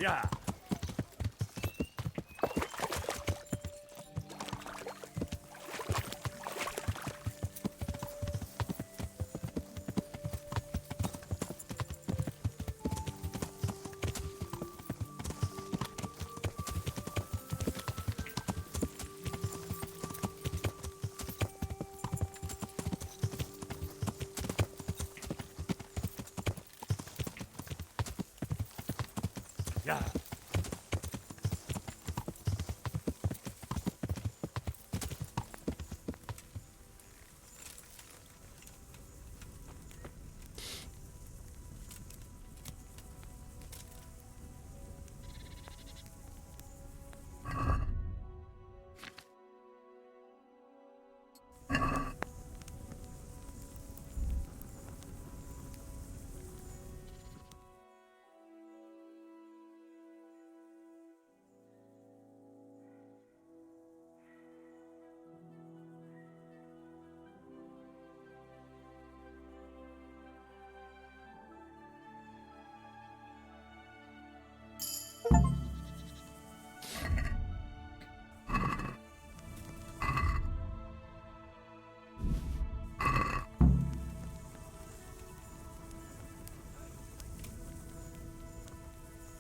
Yeah. Yeah.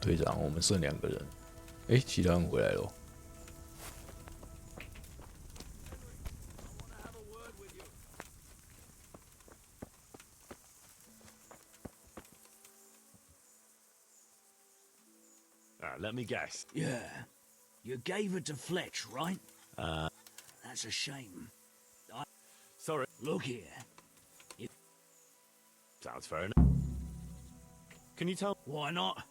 队长，我们剩2个人。哎，其他人回来了。Let me guess. Yeah. You gave it to Fletch, right? That's a shame. Sorry. Look here. Sounds fair enough. Can you tell? Why not?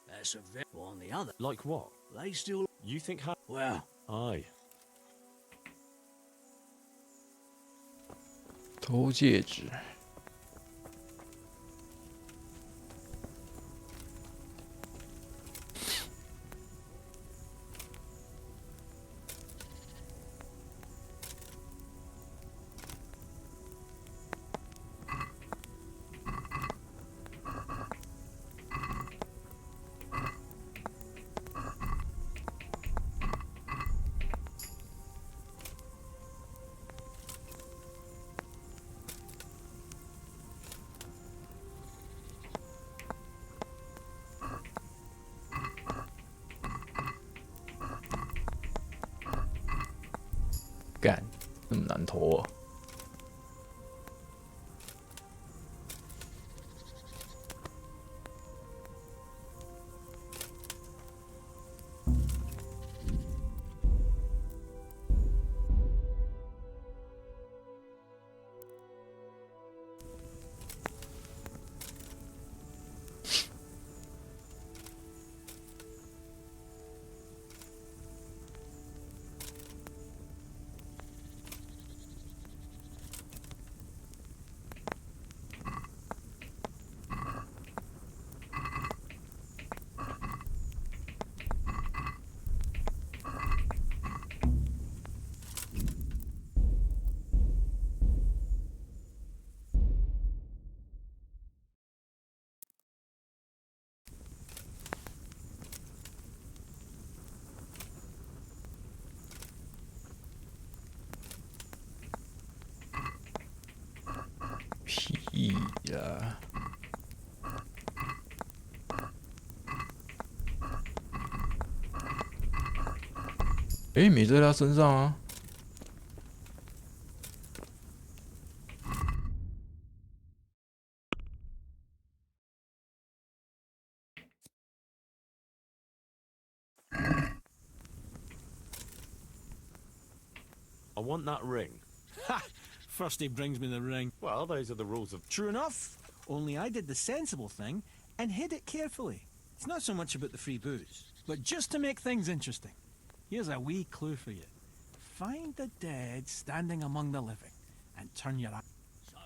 That's a very on the other. Like what? They still. You think how? Well. Aye. 偷戒指。干，那么难投啊！屁呀！哎，没在他身上啊。I want that ring. Ha! First he brings me the ring. Well, those are the rules of. True enough. Only I did the sensible thing and hid it carefully. It's not so much about the free booze, but just to make things interesting. Here's a wee clue for you. Find the dead standing among the living, and turn your eye. So,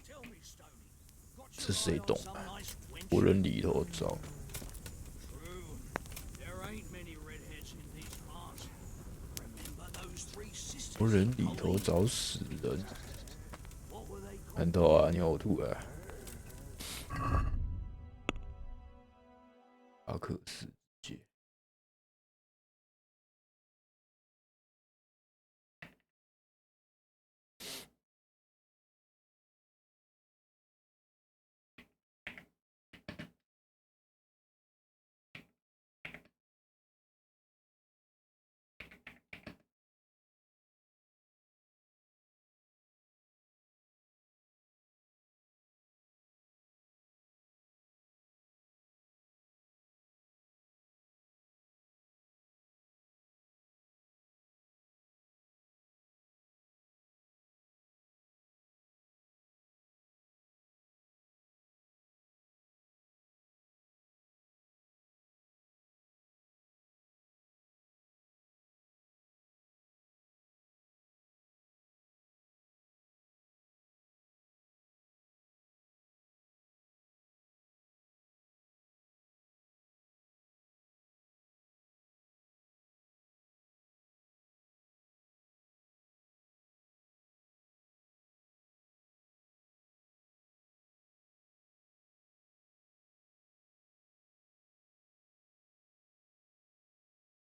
tell me, Stoney, 这谁懂啊？无人里头找。 True. There ain't many redheads in these parts. Remember those three sisters? 无人里头找死人。看到啊，你呕吐啊！阿克世界。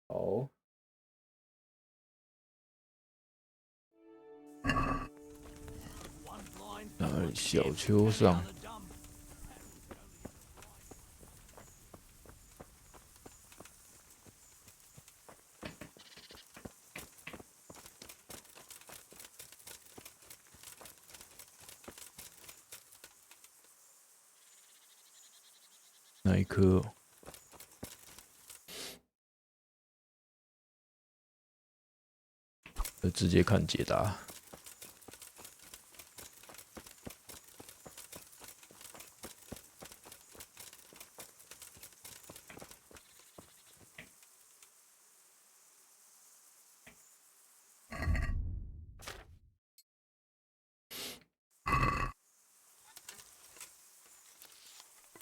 好。哪里？小丘上。哪一颗？直接看解答。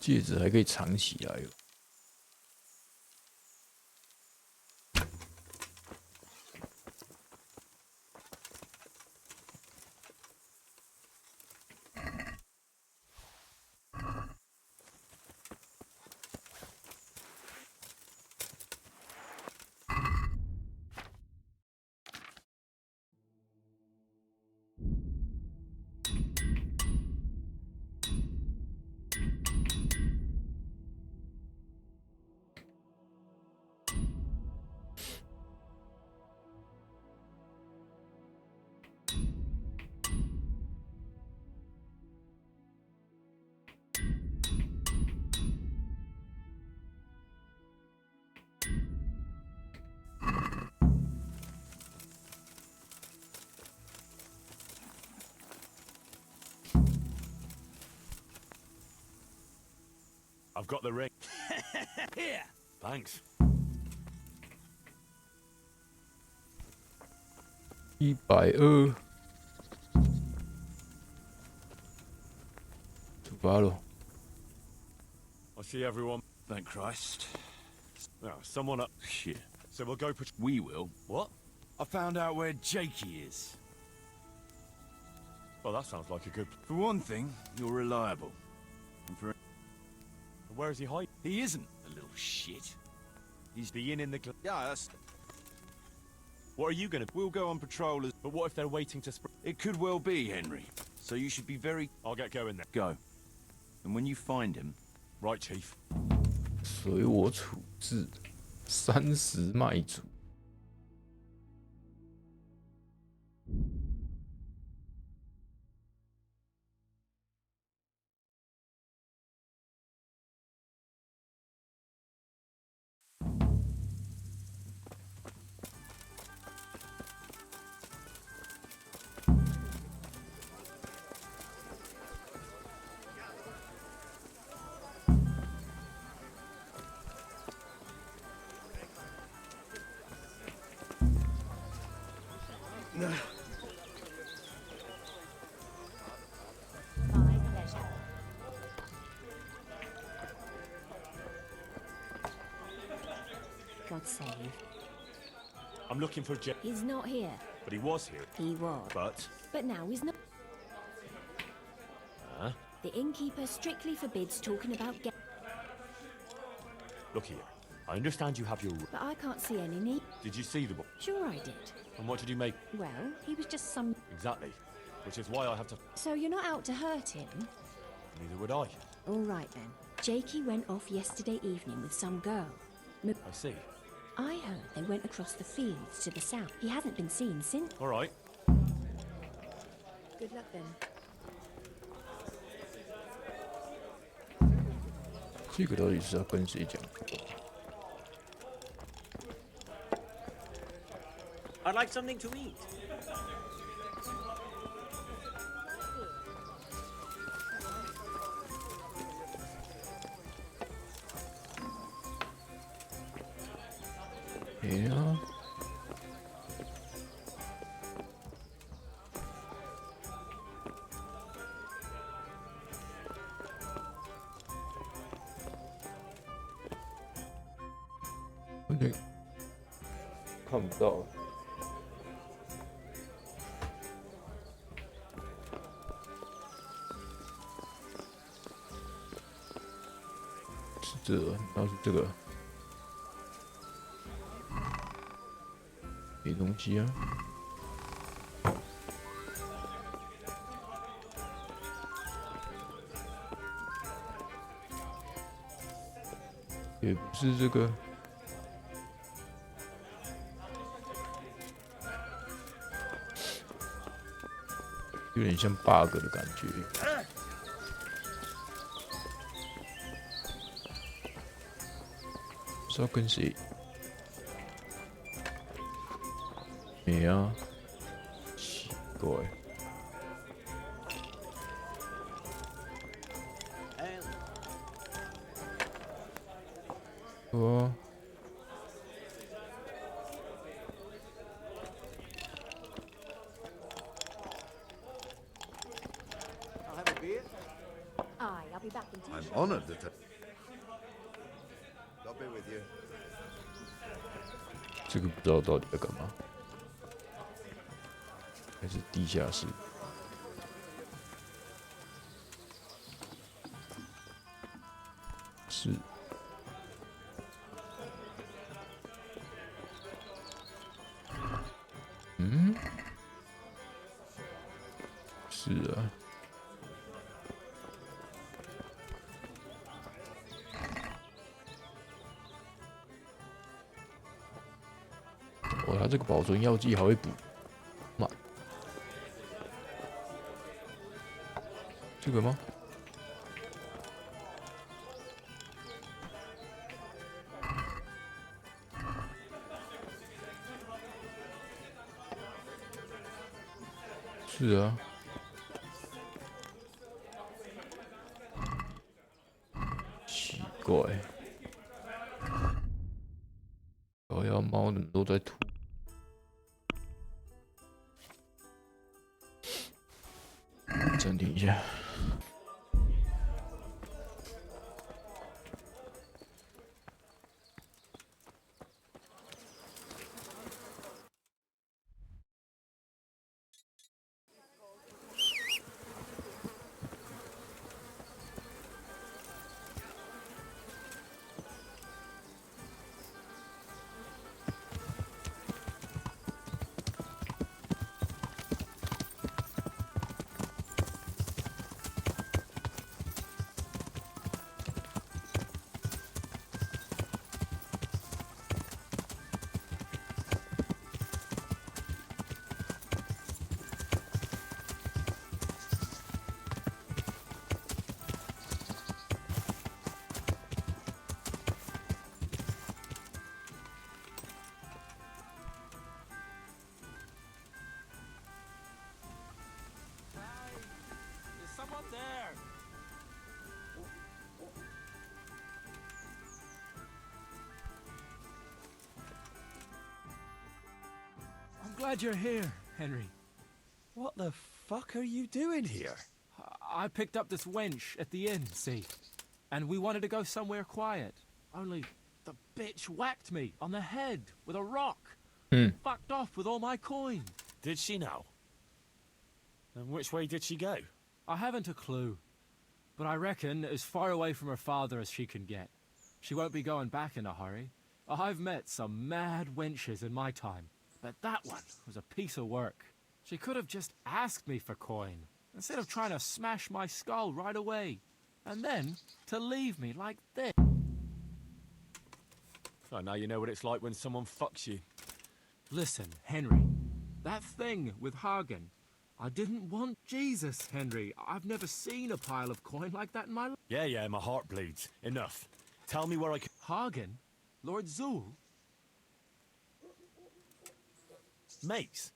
戒指还可以藏起来哦。I've got the ring. Here. Thanks. 120，出发喽！ I see everyone. Thank Christ. No, someone up. Shit. So we'll go. We will. What? I found out where Jakey is. Well, that sounds like a good. For one thing, you're reliable. And for Where is he hiding? he isn't a little shit. He's the inn in the. Yeah, that's. What are you gonna? We'll go on patrol as. But what if they're waiting to? It could well be, Henry. So you should be very. I'll get going then. Go. And when you find him, right, Chief. 随我处置，30卖主。My pleasure. God save. I'm looking for Jake. He's not here. But he was here. He was. But now he's not. Huh? The innkeeper strictly forbids talking about Look here. I understand you have your. But I can't see any need. Did you see the book? Sure I did. And what did you make? Well, he was just some... Exactly. Which is why I have to. So you're not out to hurt him? Neither would I. All right then. Jakey went off yesterday evening with some girl. I see. I heard they went across the fields to the south. He hasn't been seen since. All right. Good luck then. 这个到底是要跟谁讲？ I'd like something to eat. Yeah. 看不到。是这个，然后是这个，没东西啊。也不是这个。 有点像 bug 的感觉。不知道跟谁？没啊。怪。哦。I'll have a beer. Aye, I'll be back in 2 I'm shortly. honored that. I'll be with you. 这个不知道到底在干嘛，还是地下室？是。嗯，是啊。哦，它这个保存药剂还会补满，这个吗？是啊。奇怪，小妖猫怎么都在吐？暂停一下。I'm glad you're here, Henry. What the fuck are you doing here? I picked up this wench at the inn, see? And we wanted to go somewhere quiet. Only the bitch whacked me on the head with a rock. Fucked off with all my coin. Did she now? And which way did she go? I haven't a clue. But I reckon as far away from her father as she can get. She won't be going back in a hurry. I've met some mad wenches in my time. But that one was a piece of work. She could have just asked me for coin, instead of trying to smash my skull right away. And then to leave me like this. Oh, now you know what it's like when someone fucks you. Listen, Henry. That thing with Hagen. I didn't want Jesus, Henry. I've never seen a pile of coin like that in my life. Yeah, my heart bleeds. Enough. Tell me where I can... Hagen? Lord Zool? Mates?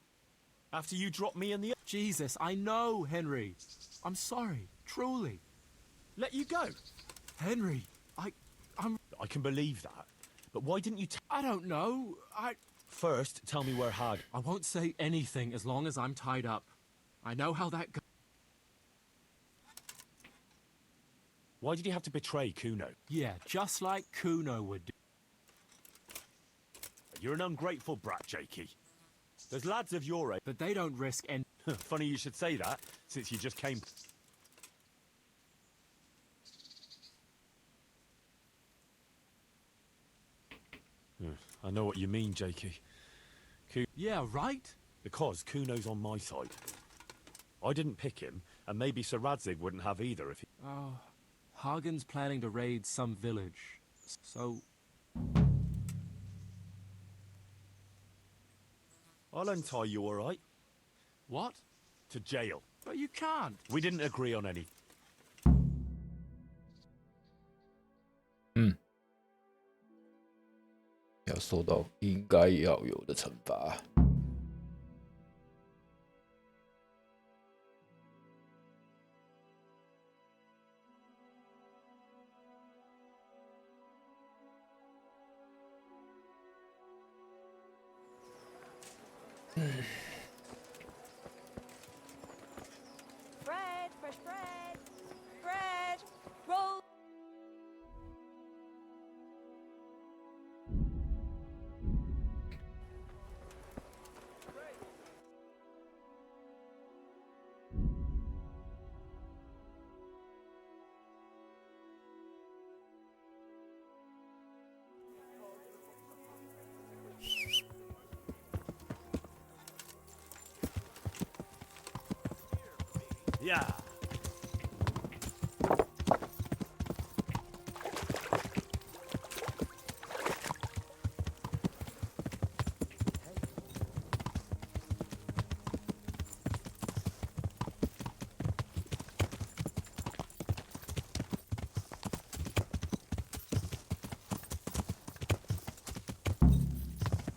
After you dropped me in the... Jesus, I know, Henry. I'm sorry, truly. Let you go? Henry, I'm... I can believe that. But why didn't you I don't know. First, tell me where Hag... I won't say anything as long as I'm tied up. I know how that goes. Why did you have to betray Kuno? Yeah, just like Kuno would do. You're an ungrateful brat, Jakey. There's lads of your age... But they don't risk any... Funny you should say that, since you just came... I know what you mean, Jakey. Yeah, right? Because Kuno's on my side. I didn't pick him, and maybe Sir Radzig wouldn't have either if he... Oh, Hagen's planning to raid some village. So... I'll untie you, all right? What? To jail. But you can't. We didn't agree on any. 要受到应该要有的惩罚。Bread, fresh bread. Bread, roll. Yeah.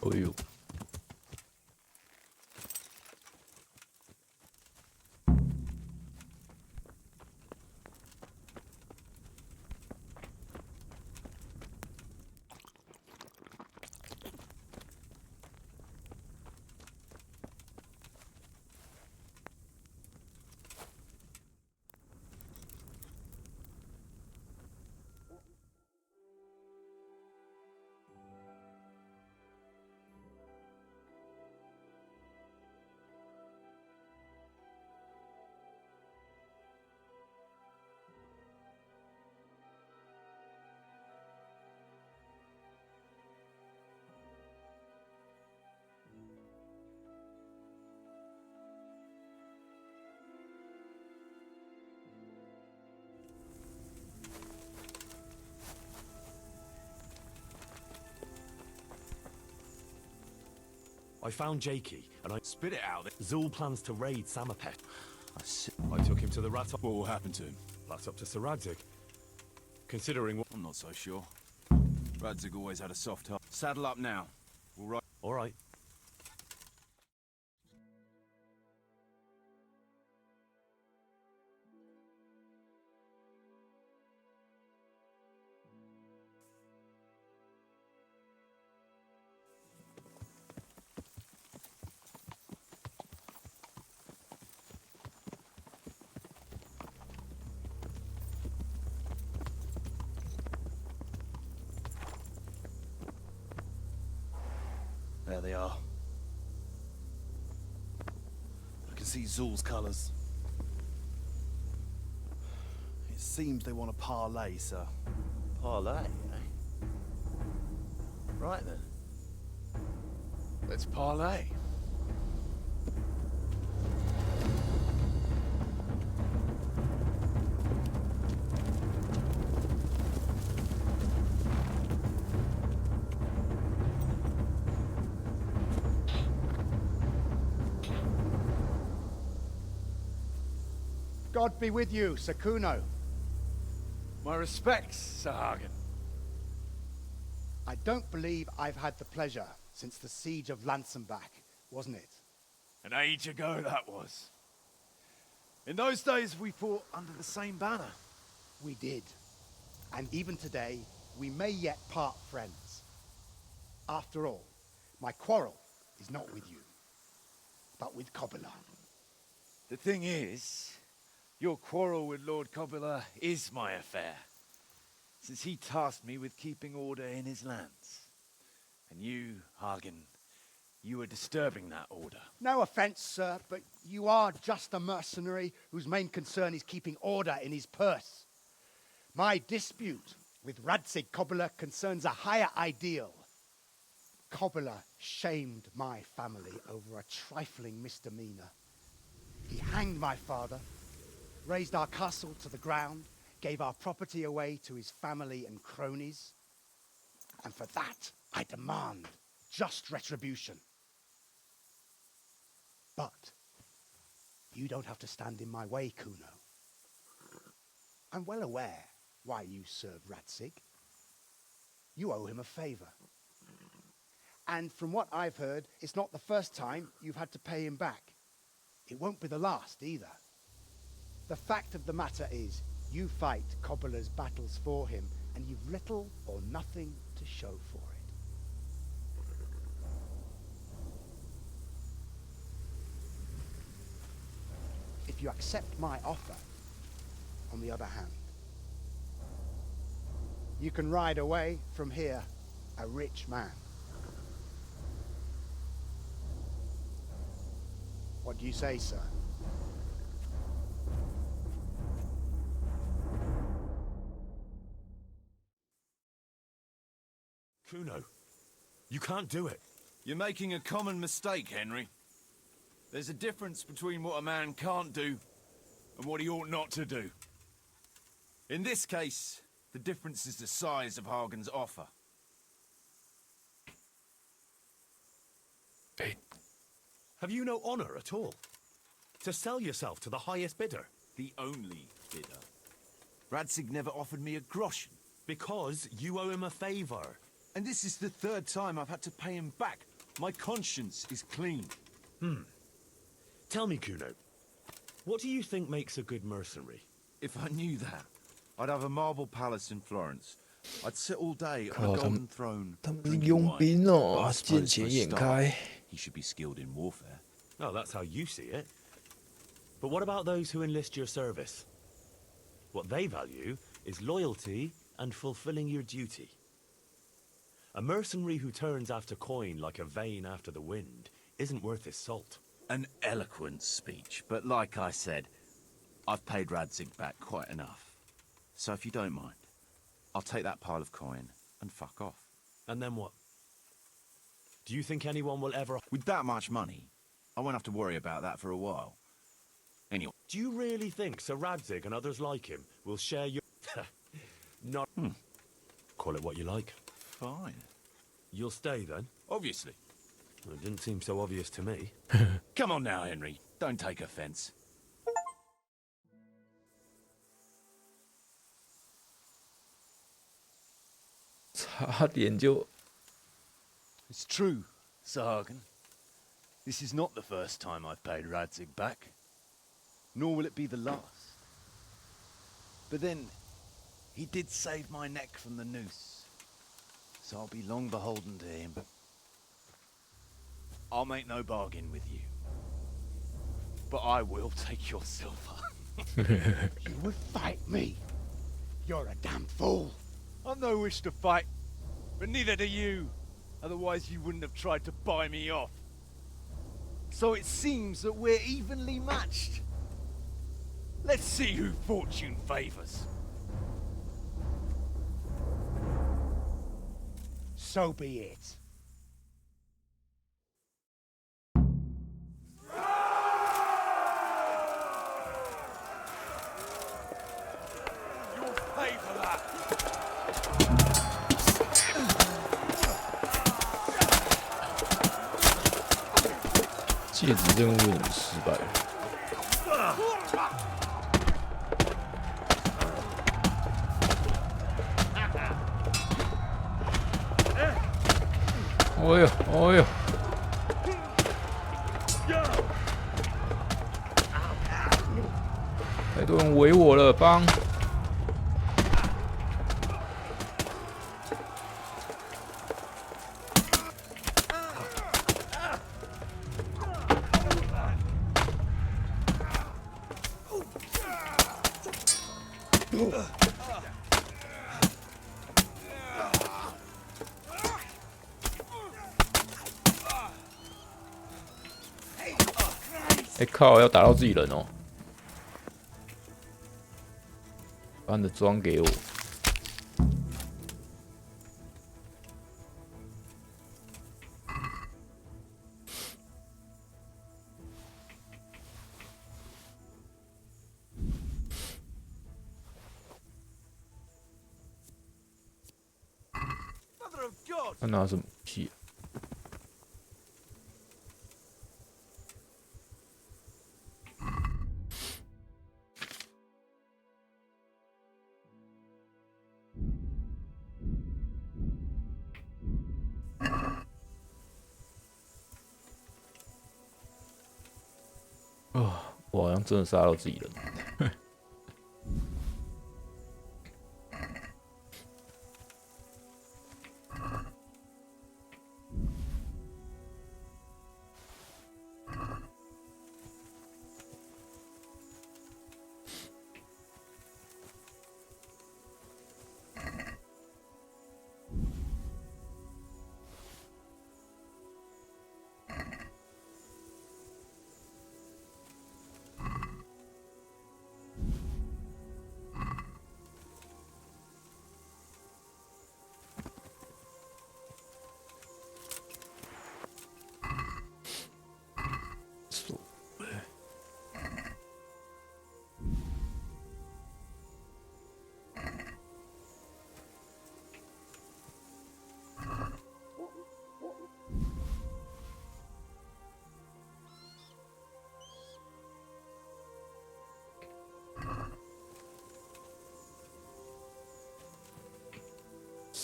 Oh, you. I found Jakey, and I spit it out. Zul plans to raid Samapet. I took him to the Rat. What will happen to him? That's up to Sir Radzig. Considering what... I'm not so sure. Radzig always had a soft heart. Saddle up now. We'll ride. All right. There they are. I can see Zul's colours. It seems they want a parley, sir. Parlay, eh? Right then. Let's parlay. God be with you, Sir Kuno. My respects, Sir Hagen. I don't believe I've had the pleasure since the siege of Lansenbach, wasn't it? An age ago, that was. In those days, we fought under the same banner. We did. And even today, we may yet part friends. After all, my quarrel is not with you, but with Kobila. The thing is, your quarrel with Lord Kobila is my affair, since he tasked me with keeping order in his lands. And you, Hagen, you were disturbing that order. No offense, sir, but you are just a mercenary whose main concern is keeping order in his purse. My dispute with Radzig Kobila concerns a higher ideal. Kobila shamed my family over a trifling misdemeanor. He hanged my father, razed our castle to the ground, gave our property away to his family and cronies. And for that, I demand just retribution. But you don't have to stand in my way, Kuno. I'm well aware why you serve Radzig. You owe him a favor. And from what I've heard, it's not the first time you've had to pay him back. It won't be the last either. The fact of the matter is, you fight Kobila's battles for him, and you've little or nothing to show for it. if you accept my offer, on the other hand, you can ride away from here a rich man. What do you say, sir? Kuno, you can't do it. You're making a common mistake, Henry. There's a difference between what a man can't do and what he ought not to do. In this case, the difference is the size of Hagen's offer. Have you no honor at all? To sell yourself to the highest bidder? The only bidder. Radzig never offered me a groschen. Because you owe him a favor. And this is the third time I've had to pay him back. My conscience is clean. Tell me, Kuno, what do you think makes a good mercenary? If I knew that, I'd have a marble palace in Florence. I'd sit all day on a golden throne. 他们是佣兵哦，见钱眼开。 He should be skilled in warfare. Oh, that's how you see it. But what about those who enlist your service? What they value is loyalty and fulfilling your duty. A mercenary who turns after coin like a vane after the wind isn't worth his salt. An eloquent speech, but like I said, I've paid Radzig back quite enough. So if you don't mind, I'll take that pile of coin and fuck off. And then what? Do you think anyone will ever... With that much money, I won't have to worry about that for a while. Anyway. Do you really think Sir Radzig and others like him will share your... Not... Call it what you like. Fine. You'll stay then? Obviously. Well, it didn't seem so obvious to me. Come on now, Henry. Don't take offense. It's true, Sir Hagen. This is not the first time I've paid Radzig back. Nor will it be the last. But then, he did save my neck from the noose. So I'll be long beholden to him. I'll make no bargain with you. But I will take your silver. You would fight me? You're a damn fool. I've no wish to fight, but neither do you. Otherwise you wouldn't have tried to buy me off. So it seems that we're evenly matched. Let's see who fortune favors. So be it. You'll pay for that. 戒指任务为什么失败了？哦呦，哦呦！太多人围我了，帮！哎靠！要打到自己人哦！把你的装给我。他拿什么武器？我好像真的杀到自己人。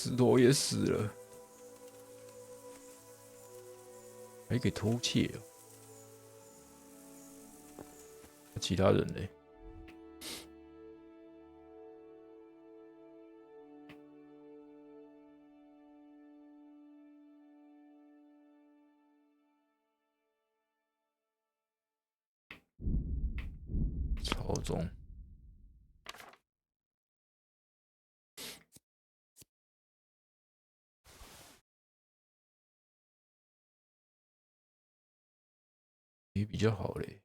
石头也死了，还给偷窃哦。其他人呢？朝中。也比较好嘞。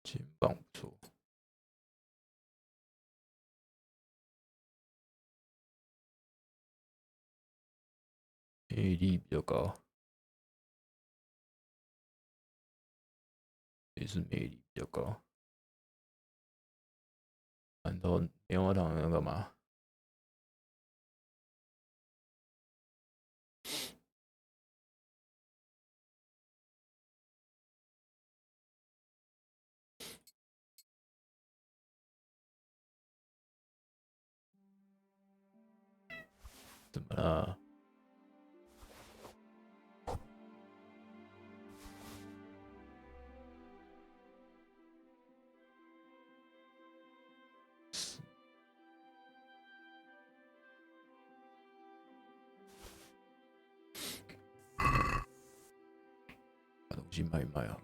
肩膀不错，魅力比较高，也是魅力比较高。难道棉花糖要干嘛？怎么了？把东西卖一卖啊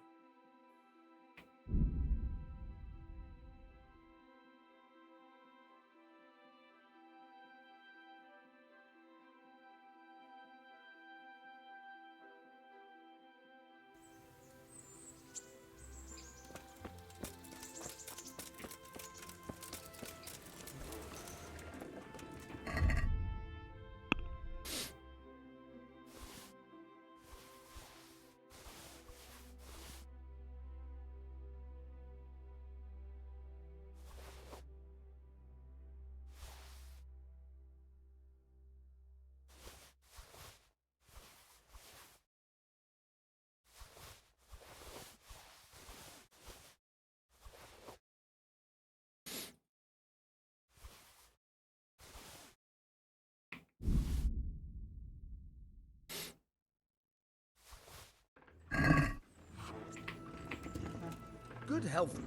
！Good health.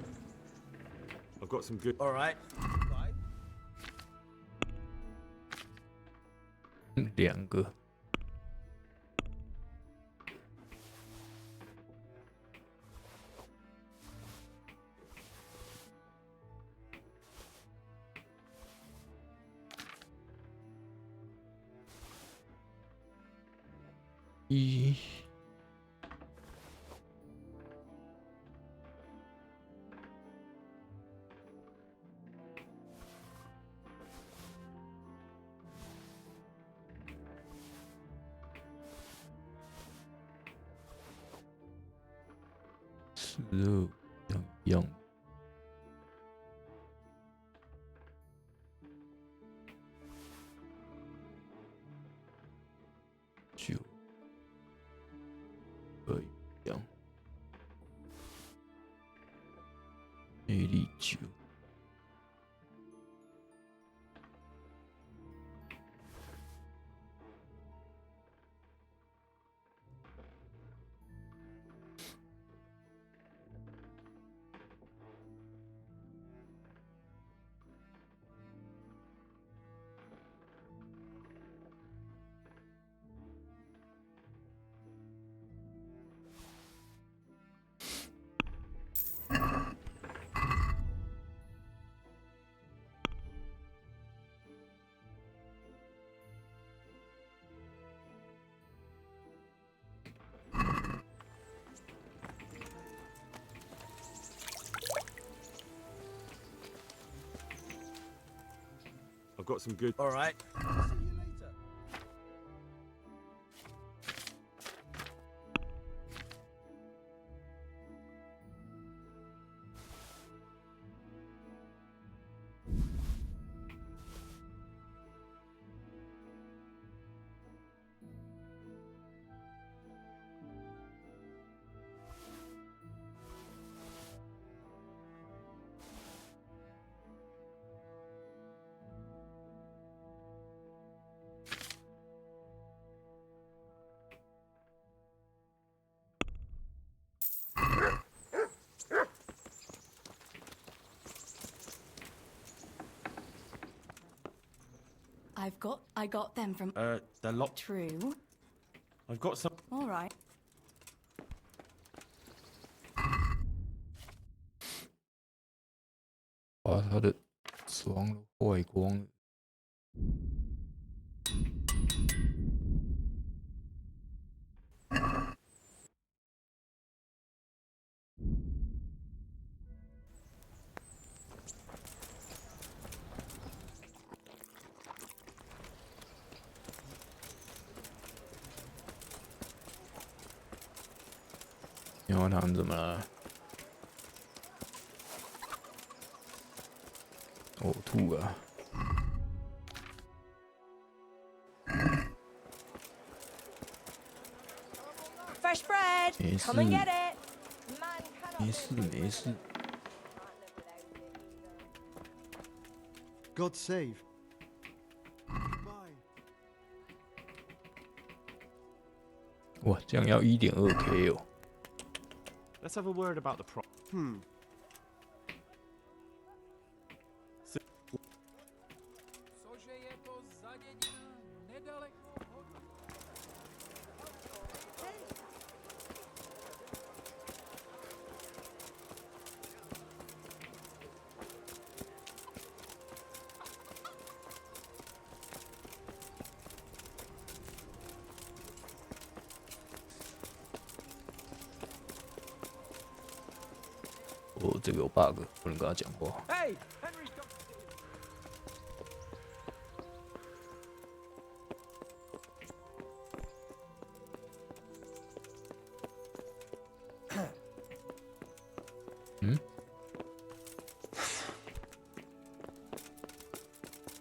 I've got some good. All right. 2个。1。12样。9。样。魅力9。I've got some good. All right. I got them from. They're locked. True. I've got some. All right. 把他的妆都坏光了。棉花糖怎么了？呕吐啊！ Fresh bread. 没事 Come and get it. 没事没事。 God save. 哇，这样要 1.2K 哦。 Let's have a word about the哦，这个有 bug， 不能跟他讲话。 Hey, Henry, don't...嗯？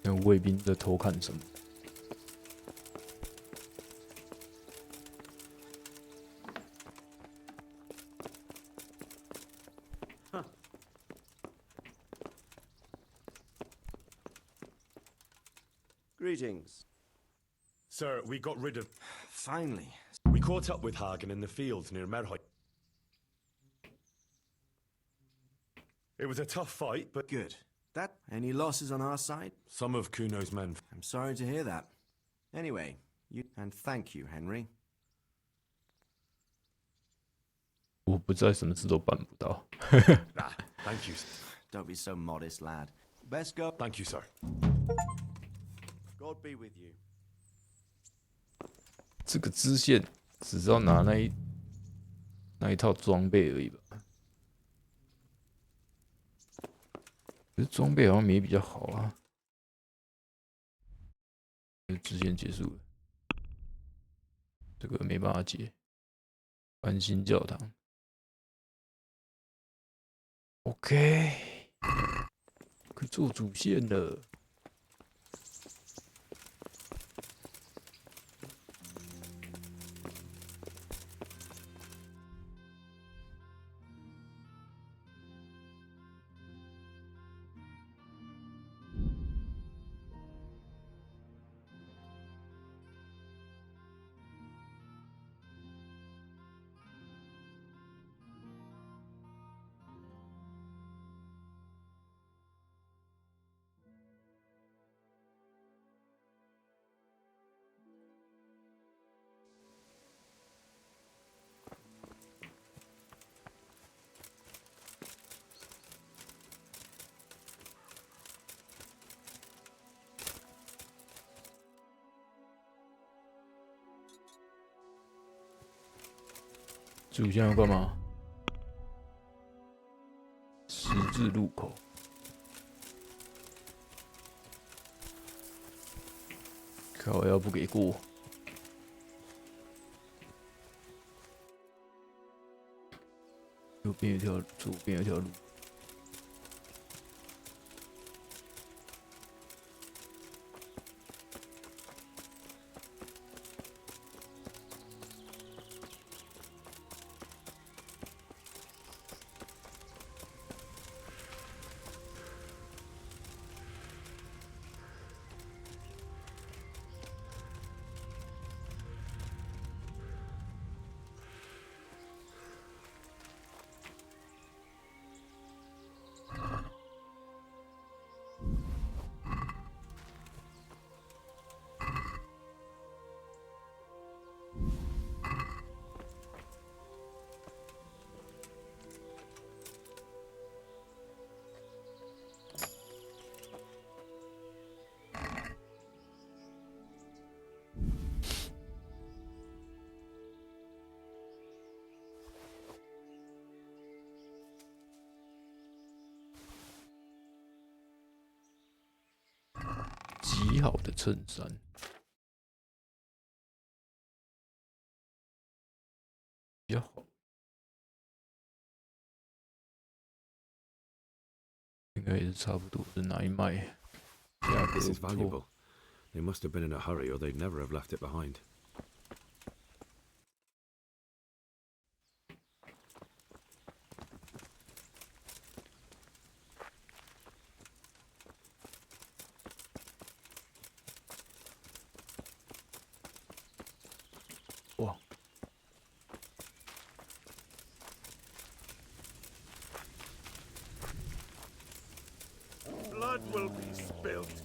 那卫兵在偷看什么？ Greetings. Sir, we got rid of... Finally. We caught up with Hagen in the fields near Merhoy. It was a tough fight, but... Good. That... Any losses on our side? Some of Kuno's men... I'm sorry to hear that. Anyway, you... And thank you, Henry. 我不在，什么事都办不到。Thank you. Don't be so modest, lad. Best go... Thank you, sir. God be with you. 这个支线只知道拿那一套装备而已吧。可是装备好像没比较好啊。支线结束了，这个没办法解。繁星教堂。OK， 可以做主线了。 主线要干嘛？十字路口。靠，要不给过。右边有条，左边有条路。极好的衬衫。比较好，应该也是差不多是哪一卖，价格 This is 不错。 valuable. They must have been in a hurry, or they'd never have left it behind. Wow. Blood will be spilled.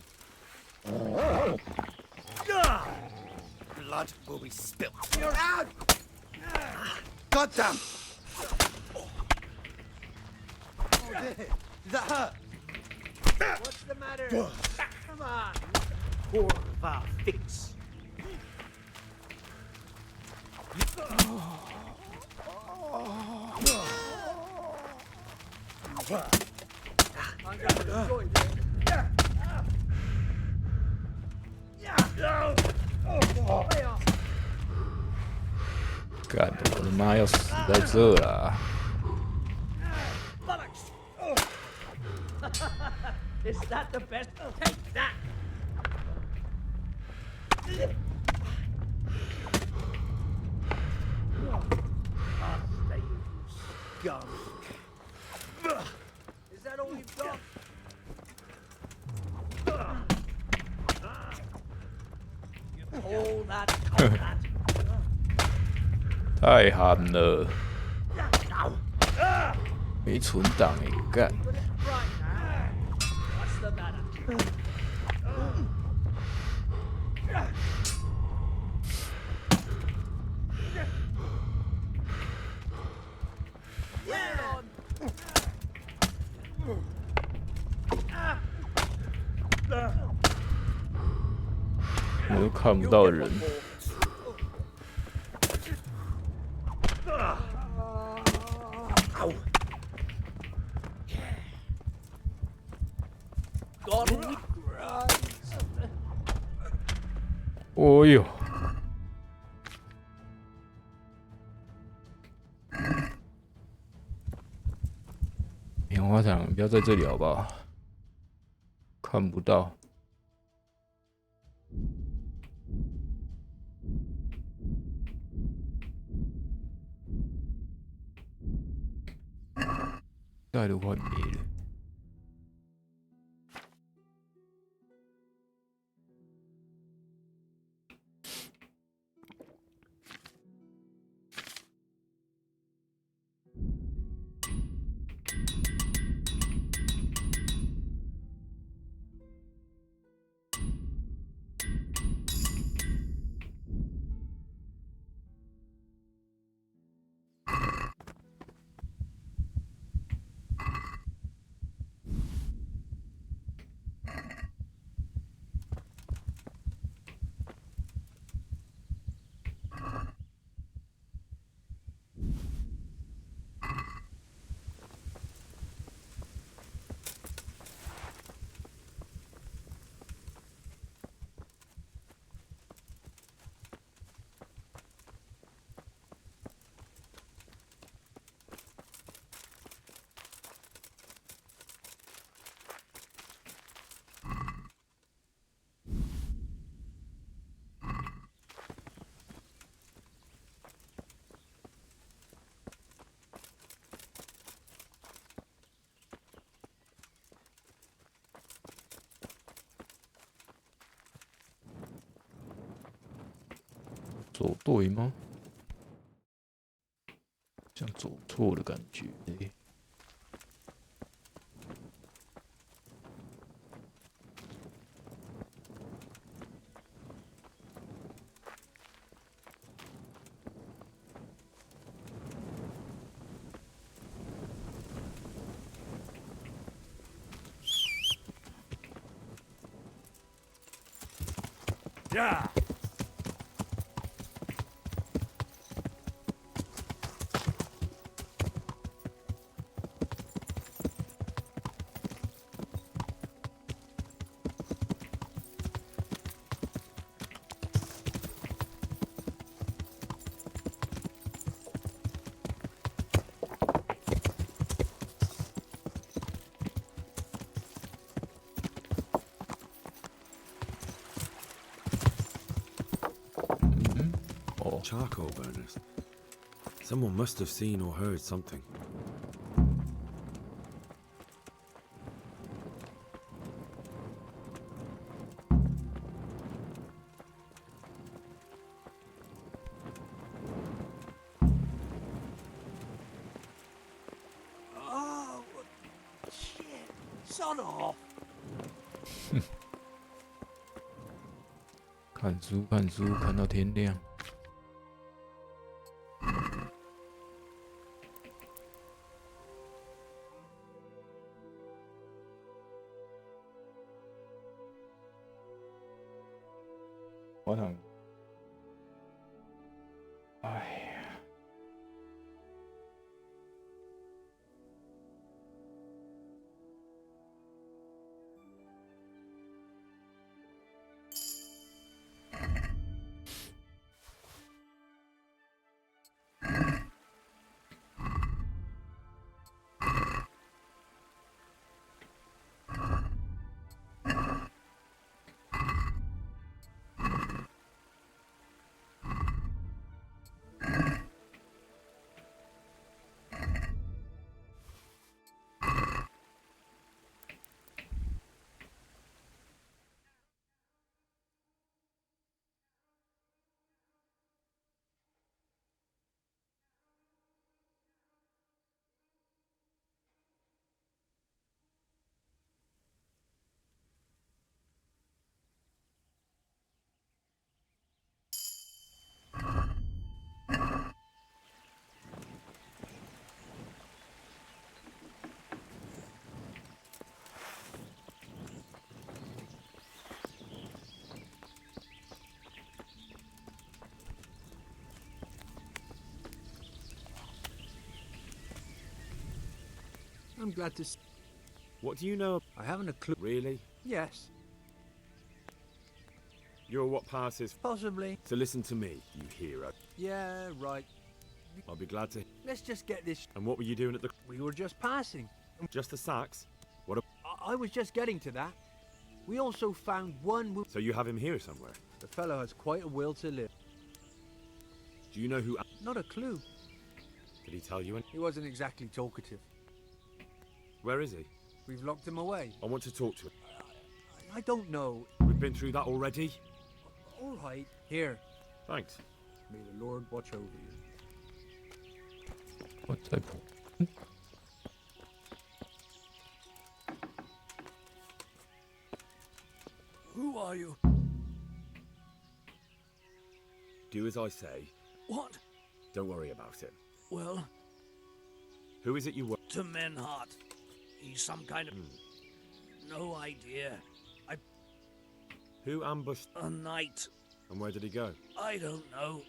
Blood will be spilled. You're out! Goddamn! Oh dear. Did that hurt? What's the matter? Come on. Poor of our fix. I'm gonna enjoy this. Lay off. 干，我的妈要死在这啦！ Bollocks! Is that the best? Take that! Ah, stay, you scum. Is that all you've got? You pull that combat. 太憨了，没存档哎，干！ What's the matter? Yeah. 我都看不到人。 哦呦！棉花糖，不要在这里好不好？看不到。带的快没了。 走对吗？像走错的感觉。Yeah. charcoal burners. Someone must have seen or heard something. Oh, shit. Sod off. 看书，看书，看到天亮。我想，哎呀，I'm glad to. What do you know? I haven't a clue. Really? Yes. You're what passes. Possibly. So listen to me, you hero. Yeah, right. I'll be glad to. Let's just get this. And what were you doing at the? We were just passing. Just the sacks? What? I was just getting to that. We also found one. So you have him here somewhere? The fellow has quite a will to live. Do you know who? Not a clue. Did he tell you? He wasn't exactly talkative. Where is he? We've locked him away. I want to talk to him. I don't know. We've been through that already. All right. Here. Thanks. May the Lord watch over you. What's that? Who are you? Do as I say. What? Don't worry about it. Well, Who is it you were? to Menhart. He's some kind of... No idea. Who ambushed? A knight. And where did he go? I don't know.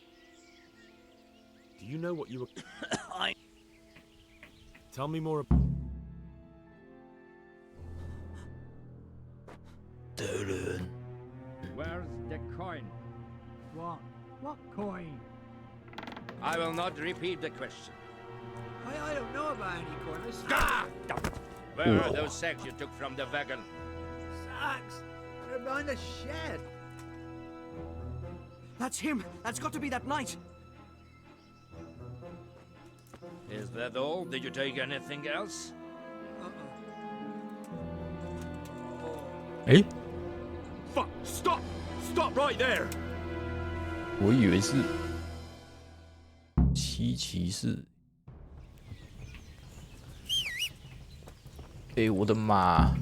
Do you know what you were... I... Tell me more. Where's the coin? What? What coin? I will not repeat the question. I don't know about any coin. Ah! Where are those sacks you took from the wagon? Sacks. They're behind the shed. That's him. That's got to be that knight. Is that all? Did you take anything else? Eh? Fuck! Stop! Stop right there! 我以为是七骑士。哎，我的妈！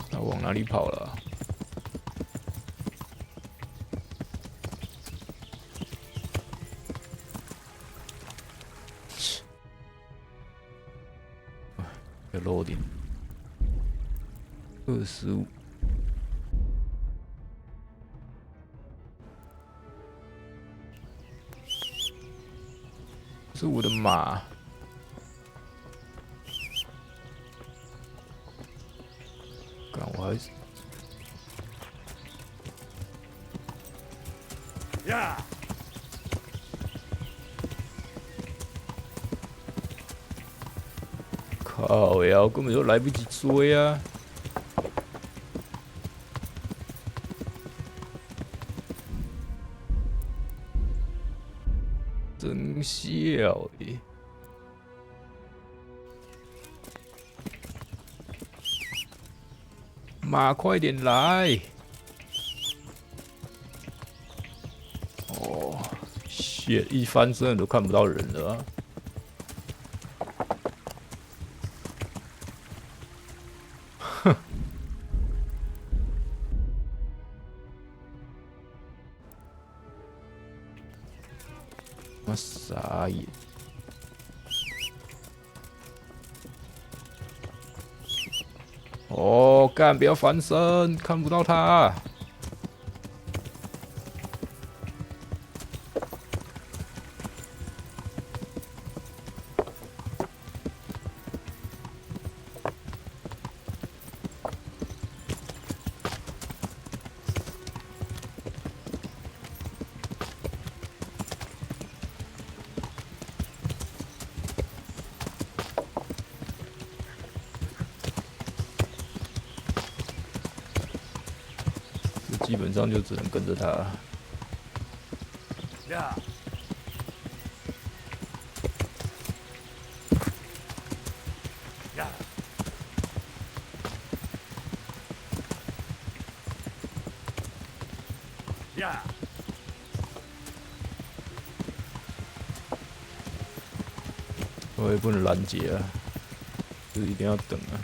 他往哪里跑了啊？要漏点25。是我的马。干，我还是。呀！靠呀！我根本就来不及追啊！能笑耶！马，快点来！哦，shit，一翻身都看不到人了、啊。哼！我傻眼。哦，干！不要翻身，看不到他。基本上就只能跟着他。呀！呀！呀！我也不能拦截啊，就一定要等啊。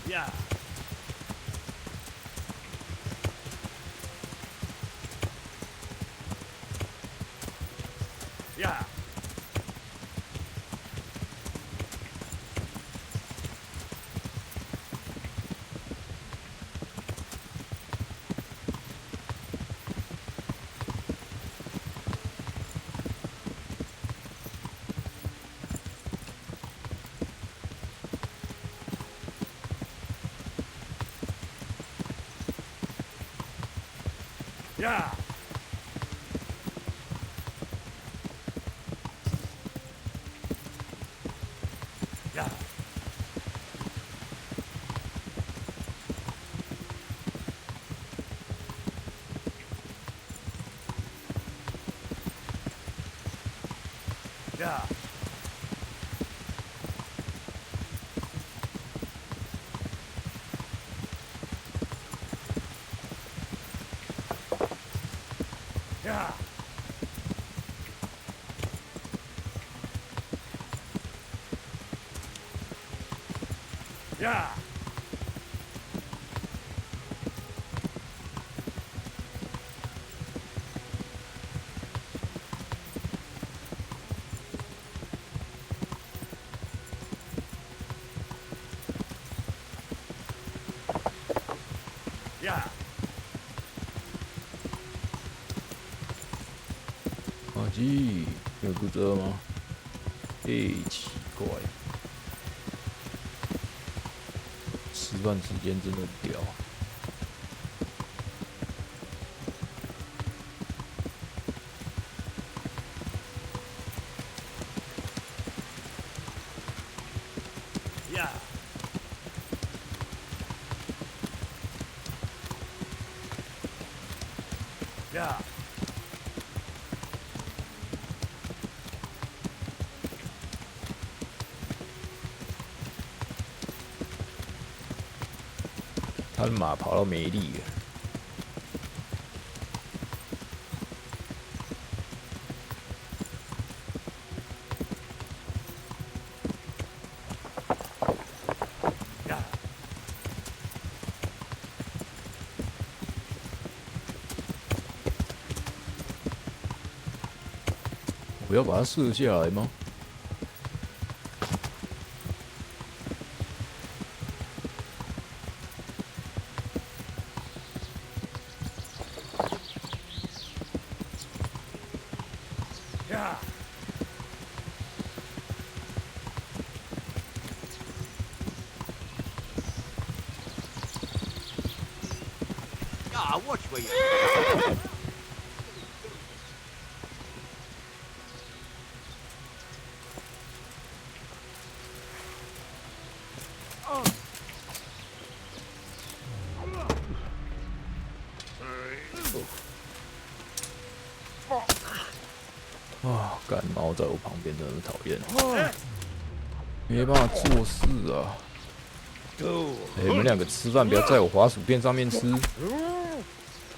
呀！呀！呀！呀！呀！呀！呀！呀！耳机有骨折吗？奇怪，吃饭时间真的很屌。呀！呀！他的马跑到没力了。我要把它射下来吗？呀！Ah, watch where you. 猫在我旁边，真的很讨厌，没办法做事啊。哎，你们两个吃饭不要在我滑鼠片上面吃。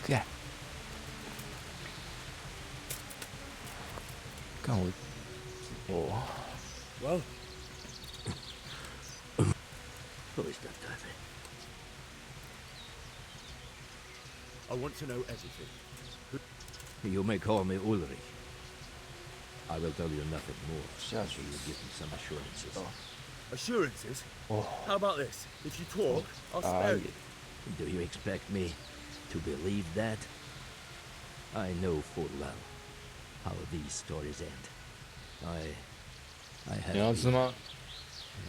看，看我，哦。Well, who is that guy then? I want to know everything. You may call me Ulrich. I will tell you nothing more. So you give me some assurances. Assurances? Oh. How about this? If you talk, I'll spare you. Do you expect me to believe that? I know full well how these stories end. I have been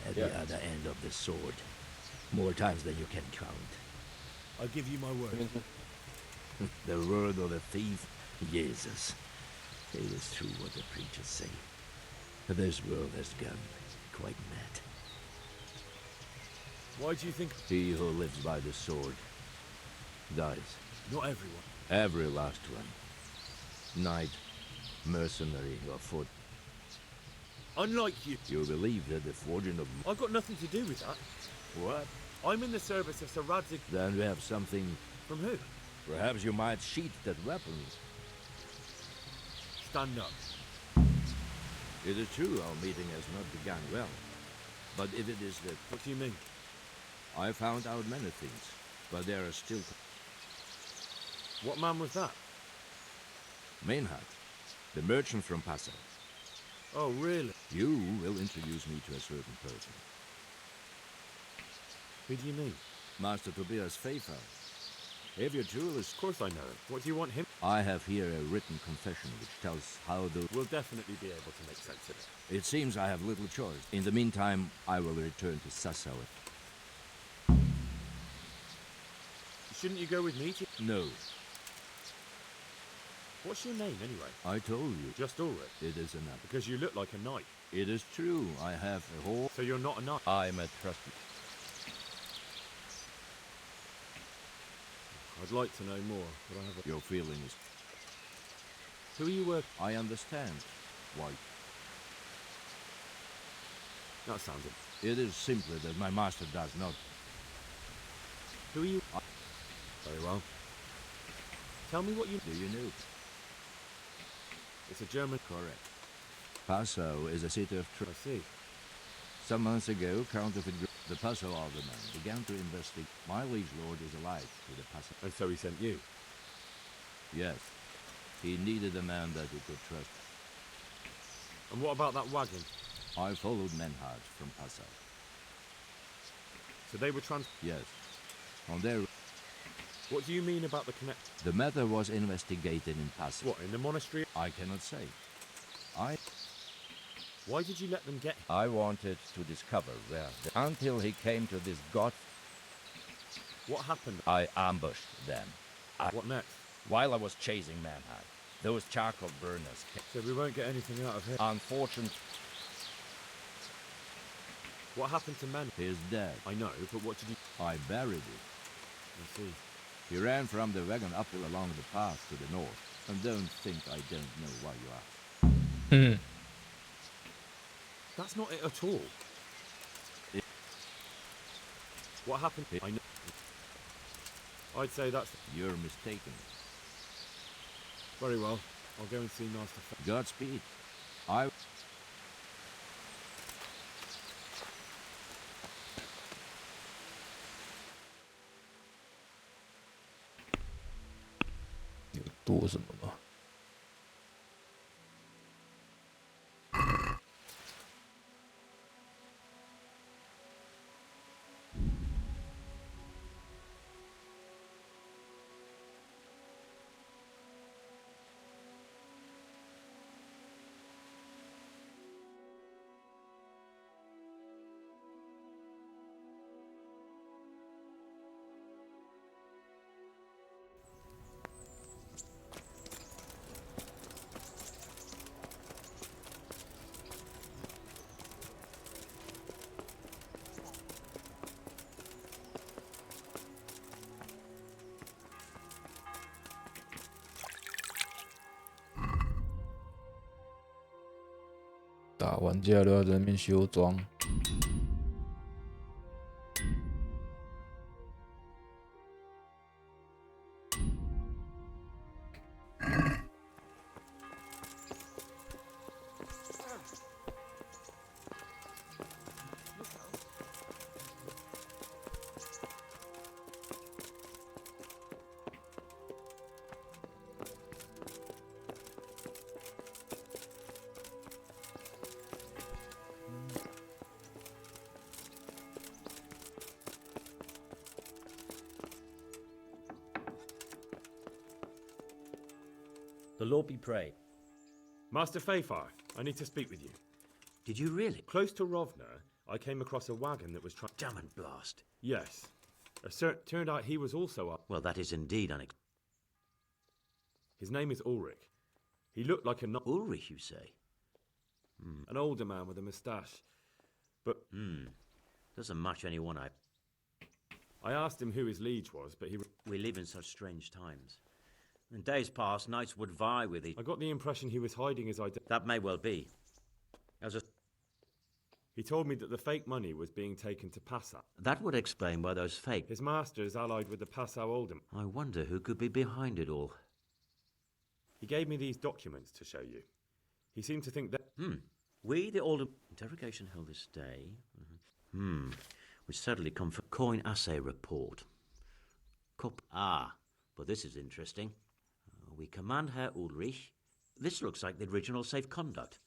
at the other end of the sword more times than you can count. I give you my word. The word of a thief? Jesus. It is true what the preachers say. This world has gone quite mad. Why do you think... He who lives by the sword dies. Not everyone. Every last one. Knight, mercenary, or foot. Unlike you. You believe that the forging of... I've got nothing to do with that. What? I'm in the service of Sir Radzig... Then we have something... From who? Perhaps you might sheath that weapon. Stand up. It is true our meeting has not begun well. But if it is that... What do you mean? I found out many things, but there are still... What man was that? Maynard, the merchant from Passau. Oh, really? You will introduce me to a certain person. Who do you mean? Master Tobias Pfeiffer. If your jewel is... Of course I know him. What do you want him? I have here a written confession which tells how the... We'll definitely be able to make sense of it. It seems I have little choice. In the meantime, I will return to Sassau. Shouldn't you go with me to... No. What's your name, anyway? I told you. Just Ulrich. It is enough. Because you look like a knight. It is true. I have a whole... So you're not a knight? I'm a trusted. I'd like to know more, but I have a... Your feeling is... Who are you with? I understand. Why? That sounded... It is simply that my master does not... Who are you... Very well. Tell me what you... Do you know? It's a German... Correct. Passau is a city of truth. I see. Some months ago, counterfeit... The Passau alderman began to investigate. My liege lord is allied to the Passau. And so he sent you? Yes. He needed a man that he could trust. And what about that wagon? I followed Menhard from Passau. So they were Yes. On their... What do you mean about the connect... The matter was investigated in Passau. What, in the monastery? I cannot say. Why did you let them get... I wanted to discover where... Until he came to this god... What happened? I ambushed them. What next? While I was chasing Manhide, those charcoal burners came... So we won't get anything out of him. Unfortunately... What happened to Man? He is dead. I know, but what did you... I buried it. I see. He ran from the wagon uphill along the path to the north. And don't think I don't know why you ask. That's not it at all. What happened? I know. I'd say that's... You're mistaken. Very well. I'll go and see Master Godspeed. I...有多什么吗？打玩家都要在那边修装。The Lord be praised. Master Fayfar, I need to speak with you. Did you really? Close to Rovna, I came across a wagon that was trying... Damn and blast. Yes. Turned out he was also up. Well, that is indeed unexpected. His name is Ulrich. He looked like a... Ulrich, you say? An older man with a moustache. But... Doesn't match anyone I asked him who his liege was, but he... We live in such strange times. In days past, knights would vie with each... I got the impression he was hiding his identity. That may well be. He told me that the fake money was being taken to Passau. That would explain why those fake... His master is allied with the Passau Oldham. I wonder who could be behind it all. He gave me these documents to show you. He seemed to think that... We, the Oldham... Interrogation held this day. Which certainly come from coin assay report. But this is interesting. We command Herr Ulrich. This looks like the original safe conduct.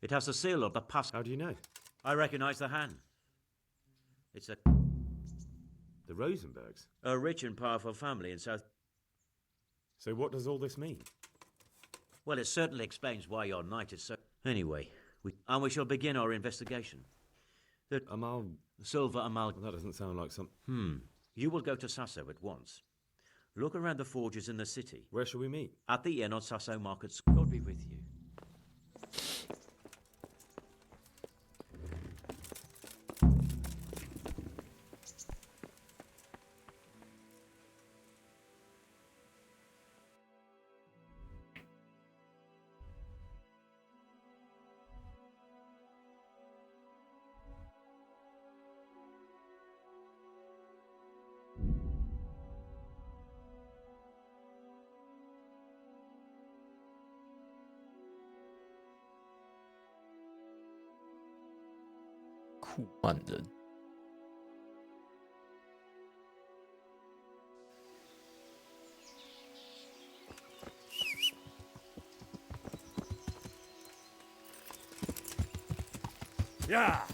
It has the seal of the pass. How do you know? I recognize the hand. It's a... The Rosenbergs? A rich and powerful family in South... So what does all this mean? Well, it certainly explains why your knight is so... Anyway, we shall begin our investigation. The silver amalgam... That doesn't sound like something... You will go to Sasso at once. Look around the forges in the city. Where shall we meet? At the inn on Sasso Market Square. God be with you.库曼人。呀！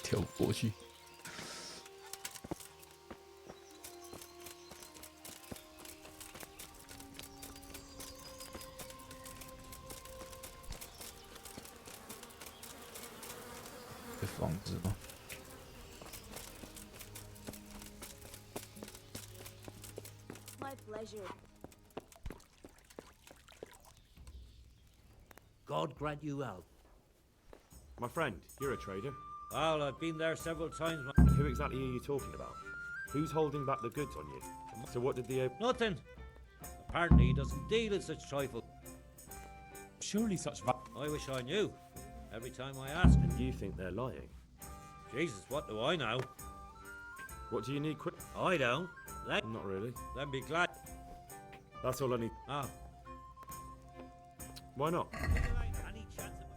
跳不过去。这房子吗？ My pleasure. God grant you health. My friend, you're a trader. Well, I've been there several times. And who exactly are you talking about? Who's holding back the goods on you? So what did the... Nothing. Apparently he doesn't deal in such trifle. Surely such... I wish I knew. Every time I ask. And you think they're lying? Jesus, what do I know? What do you need quick? I don't. Not really. Then be glad. That's all I need. Ah. Why not? Any chance of...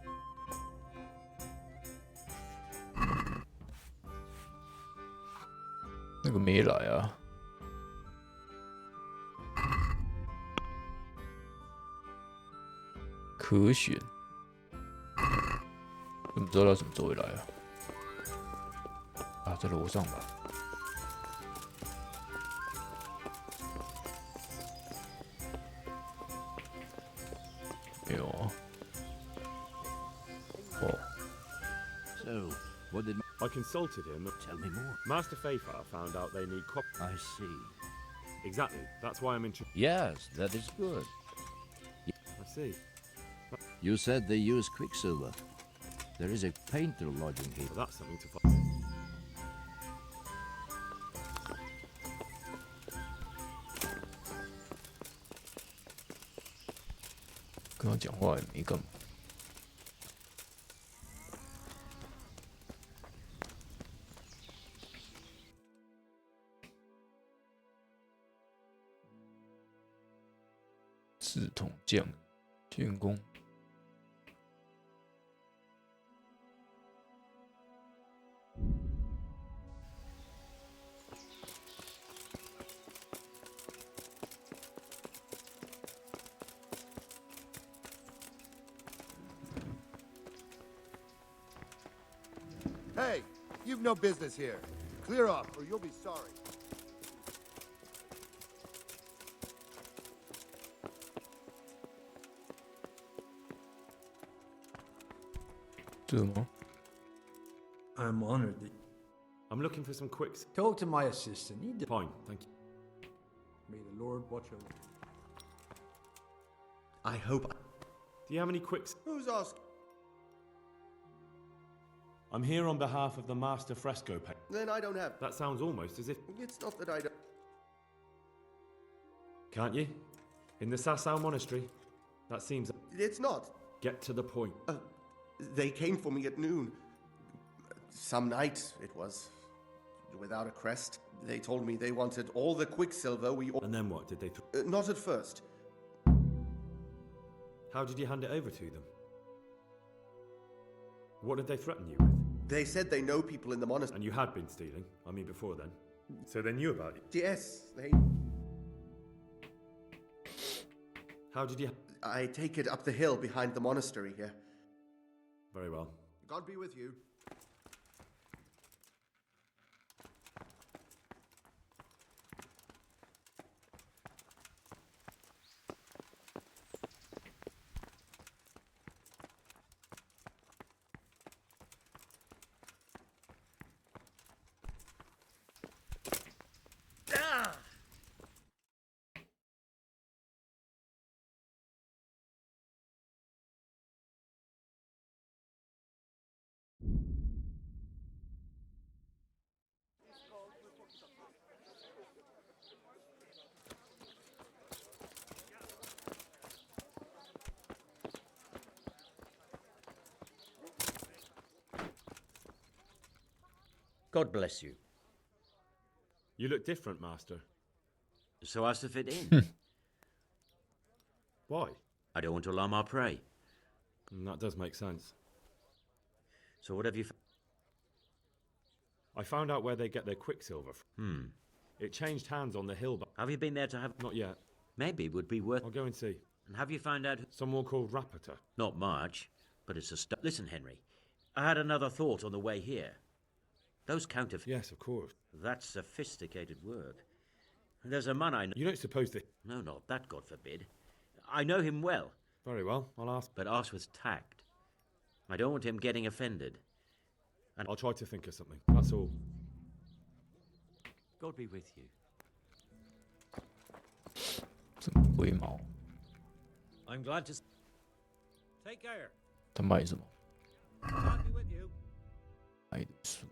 那个没来啊。可选，不知道他什么时候会来啊？啊，在楼上吧。没有啊。哦。So, what did... I consulted him. Tell me more. Master Fayfar found out they need copper. I see. Exactly. That's why I'm interested. Yes, that is good. I see. You said they use quicksilver. There is a painter lodging here. Well, that's something to find. 跟他讲话也没干嘛。赤铜匠，建工。Hey, you've no business here. Clear off, or you'll be sorry. 这吗？ I'm honored. I'm looking for some quicks. Talk to my assistant. Fine, thank you. May the Lord watch over. I hope. Do you have any quicks? Who's asking? I'm here on behalf of the master fresco painter. Then I don't have. That sounds almost as if. It's not that I don't. Can't you? In the Sasau monastery? That seems. It's not. Get to the point. They came for me at noon. Some night it was. Without a crest. They told me they wanted all the quicksilver we. And then what? Did they? Not at first. How did you hand it over to them? What did they threaten you with? They said they know people in the monastery. And you had been stealing? I mean, before then. So they knew about it? Yes, they. How did you. I take it up the hill behind the monastery here. Very well. God be with you. God bless you. You look different, Master. So as to fit in. Why? I don't want to alarm our prey. That does make sense. So what have you... I found out where they get their quicksilver from. It changed hands on the hill, but... Have you been there to have... Not yet. Maybe it would be worth... I'll go and see. And have you found out... Someone called Rapata. Not much, but it's a... Listen, Henry. I had another thought on the way here. Those counterfeits... Yes, of course. That's sophisticated work. And there's a man I know... You don't suppose that... No, not that, God forbid. I know him well. Very well, I'll ask. But ask with tact. I don't want him getting offended. And I'll try to think of something, that's all. God be with you. 这么龟毛， I'm glad to... Take care. 他卖什么？ I'll be with you. 卖的书。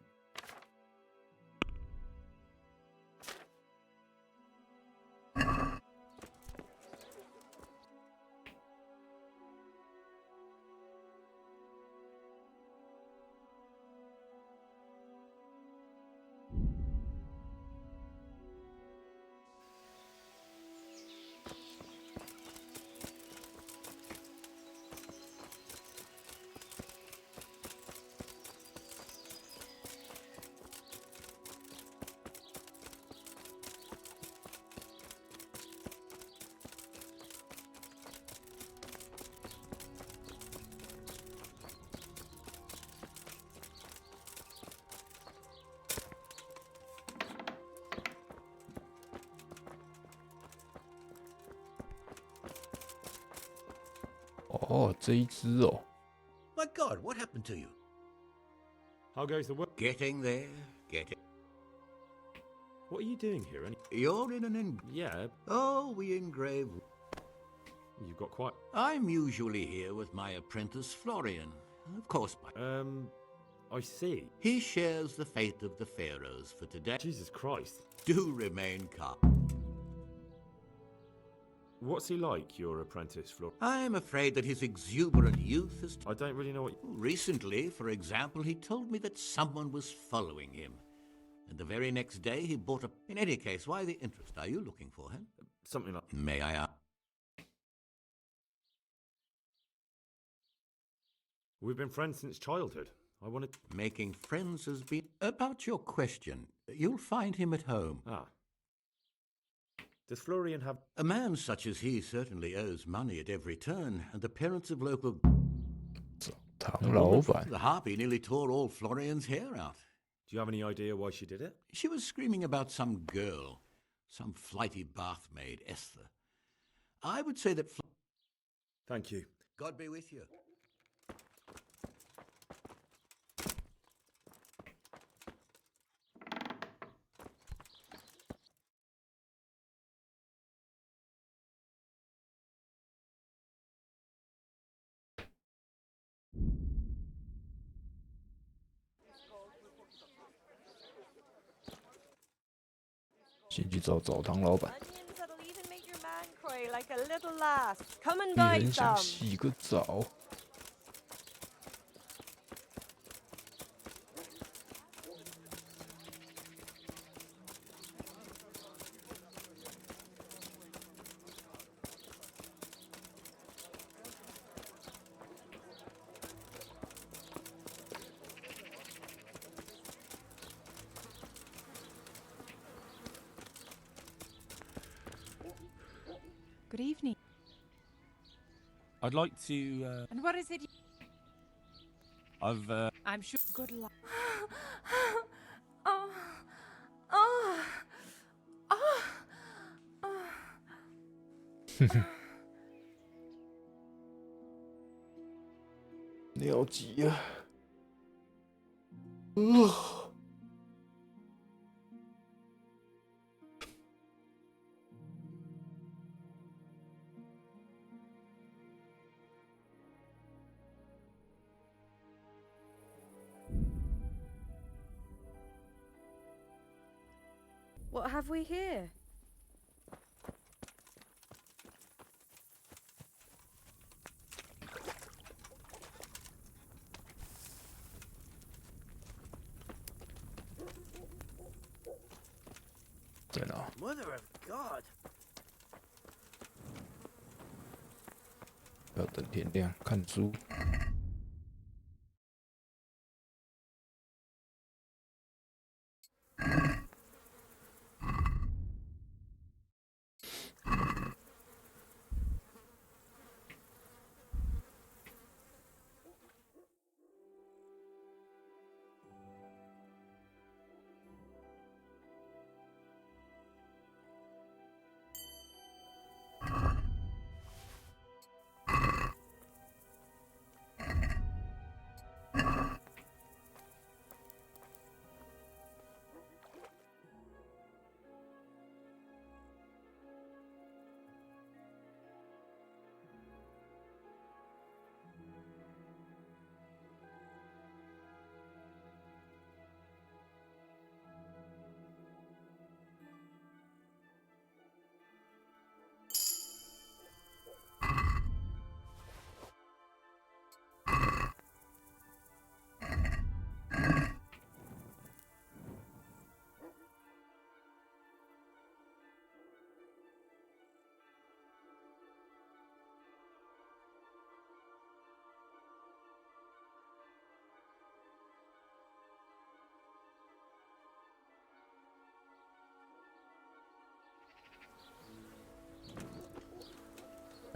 哦，这一只哦。 My God, what happened to you? How goes the work? Getting there, getting. What are you doing here? You're in an Yeah. Oh, we engrave. You've got quite... I'm usually here with my apprentice Florian. Of course, I see. He shares the fate of the pharaohs for today. Jesus Christ. Do remain calm. What's he like, your apprentice, Flor? I'm afraid that his exuberant youth has... I don't really know what... Recently, for example, he told me that someone was following him. And the very next day, he bought a... In any case, why the interest? Are you looking for him? Something like... May I ask? We've been friends since childhood. I wanted... Making friends has been... About your question, you'll find him at home. Ah. Does Florian have... A man such as he certainly owes money at every turn, and the parents of local... The harpy nearly tore all Florian's hair out. Do you have any idea why she did it? She was screaming about some girl, some flighty bath maid, Esther. I would say that... Thank you. God be with you. Onions that'll even make your man cry like a little lass. Come and 比 buy 人想 some. 洗个澡。Good evening. I'd like to, And what is it? I've, I'm sure. Good luck. Oh. Oh. Oh. Oh. 尿急啊！What have we here? Mother of God! 要等天亮看书。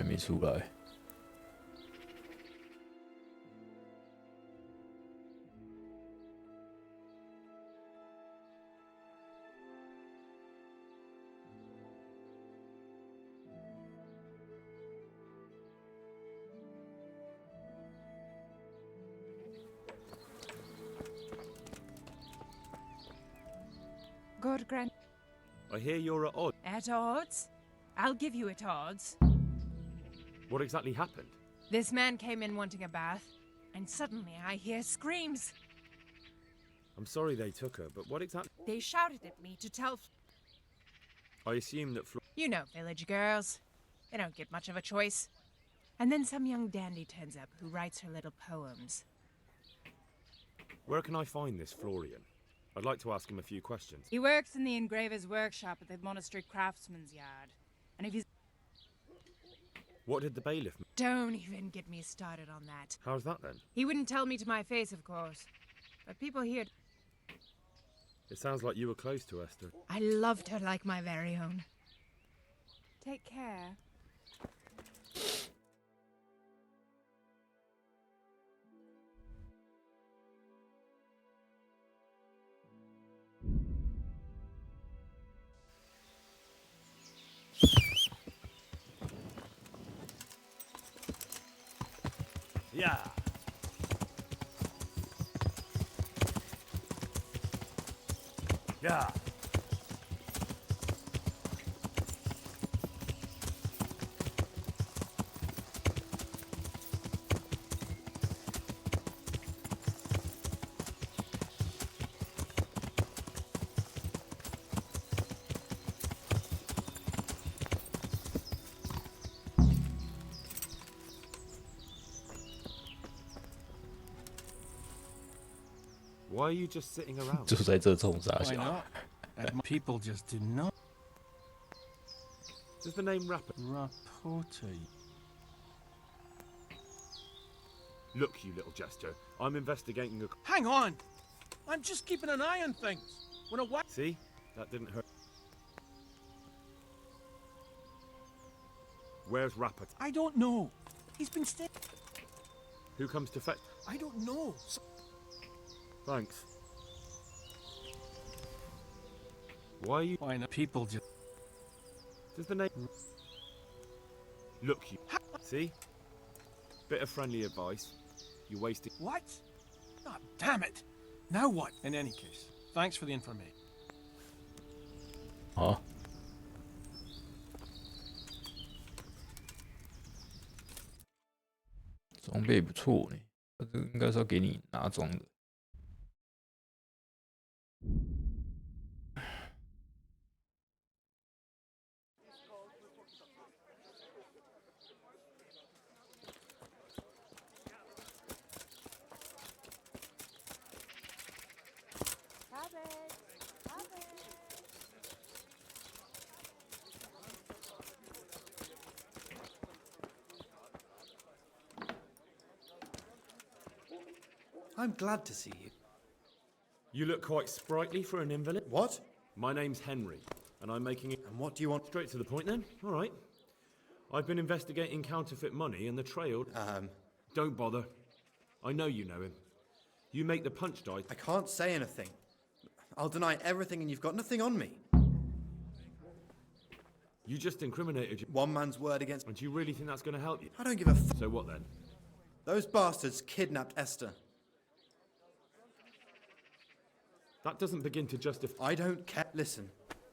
还没出来。God grant. I hear you're at odds. At odds? I'll give you at odds. What exactly happened? This man came in wanting a bath. And suddenly I hear screams. I'm sorry they took her, but what exactly? They shouted at me to tell... I assume that You know village girls. They don't get much of a choice. And then some young dandy turns up who writes her little poems. Where can I find this Florian? I'd like to ask him a few questions. He works in the engraver's workshop at the monastery craftsman's yard. And if he's... What did the bailiff... Don't even get me started on that. How's that then? He wouldn't tell me to my face, of course. But people here... It sounds like you were close to Esther. I loved her like my very own. Take care. Yeah. Yeah. Why are you just sitting around? 就在这冲傻 Why 笑。 not? People just do not. Does the name Rapper? Rapporte. Look, you little jester. I'm investigating a... Hang on! I'm just keeping an eye on things. When a wa- See? That didn't hurt. Where's Rapper? I don't know. He's been staying. Who comes to fetch? I don't know. Thanks. Why are you... Why not? People just... Does the name... Look, you... See? Bit of friendly advice. You're wasting... What? Oh, damn it! Now what? In any case, thanks for the information. 好。装备不错呢，这个应该是要给你拿装的。I'm glad to see you. You look quite sprightly for an invalid. What? My name's Henry, and I'm making it... And what do you want? Straight to the point then? All right. I've been investigating counterfeit money and the trail... Don't bother. I know you know him. You make the punch die... I can't say anything. I'll deny everything and you've got nothing on me. You just incriminated you. One man's word against... And do you really think that's going to help you? I don't give a f... So what then? Those bastards kidnapped Esther. That doesn't begin to justify... I don't care. Listen,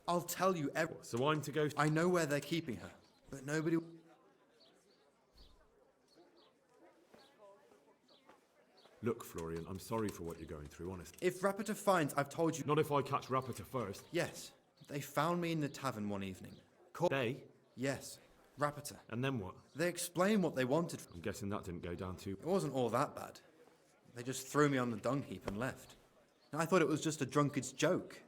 I'll tell you everything. So I'm to go... I know where they're keeping her, but nobody... Look, Florian, I'm sorry for what you're going through, honestly. If Rapiter finds I've told you... Not if I catch Rapiter first. Yes, they found me in the tavern one evening. They? Yes, Rapiter. And then what? They explained what they wanted. I'm guessing that didn't go down too... It wasn't all that bad. They just threw me on the dung heap and left. I thought it was just a drunkard's joke.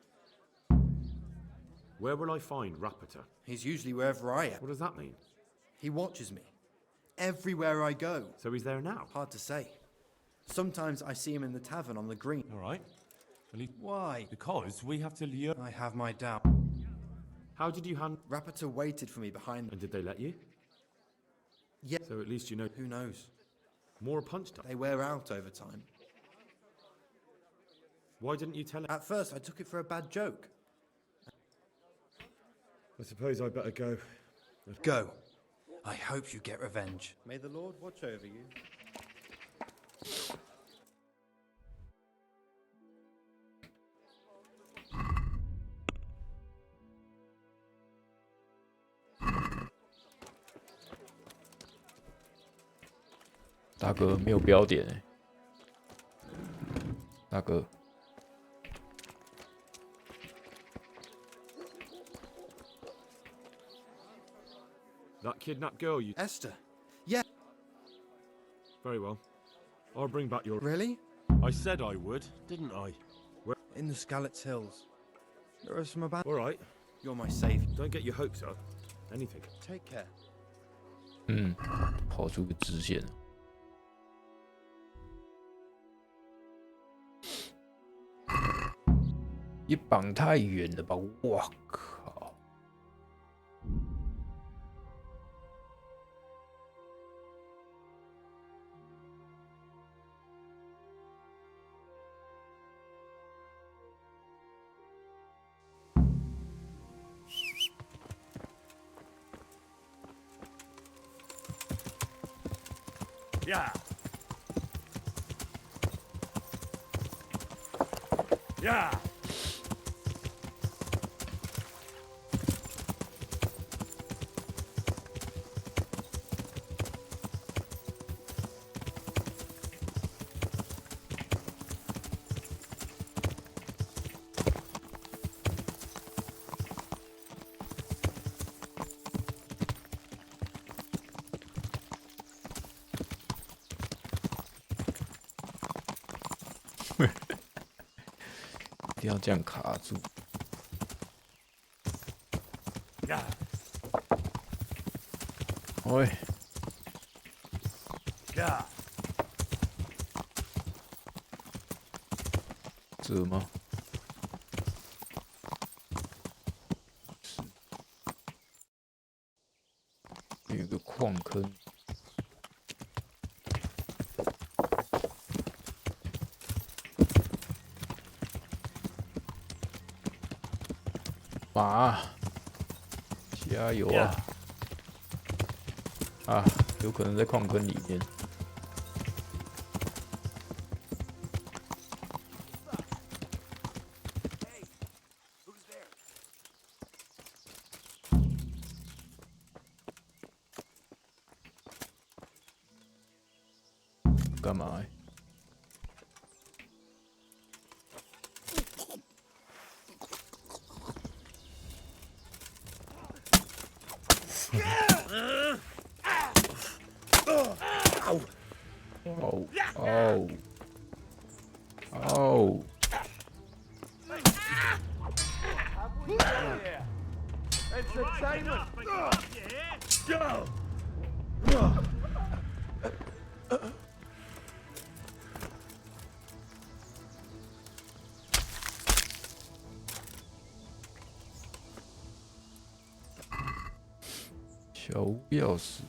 Where will I find Rapiter? He's usually wherever I am. What does that mean? He watches me. Everywhere I go. So he's there now? Hard to say. Sometimes I see him in the tavern on the green. All right. Why? Because we have to lure... I have my doubt. How did you hand... Rapiter waited for me behind... And did they let you? Yeah. So at least you know... Who knows? More punch time. They wear out over time. Why didn't you tell him? At first, I took it for a bad joke. I suppose I better go. Go. I hope you get revenge. May the Lord watch over you.大哥没有标点哎。大哥。That kidnapped girl you... Esther. Yeah. Very well. I'll bring back your... Really? I said I would, didn't I? Where... In the Skalitz Hills. There are some about... All right. You're my savior. Don't get your hopes up. Anything. Take care. 跑出个支线。也绑太远了吧！我靠！呀！呀！一定要这样卡住。呀！喂！呀！这吗？是。有个矿坑。马，加油啊！啊，有可能在矿坑里面。干嘛欸？哦哦！ Entertainment! Go! 小屋钥匙。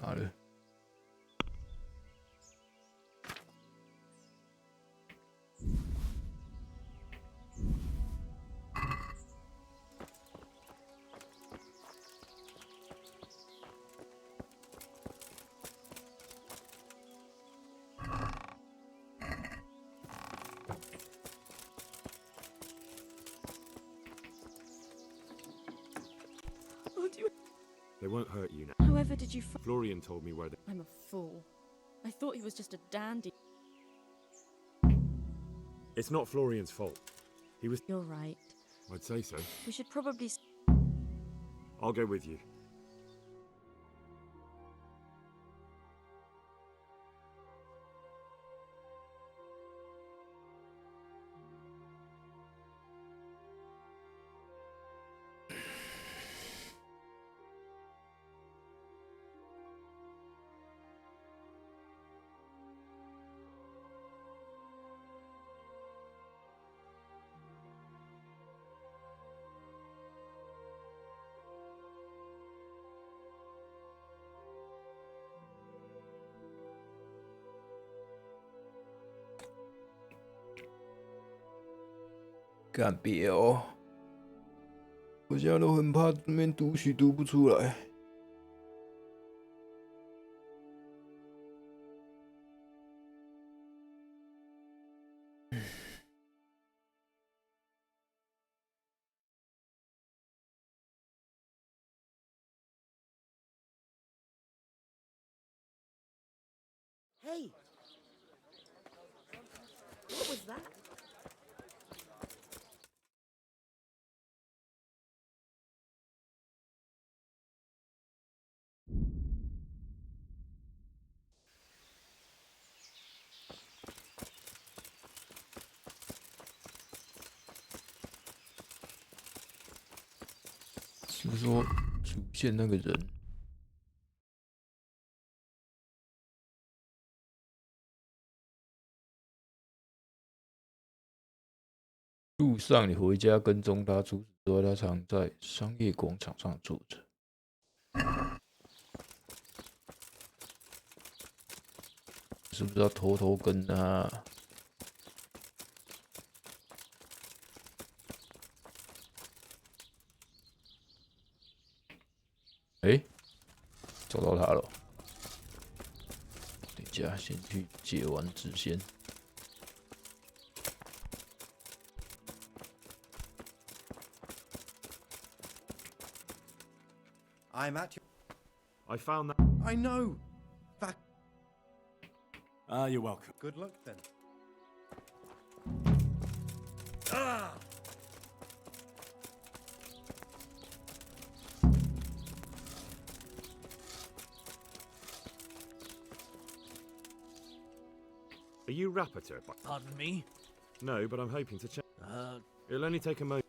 好了。 They won't hurt you now. However did you Florian told me where they... I'm a fool. I thought he was just a dandy. It's not Florian's fault. He was... You're right. I'd say so. We should probably... I'll go with you.干别哦！我现在都很怕这边读取读不出来。Hey! What was that?是不是说出现那个人？路上你回家跟踪他，除此之外，他常在商业广场上坐着。是不是要偷偷跟他？哎，找到他了。等一下，先去解完纸先。I'm at your... I found that. I know! That... You're welcome. Good luck then. Ah! Are you Rapiter? Pardon me? No, but I'm hoping to check. It'll only take a moment.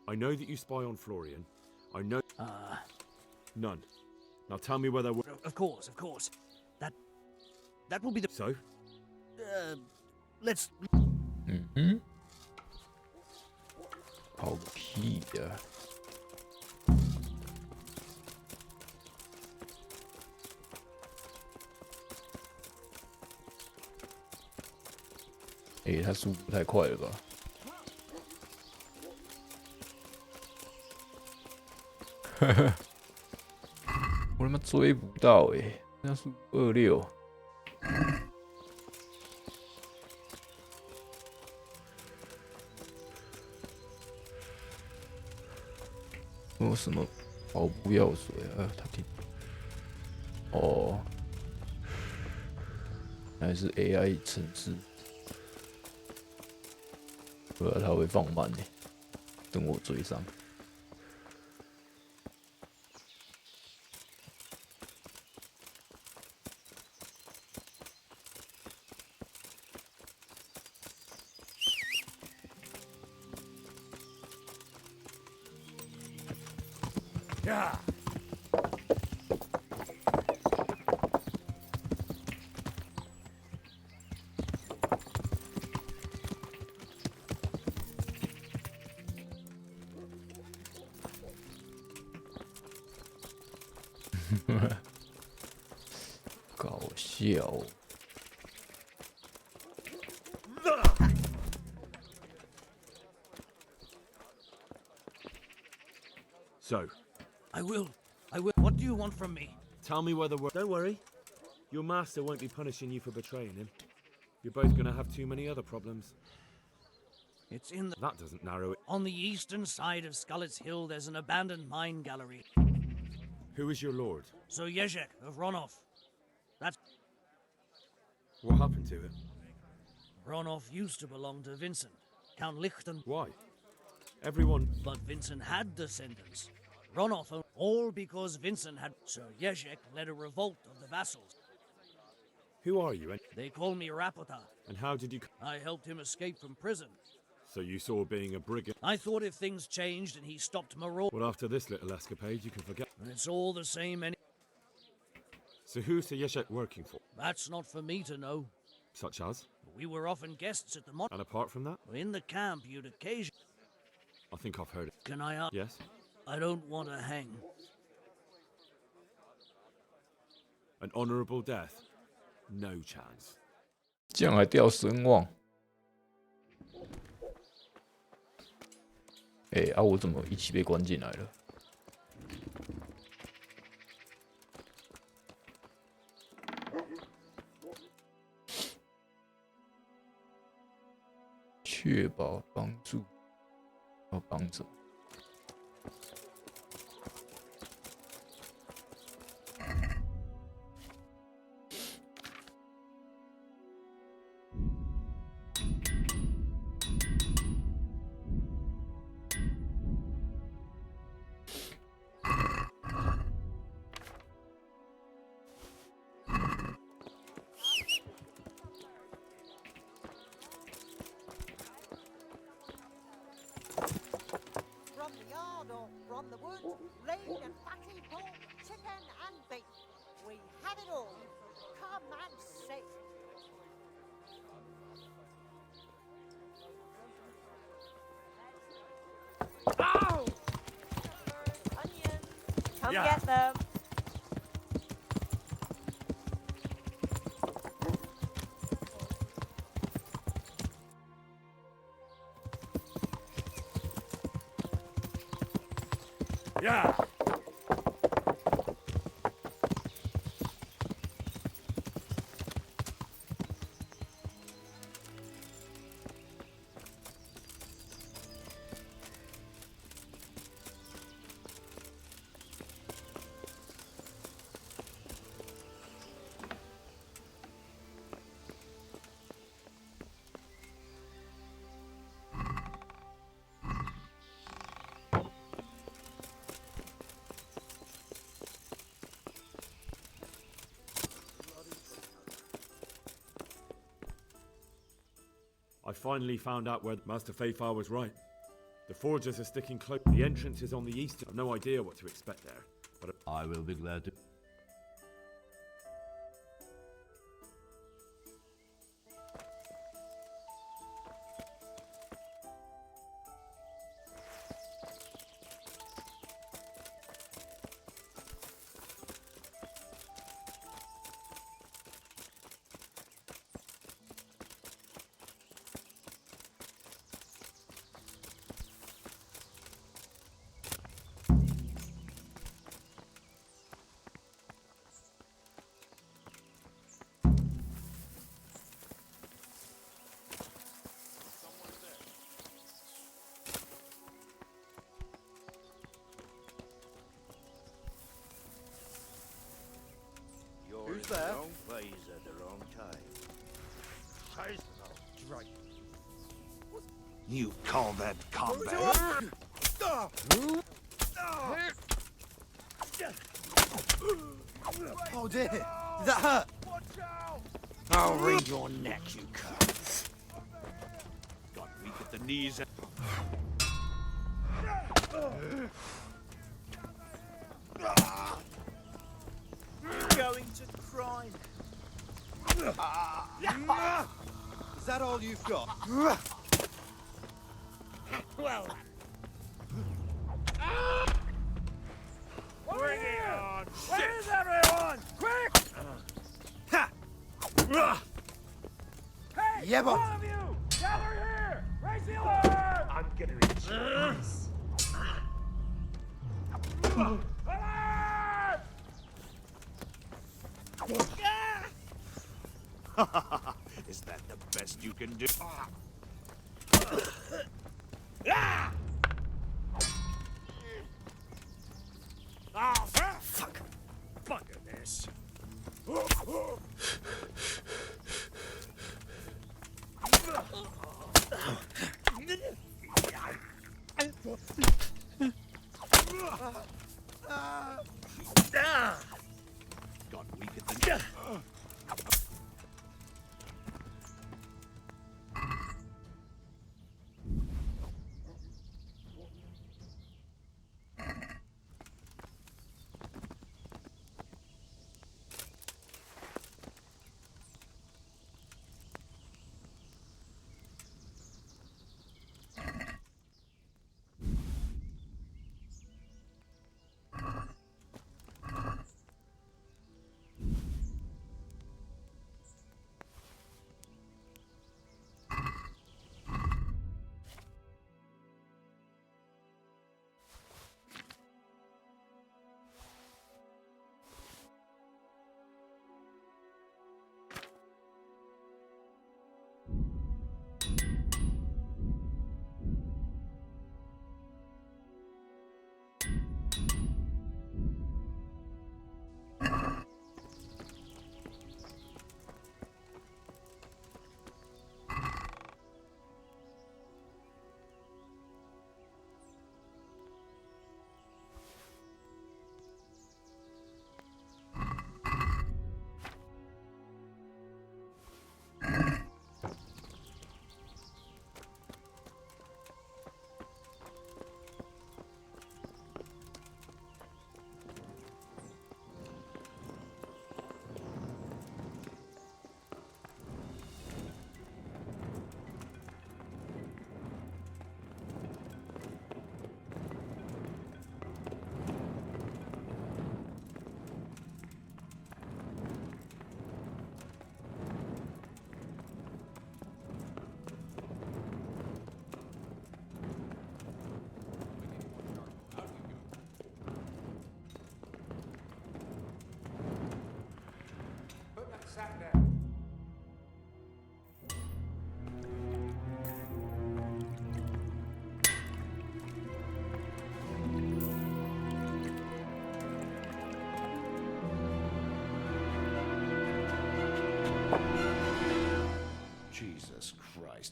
I know that you spy on Florian. I know. None. Now tell me where they were. Of course. That will be the. So? Let's. 跑个屁呀！他速度太快了吧？我他妈追不到那速度26。有什么跑步药水啊？他听。哦，还是 AI 程式。不然他会放慢等我追上。Yeah.搞笑。So. I will. What do you want from me? Tell me where the work. Don't worry. Your master won't be punishing you for betraying him. You're both gonna have too many other problems. It's in the... That doesn't narrow it. On the eastern side of Skullet's Hill, there's an abandoned mine gallery. Who is your lord? Sir Yezhek of Ronov. That's... What happened to it? Ronov used to belong to Vincent, Count Lichten. Why? Everyone... But Vincent had descendants. Ronov, all because Vincent had... Sir Yezhek led a revolt of the vassals. Who are you? They call me Rapota. And how did you... I helped him escape from prison. So you saw being a brigand... I thought if things changed and he stopped marauding... Well, after this little escapade, you can forget... It's all the same So who's Sir Yezhek working for? That's not for me to know. Such as? We were often guests at the And apart from that? In the camp, you'd occasionally... I think I've heard it. Can I ask? Yes? I don't want to hang. An honorable death? No chance. 这样还掉声望？我怎么一起被关进来了？确保帮助，要帮着。From the yard or from the wood, lean and fatty pork, chicken and beef. We have it all. Come and see. Ow! Onions. Come Yeah. get them. Yeah. I finally found out where Master Fayfar was right. The forgers are sticking close. The entrance is on the east. I've no idea what to expect there, but I will be glad to. Who's in there? the wrong place at the wrong time. You call that combat? Oh dear! Did that hurt? I'll wring your neck, you cunt. Got weak at the knees. Going to crime. Is that all you've got? Well. Bring it on! Where's everyone? Quick! Hey! Yeah, but- All of you! Gather here! Raise the alarm! I'm gonna enjoy this. Alarm! Is that the best you can do? Oh, fuck! Bugger this. Got weak at the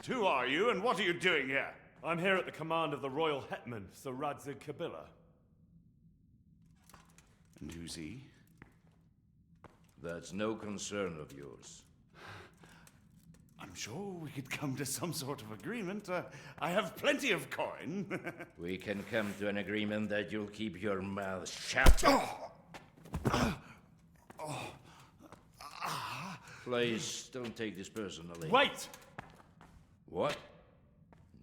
Who are you, and what are you doing here? I'm here at the command of the royal hetman, Sir Radzig Kabila. And who's he? That's no concern of yours. I'm sure we could come to some sort of agreement. I have plenty of coin. We can come to an agreement that you'll keep your mouth shut. Please, don't take this personally. Wait! What?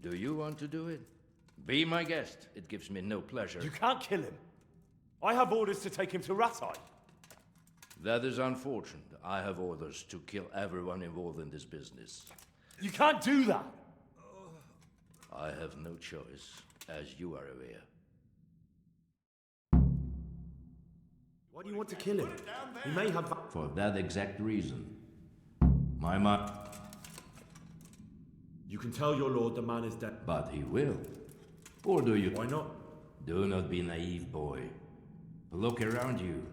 Do you want to do it? Be my guest. It gives me no pleasure. You can't kill him. I have orders to take him to Rattay. That is unfortunate. I have orders to kill everyone involved in this business. You can't do that! I have no choice, as you are aware. Why do you want to kill him? He may have... For that exact reason. My man... You can tell your lord the man is dead. But he will. Or do you... Why not? Do not be naive, boy. Look around you.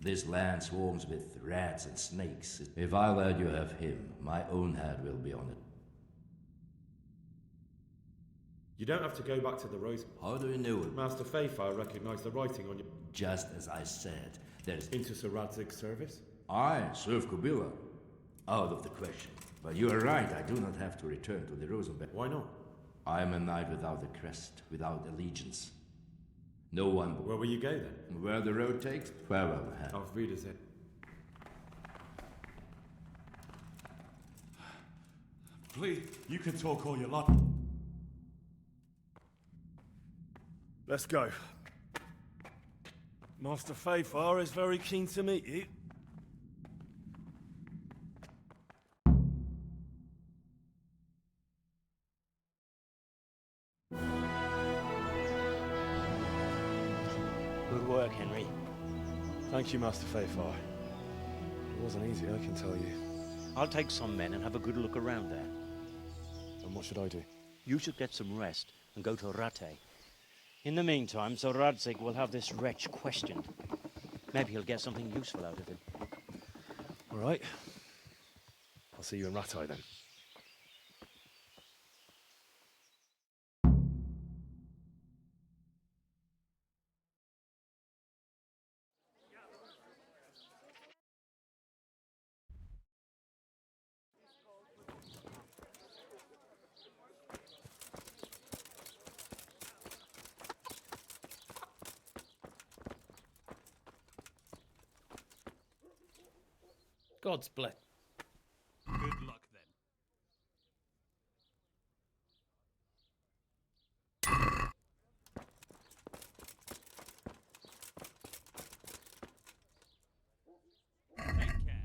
This land swarms with rats and snakes. If I let you have him, my own head will be on it. You don't have to go back to the Rose. How do you know it? Master Fayfire recognized the writing on your... Just as I said, there's... Into Sir Radzig's service? I serve Kabila. Out of the question. But you are right, I do not have to return to the Rosenberg. Why not? I am a knight without a crest, without allegiance. No one... Where will you go then? Where the road takes, farewell. Auf Wiedersehen. Please, you can talk all you like. Let's go. Master Fayfire is very keen to meet you. Good work, Henry. Thank you, Master Fayfire. It wasn't easy, I can tell you. I'll take some men and have a good look around there. And what should I do? You should get some rest and go to Rattay. In the meantime, Sir Radzig will have this wretch questioned. Maybe he'll get something useful out of him. All right. I'll see you in Rattay then. God's bless. Good luck then. Take care.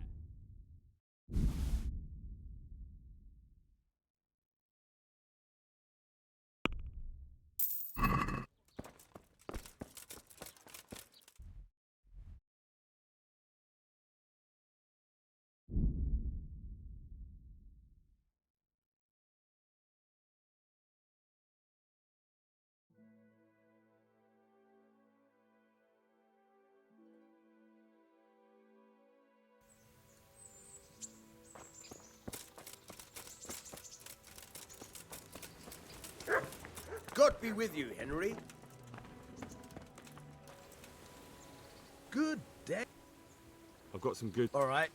God be with you, Henry. Good day. I've got some good... All right.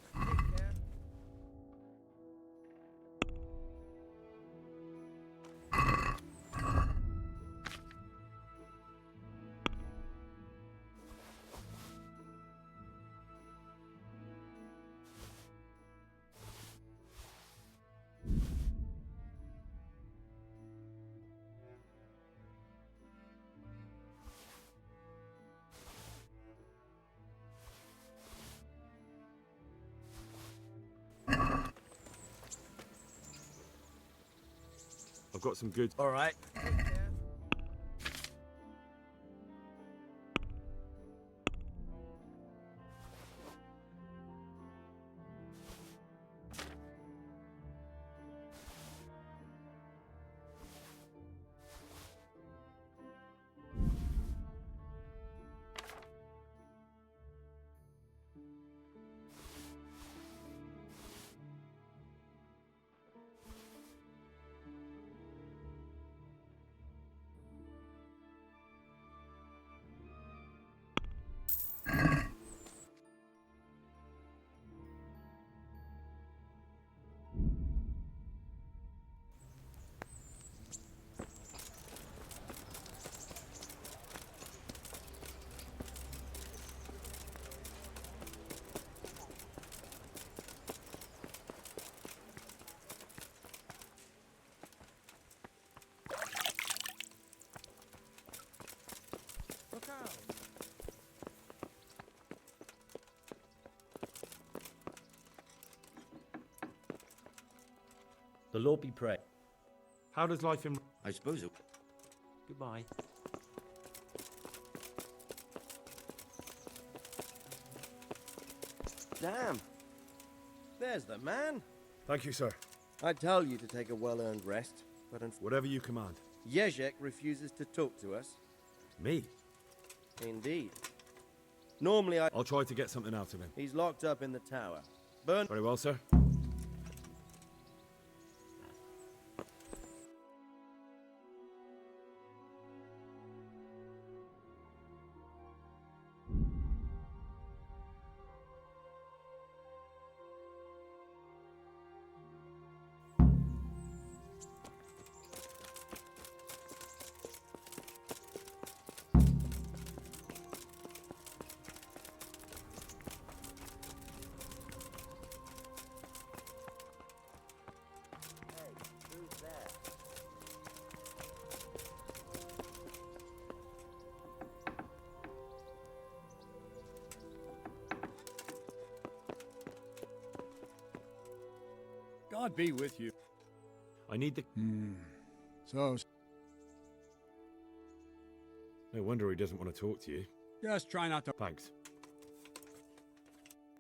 I've got some good... All right. The Lord be praised. How does life in... I suppose it... Goodbye. Damn. There's the man. Thank you, sir. I tell you to take a well-earned rest, but whatever you command. Jezek refuses to talk to us. Me? Indeed. Normally I'll try to get something out of him. He's locked up in the tower. Burn... Very well, sir. God be with you. I need the... So... No wonder he doesn't want to talk to you. Just try not to... Thanks.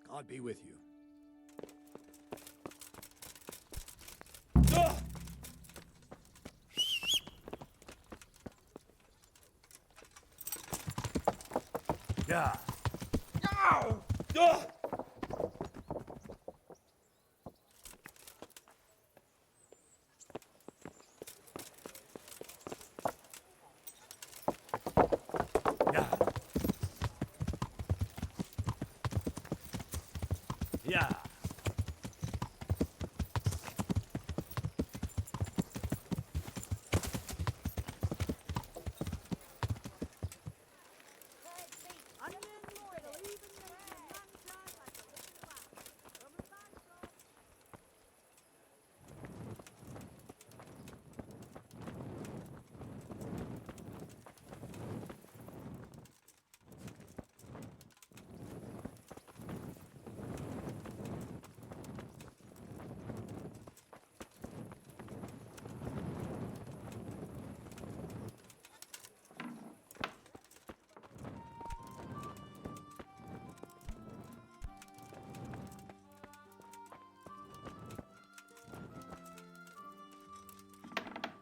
God be with you. Yeah. Ow! Ugh! Yeah.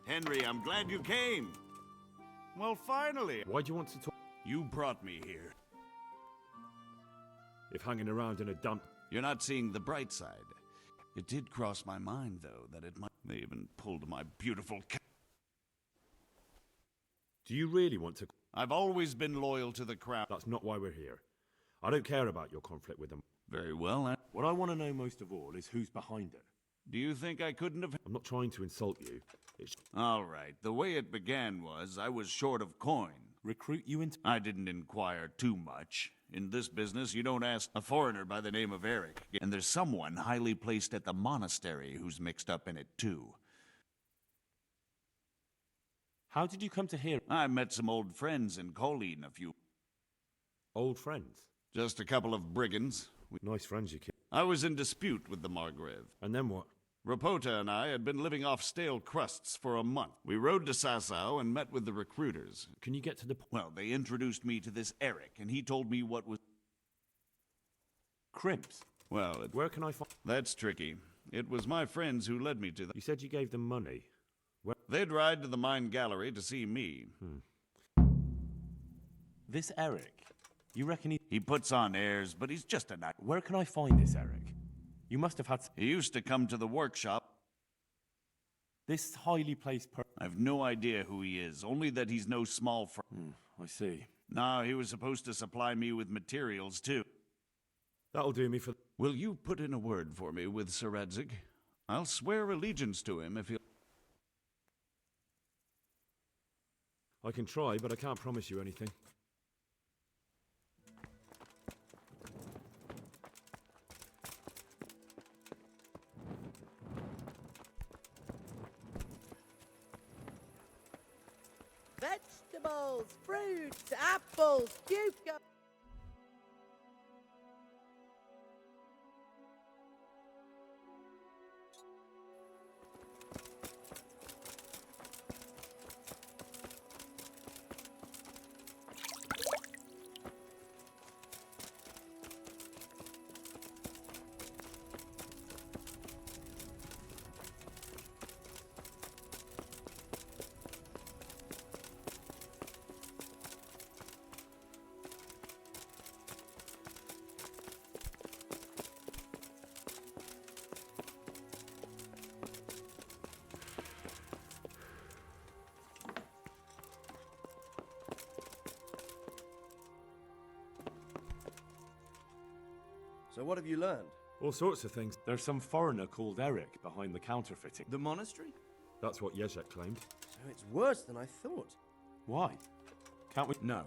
Henry, I'm glad you came. Well, finally. Why do you want to talk? You brought me here. If hanging around in a dump... You're not seeing the bright side. It did cross my mind, though, that it might... They even pulled my beautiful... Do you really want to... I've always been loyal to the crown. That's not why we're here. I don't care about your conflict with them. Very well, What I want to know most of all is who's behind it. Do you think I couldn't have... I'm not trying to insult you. It's... All right. The way it began was I was short of coin. Recruit you into... I didn't inquire too much. In this business, you don't ask a foreigner by the name of Eric. And there's someone highly placed at the monastery who's mixed up in it, too. How did you come to hear... I met some old friends in Colleen a few... Old friends? Just a couple of brigands. Nice friends you keep. I was in dispute with the Margrave. And then what? Rapota and I had been living off stale crusts for a month. We rode to Sasau and met with the recruiters. Can you get to the point? Well, they introduced me to this Eric, and he told me what was... Crimps? Well, Where can I find... That's tricky. It was my friends who led me to them. You said you gave them money. Where... They'd ride to the mine gallery to see me. This Eric, you reckon he... He puts on airs, but he's just a nut. Where can I find this Eric? You must have had... He used to come to the workshop. This highly placed person... I've no idea who he is, only that he's no small I see. No, he was supposed to supply me with materials, too. That'll do me for... Will you put in a word for me with Sir Radzig? I'll swear allegiance to him if he'll... I can try, but I can't promise you anything. Vegetables, fruits, apples, cucumbers. So what have you learned? All sorts of things. There's some foreigner called Eric behind the counterfeiting. The monastery? That's what Yezhek claimed. So it's worse than I thought. Why? Can't we? No.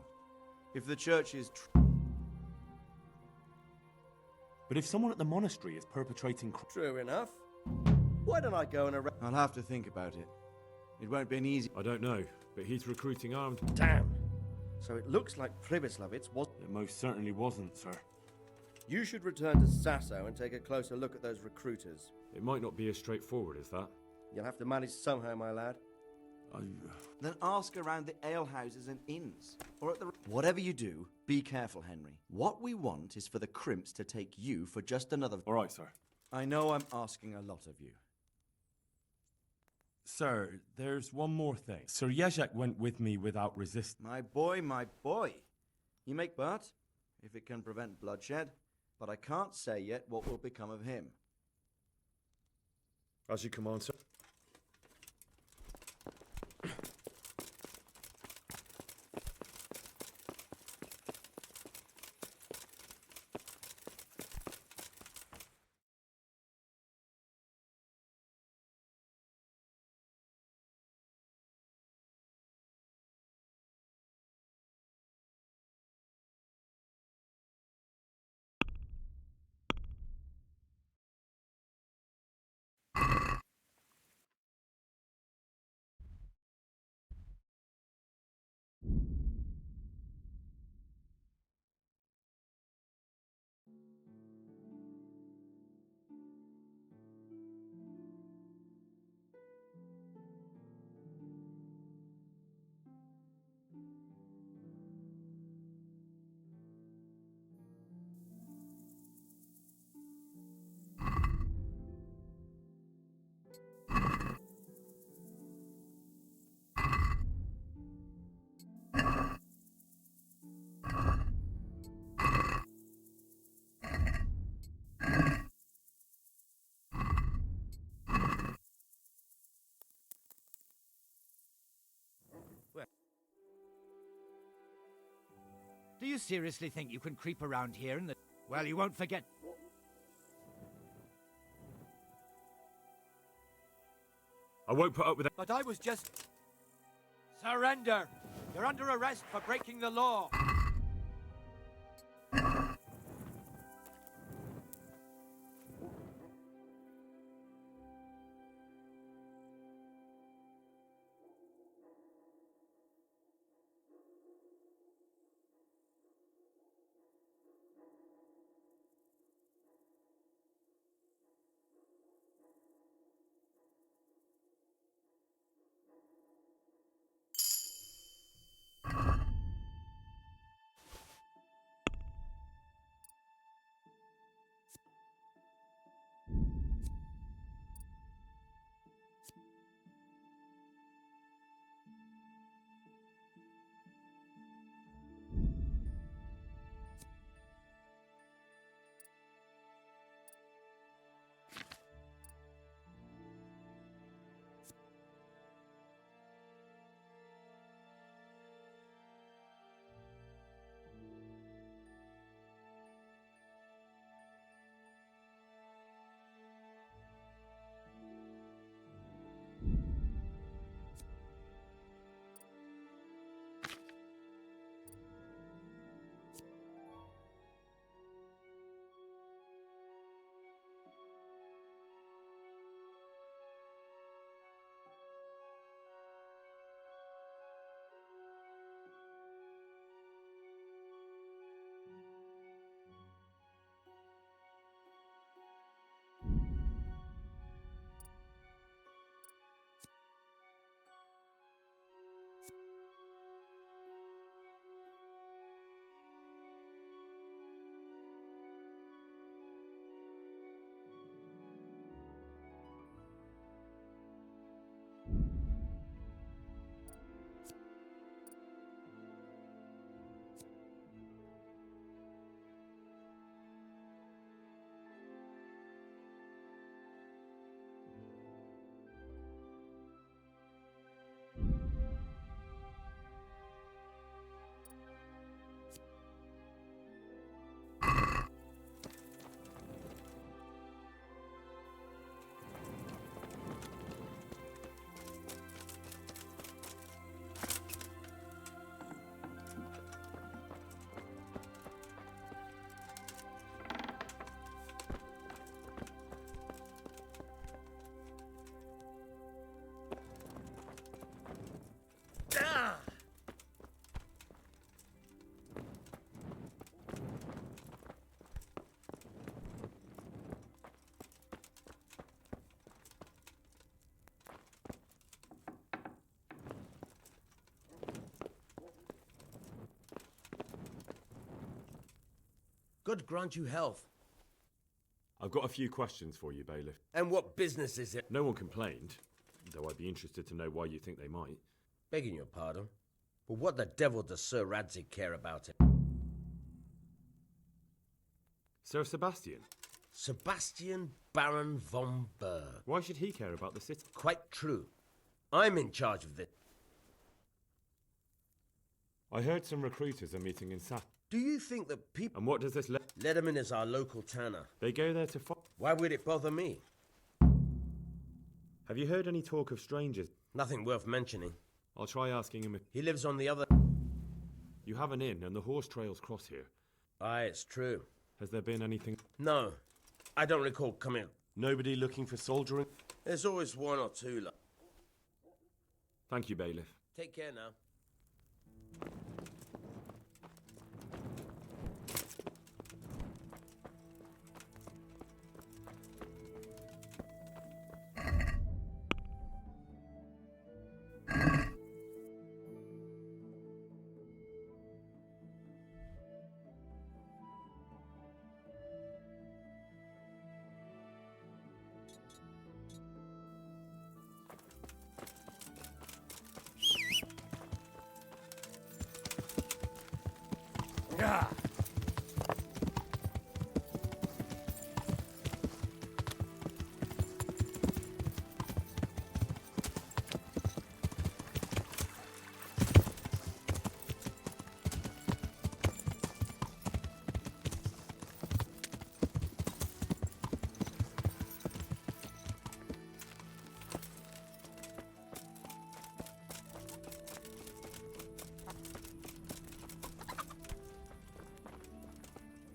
If the church is But if someone at the monastery is perpetrating true enough, why don't I go and arrest? I'll have to think about it. It won't be an easy. I don't know, but he's recruiting armed. Damn. So it looks like Pribyslavitz was. It most certainly wasn't, sir. You should return to Sasso and take a closer look at those recruiters. It might not be as straightforward as that. You'll have to manage somehow, my lad. Then ask around the alehouses and inns, or at the... Whatever you do, be careful, Henry. What we want is for the crimps to take you for just another... All right, sir. I know I'm asking a lot of you. Sir, there's one more thing. Sir Yezhek went with me without resistance. My boy, my boy. You make but, if it can prevent bloodshed, but I can't say yet what will become of him. As you command, sir. Do you seriously think you can creep around here and well, you won't forget... I won't put up with it. But I was just... Surrender! You're under arrest for breaking the law! God grant you health. I've got a few questions for you, Bailiff. And what business is it? No one complained, though I'd be interested to know why you think they might. Begging your pardon, but what the devil does Sir Radzig care about it? Sir Sebastian? Sebastian Baron von Berg. Why should he care about the city? Quite true. I'm in charge of this. I heard some recruiters are meeting in Sath. Do you think that people... And what does this Lederman is our local tanner. They go there to fight. Why would it bother me? Have you heard any talk of strangers? Nothing worth mentioning. I'll try asking him if... He lives on the other... You have an inn and the horse trails cross here. Aye, it's true. Has there been anything... No. I don't recall coming... Nobody looking for soldiering? There's always one or two. Thank you, Bailiff. Take care now. Yeah.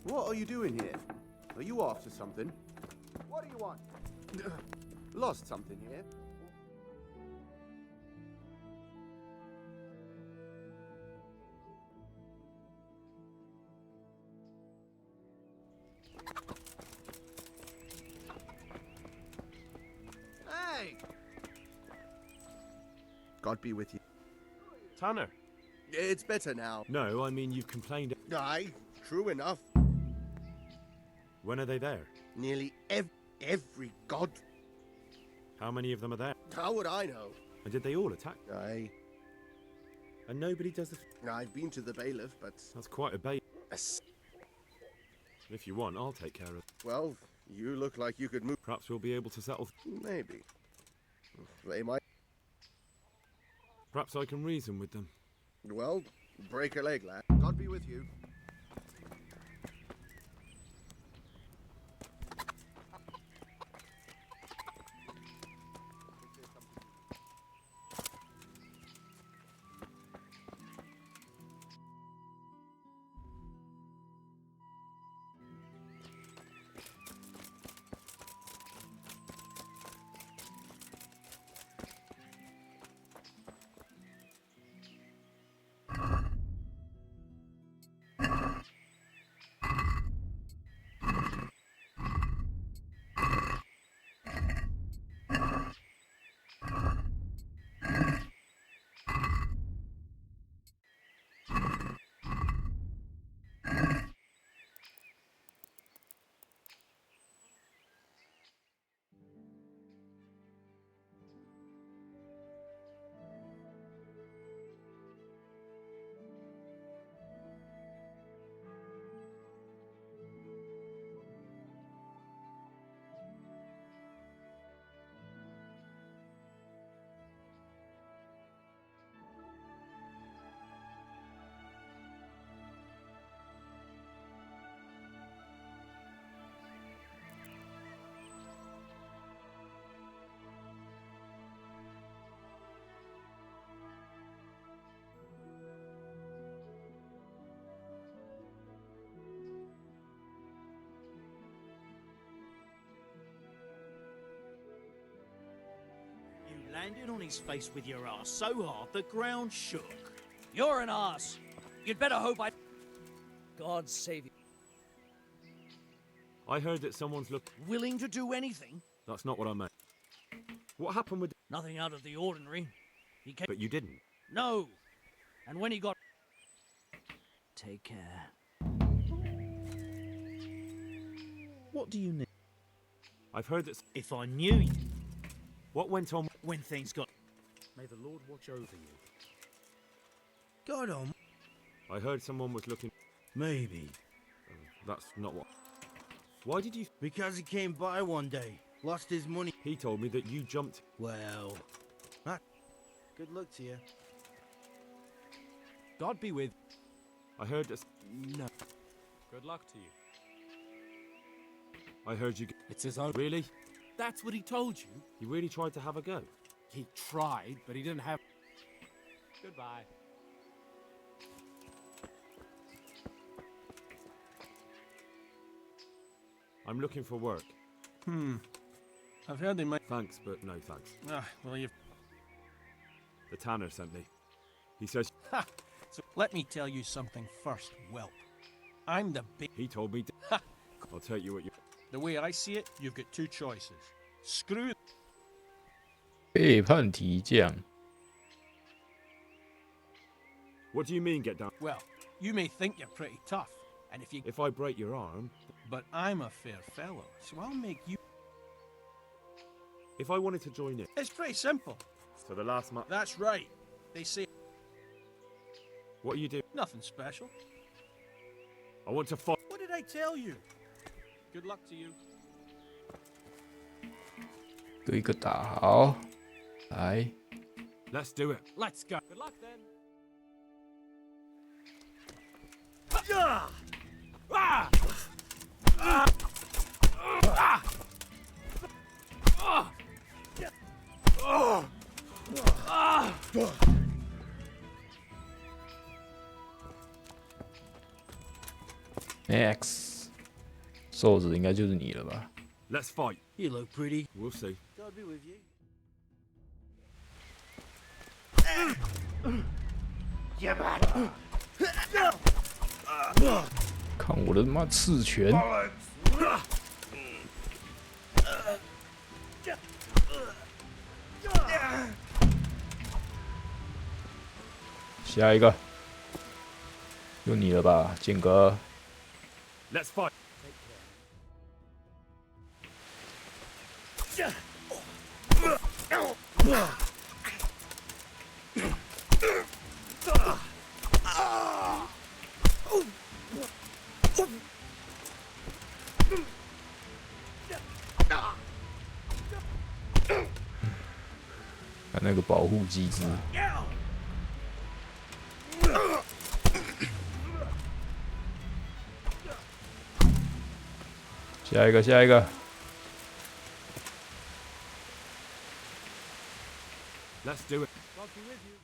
What are you doing here? Are you after something? What do you want? Lost something here? Hey! God be with you. Tanner. It's better now. No, I mean you've complained... Aye, true enough. When are they there? Nearly every god. How many of them are there? How would I know? And did they all attack? Aye. And nobody does the... I've been to the bailiff, but... That's quite a bait. If you want, I'll take care of it. Well, you look like you could move. Perhaps we'll be able to settle... Maybe. They might... Perhaps I can reason with them. Well, break a leg, lad. God be with you. Landed on his face with your ass so hard the ground shook. You're an ass. You'd better hope I... God save you. I heard that someone's Willing to do anything? That's not what I meant. What happened with... Nothing out of the ordinary. He came... But you didn't. No. And when he got... Take care. What do you need? I've heard that. If I knew you. What went on when things got. May the Lord watch over you. God on. I heard someone was looking. Maybe. That's not what. Why did you? Because he came by one day, lost his money. He told me that you jumped. Well, good luck to you. God be with. I heard that. No. Good luck to you. I heard you. It's his own. Really? That's what he told you. He really tried to have a go. He tried, but he didn't have. Goodbye. I'm looking for work. I've heard they might. Thanks, but no thanks. Well, you've. The tanner sent me. He says. Ha! So let me tell you something first, whelp. I'm the big. He told me. I'll tell you what you. The way I see it, you've got two choices. Screw. 背叛提降。 What do you mean, get down? Well, you may think you're pretty tough, and if you. If I break your arm. But I'm a fair fellow, so I'll make you. If I wanted to join in. It's pretty simple. For the last month. That's right. They say. What do you do? Nothing special. I want to fight. What did I tell you? Good luck to you. 有一个打好，来。 Let's do it. Let's go. Good luck then. ，X， 瘦子应该就是你了吧 ？Let's fight. You look pretty. We'll see. God be with you. 看我的他妈刺拳！下一个，就你了吧，剑哥。Let's fight. 看那个保护机制。下一个，下一个。Let's do it. God be with you.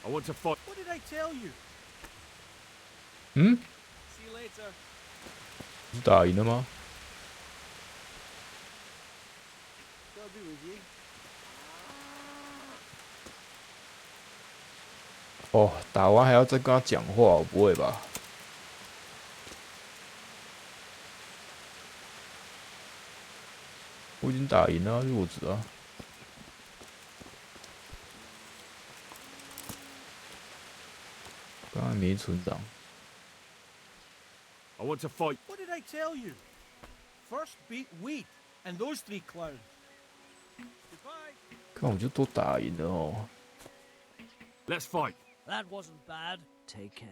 I want to fight. What did I tell you? 嗯？ See you later. 是打赢了吗？ God be with you. 哦，打完还要再跟他讲话，不会吧？我已经打赢了，弱子啊！刚才没存档。I want to fight. What did I tell you? First beat wheat and those three clowns. Goodbye. 看我就都打赢了哦。 Let's fight. That wasn't bad. Take care.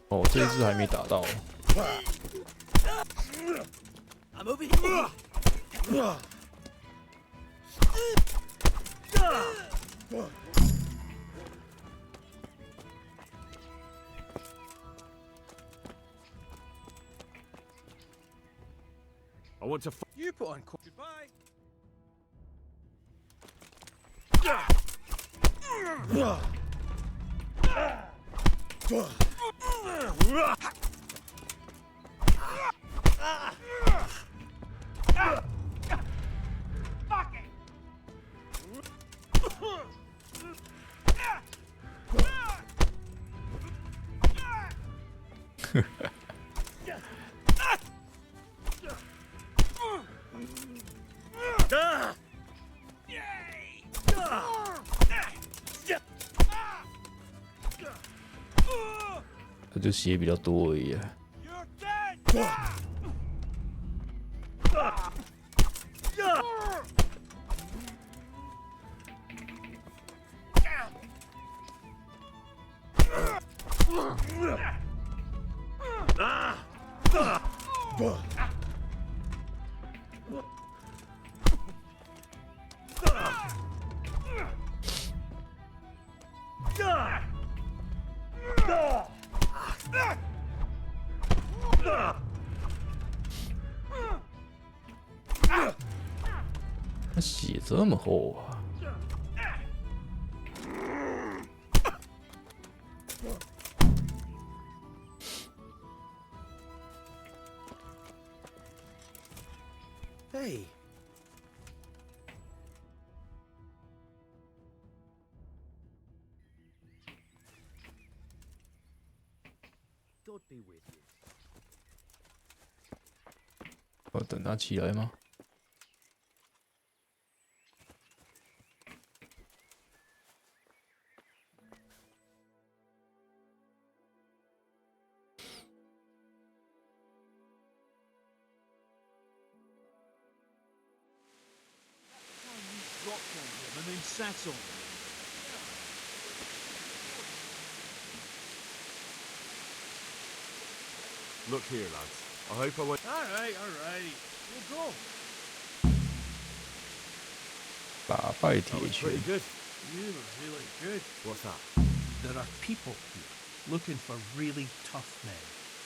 哦，这一只还没打到。 I'm over here. I want to fight. You put on. Goodbye. 他就血比较多而已啊。他血这么厚啊！Hey. God be with you. 要等他起来吗？Dropped on him and then sat on him. Look here, lads. I hope I won't. All right. We'll go. 打败铁 That was 拳 pretty。good. You were really good. What's that? There are people here looking for really tough men,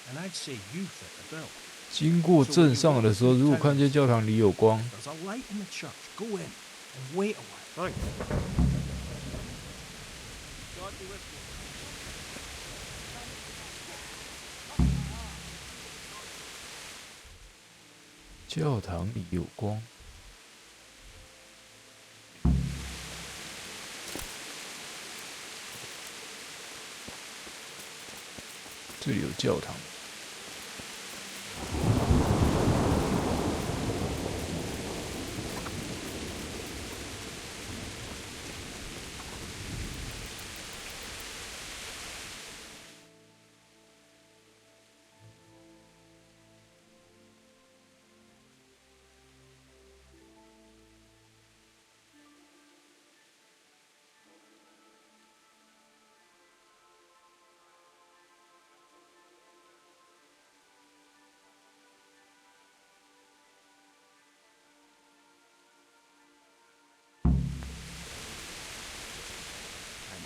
and I'd say you fit the bill. 经过镇上的时候，如果看见教堂里有光， There's a light in the church. Go in and wait a while. Thanks. God be with you. 教堂里有光。这里有教堂。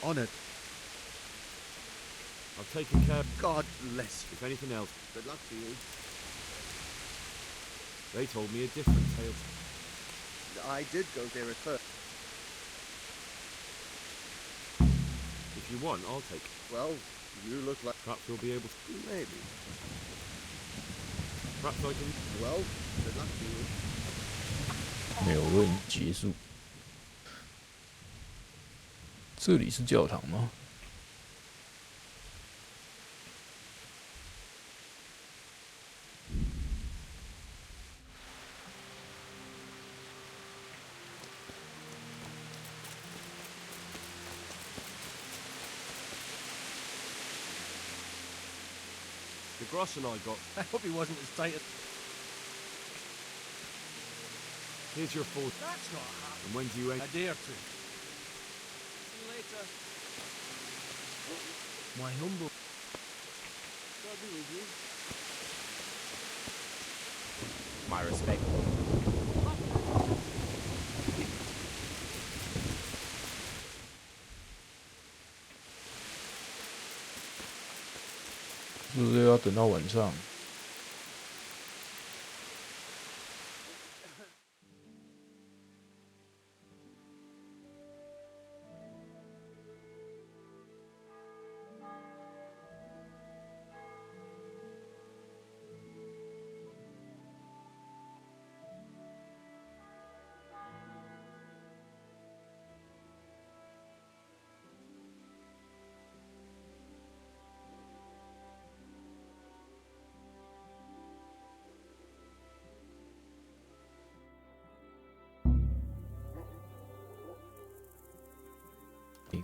Honored. I've taken care. God bless you. If anything else, Good luck to you. they told me a different tale. I did go there at first. If you want, I'll take. Well, you look like... Perhaps you'll be able to. Maybe. Perhaps I can. Well, good luck to you. 谬论结束。这里是教堂吗？The Groschen I got. I hope he wasn't as tight as... Here's your full. That's not happening. And when do you A end? day or two. See you later. My humble... God be with you. My respect. 是不是要等到晚上？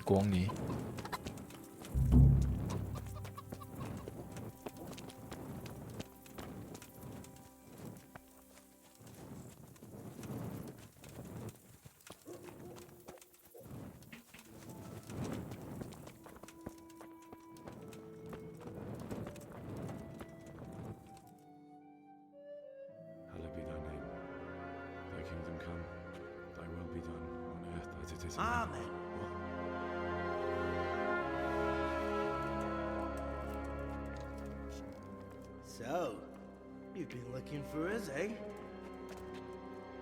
光呢？ it is. Amen. So, you've been looking for us, eh?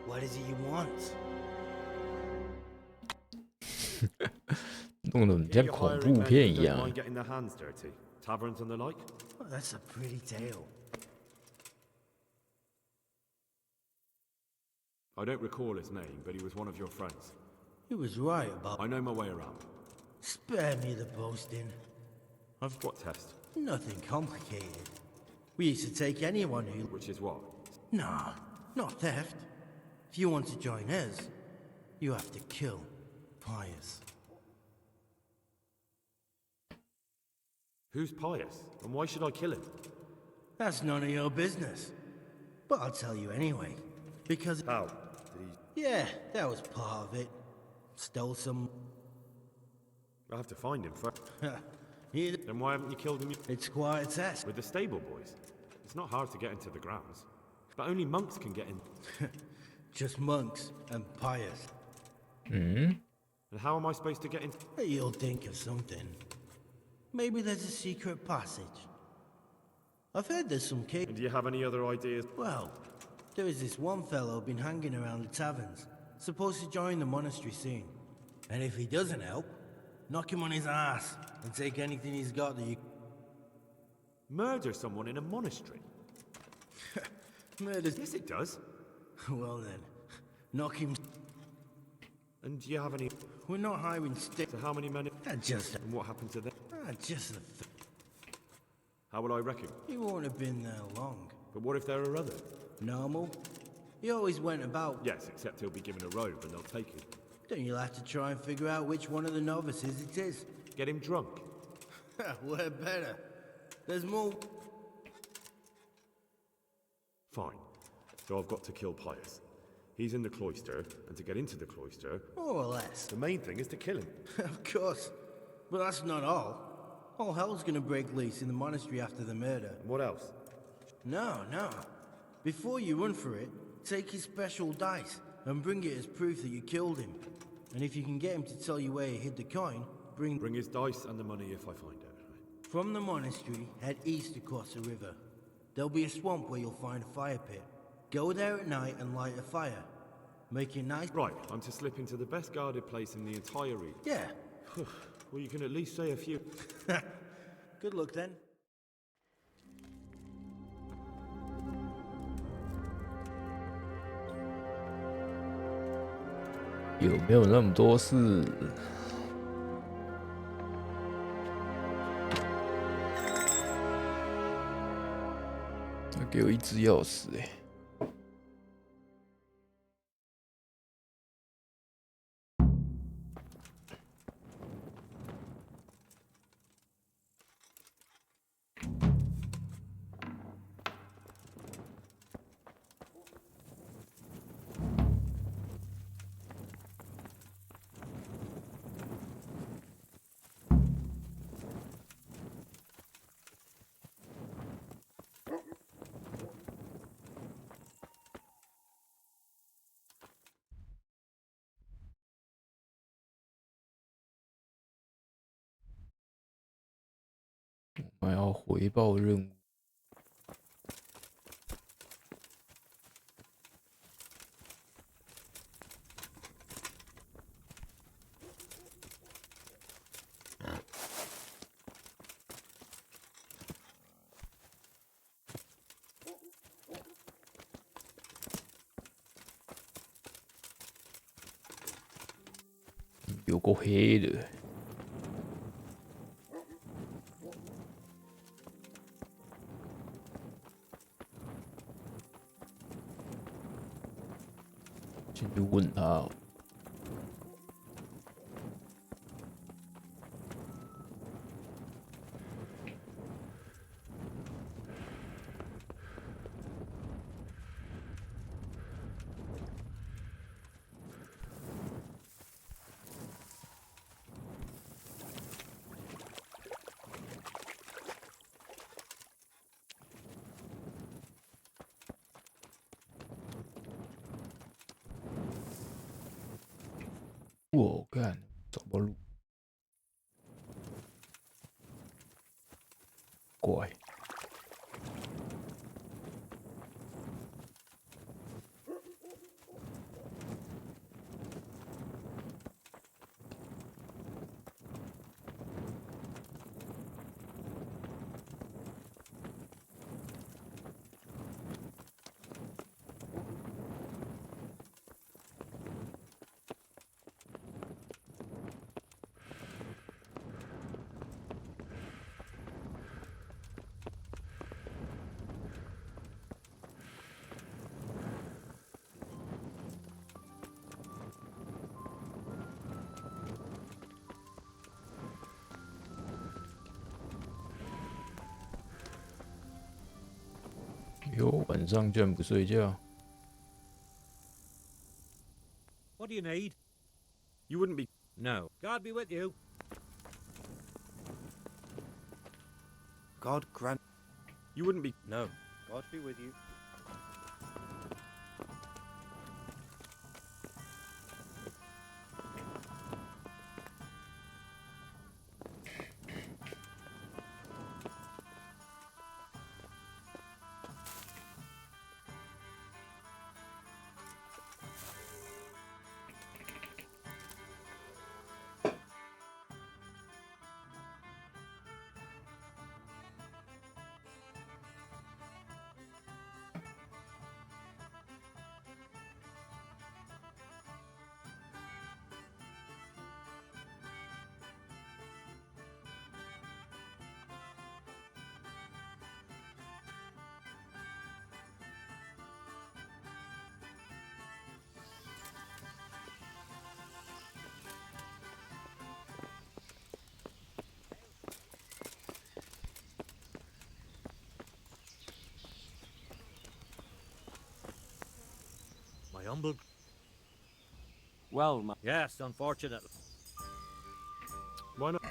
What is it you want? 弄得很像恐怖片一样。 Mind getting their hands dirty. Taverns and the like. Well, that's a pretty tale. I don't recall his name, but he was one of your friends. He was right about... I know my way around. Spare me the boasting. I've what test? Nothing complicated. We used to take anyone who... Which is what? Nah, not theft. If you want to join us, you have to kill Pius. Who's Pius? And why should I kill him? That's none of your business. But I'll tell you anyway. Because... How? Did he... Yeah, that was part of it. Stole some... I have to find him first. He... Then why haven't you killed him? It's quite a test. With the stable boys? It's not hard to get into the grounds. But only monks can get in. Just monks and Pius. Hmm? And how am I supposed to get in? You'll think of something. Maybe there's a secret passage. I've heard there's some cave... And do you have any other ideas? Well, there is this one fellow been hanging around the taverns. Supposed to join the monastery soon. And if he doesn't help, knock him on his ass and take anything he's got that you... Murder someone in a monastery? Murders... Yes, it does. Well then, knock him... And do you have any... We're not hiring sticks. So how many men... Just... And what happened to them? Just a... How will I reckon? He won't have been there long. But what if there are others? Normal. He always went about... Yes, except he'll be given a robe and they'll take him. Then you'll have to try and figure out which one of the novices it is. Get him drunk. We're better. There's more... Fine. So I've got to kill Pius. He's in the cloister, and to get into the cloister... More or less. The main thing is to kill him. Of course. But that's not all. All hell's gonna break loose in the monastery after the murder. What else? No. Before you run for it, take his special dice and bring it as proof that you killed him. And if you can get him to tell you where he hid the coin, bring his dice and the money if I find out. Right? From the monastery, head east across the river. There'll be a swamp where you'll find a fire pit. Go there at night and light a fire. Make it nice. Right, I'm to slip into the best guarded place in the entire region. Yeah. Well, you can at least say a few. Good luck then.有没有那么多事？他给我一只钥匙哎。我们要回报任务。有够黑的。先去问他哦。我干，找不到路，怪。哟，晚上居然不睡觉。What do you need? You wouldn't be. No. God be with you. God grant. You wouldn't be. No. God be with you. My humble. Well, yes, unfortunately. Why not?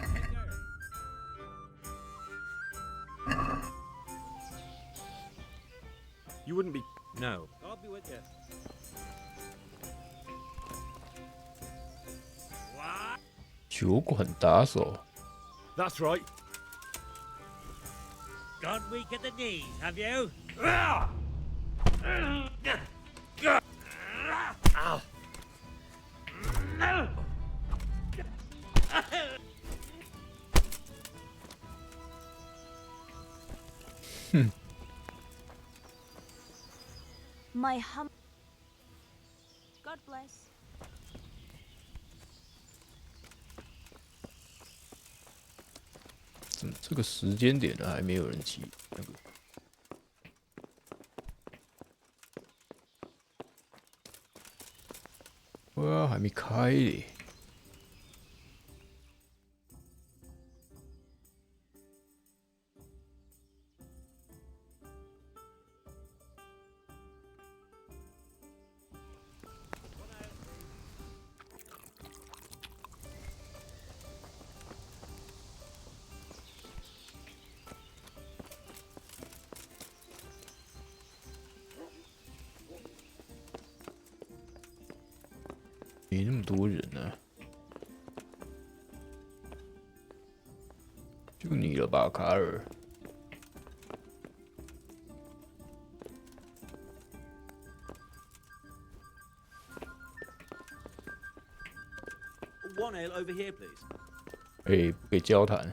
You wouldn't be. No. God be with you. What? 酒馆打手。That's right. Gone weak at the knees, have you? Ow. My God bless. 怎么这个时间点呢还没有人骑那个？哇，还没开嘞！没那么多人啊，就你了吧，卡尔。One ale over here, please. 哎，不给交谈。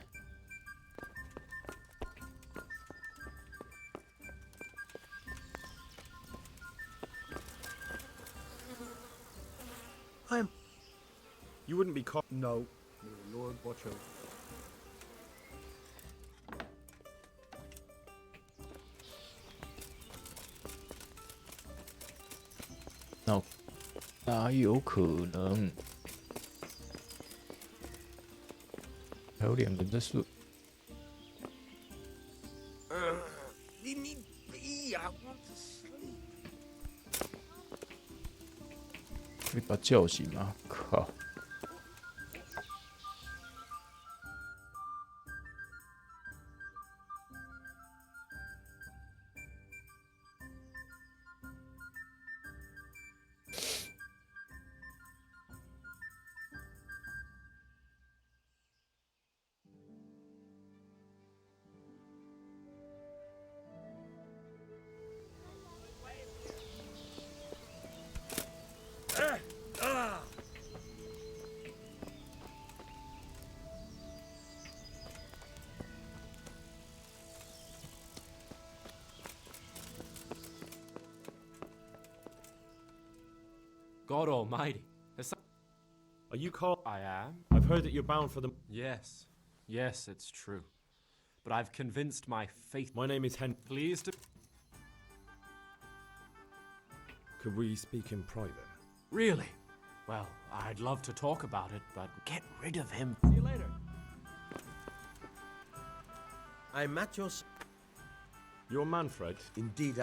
You wouldn't be caught. No. Lord, watch out.哪有可能？还有两个人在睡。Leave me be. I want to sleep. 可以把他叫醒吗？靠！ God Almighty. Are you called? I am. I've heard that you're bound for the... Yes. Yes, it's true. But I've convinced my faith... My name is Hen... Pleased to... Could we speak in private? Really? Well, I'd love to talk about it, but get rid of him. See you later. I'm at your... You're Manfred? Indeed,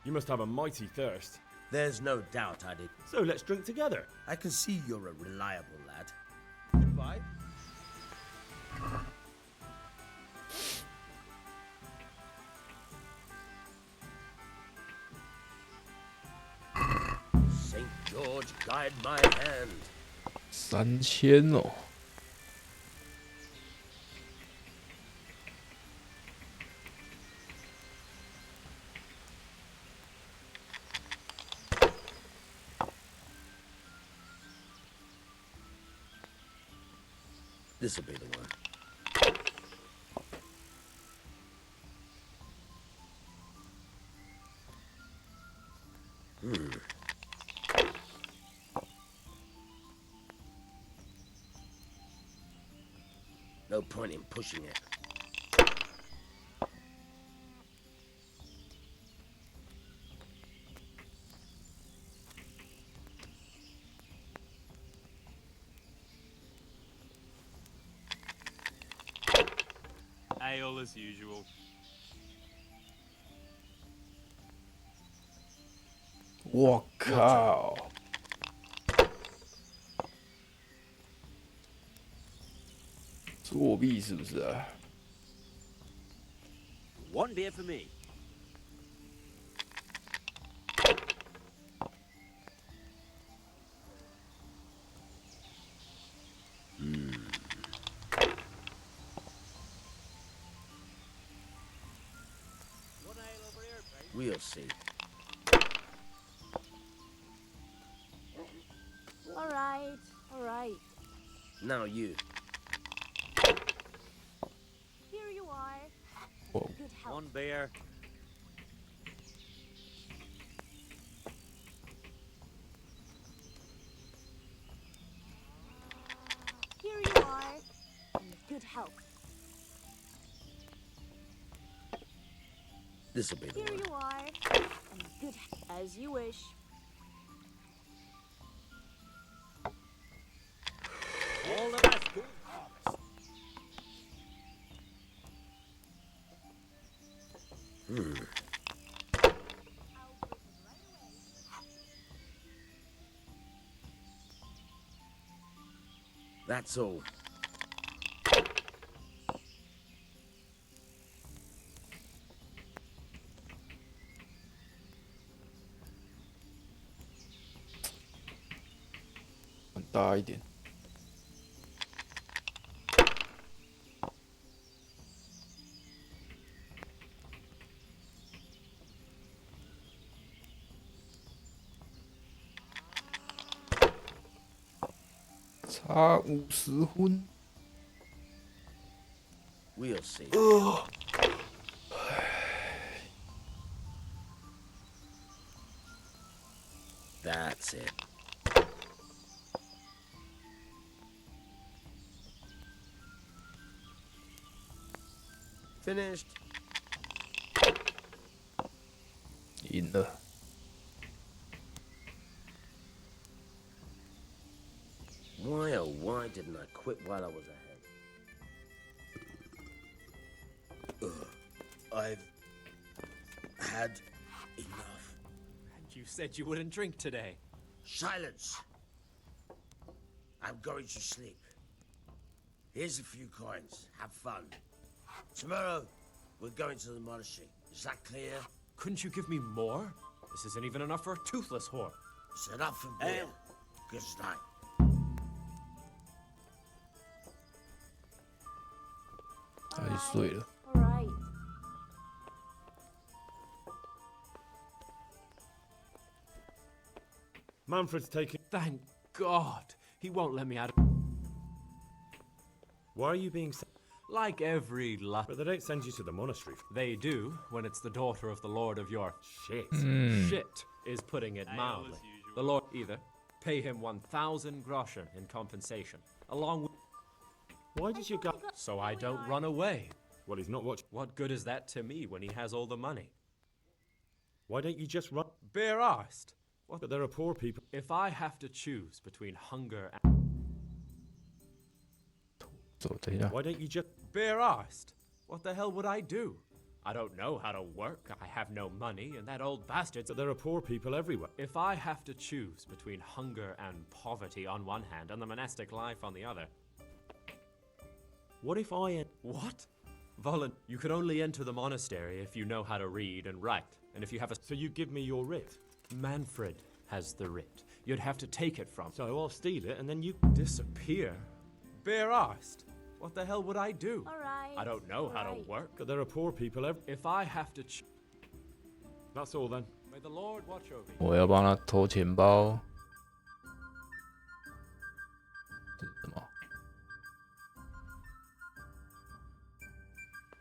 You must have a mighty thirst. There's no doubt I did. So let's drink together. I can see you're a reliable lad. Goodbye. St. George, guide my hand. 3000哦。This'll be the one. No point in pushing it. Ale as usual. 我靠！作弊是不是啊？ One beer for me. We'll see. All right, all right. Now you. Here you are. Whoa. Good help. One beer. Here you are. Good help. This'll be the Here one. you are. And good as you wish. All the best. Good harvest. That's all. An 大一点。差50分。 We'll see. That's it. Finished. 赢了。 Why, oh, why didn't I quit while I was ahead? I've had enough. And you said you wouldn't drink today. Silence! I'm going to sleep. Here's a few coins. Have fun. Tomorrow, we're going to the monastery. Is that clear? Couldn't you give me more? This isn't even enough for a toothless whore. It's enough for beer. Good night. All right. Manfred's taking... Thank God. He won't let me out. Why are you being... Like every But they don't send you to the monastery. They do when it's the daughter of the lord of your shit. Shit is putting it mildly. The lord either pay him 1,000 groschen in compensation, along with. Why did you go? So I don't run away. Well, he's not watching. What good is that to me when he has all the money? Why don't you just run? Bare arsed. What? But there are poor people. If I have to choose between hunger and. Why don't you just. Bare arsed. What the hell would I do? I don't know how to work, I have no money, and that old bastard's. But there are poor people everywhere. If I have to choose between hunger and poverty on one hand and the monastic life on the other. What if I. What? You could only enter the monastery if you know how to read and write, and if you have a. So you give me your writ? Manfred has the writ. You'd have to take it from. So I'll steal it and then you. Disappear? Bare arsed. What the hell would I do? All right. I don't know how to work. But there are poor people everywhere. If I have to. That's all then. May the Lord watch over you. 我要帮他偷钱包。这是什么？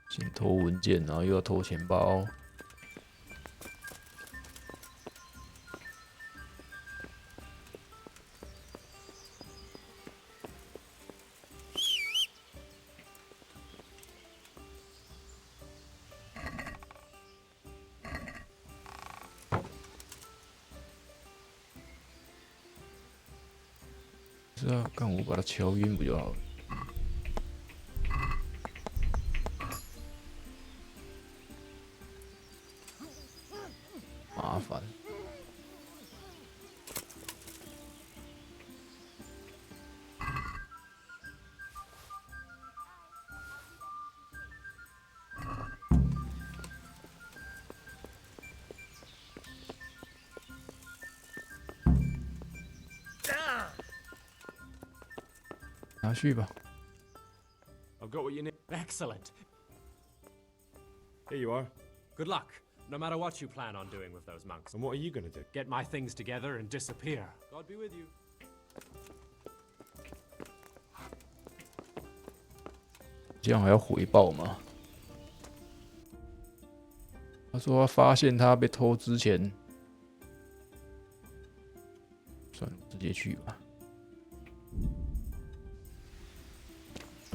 先偷文件，然后又要偷钱包。是啊，干我把它敲晕不就好了？麻烦。拿去吧。I've got what you need. Excellent. Here you are. Good luck, no matter what you plan on doing with those monks. And what are you going to do? Get my things together and disappear. God be with you. 这样还要回报吗？他说他发现他被偷之前，算了，直接去吧。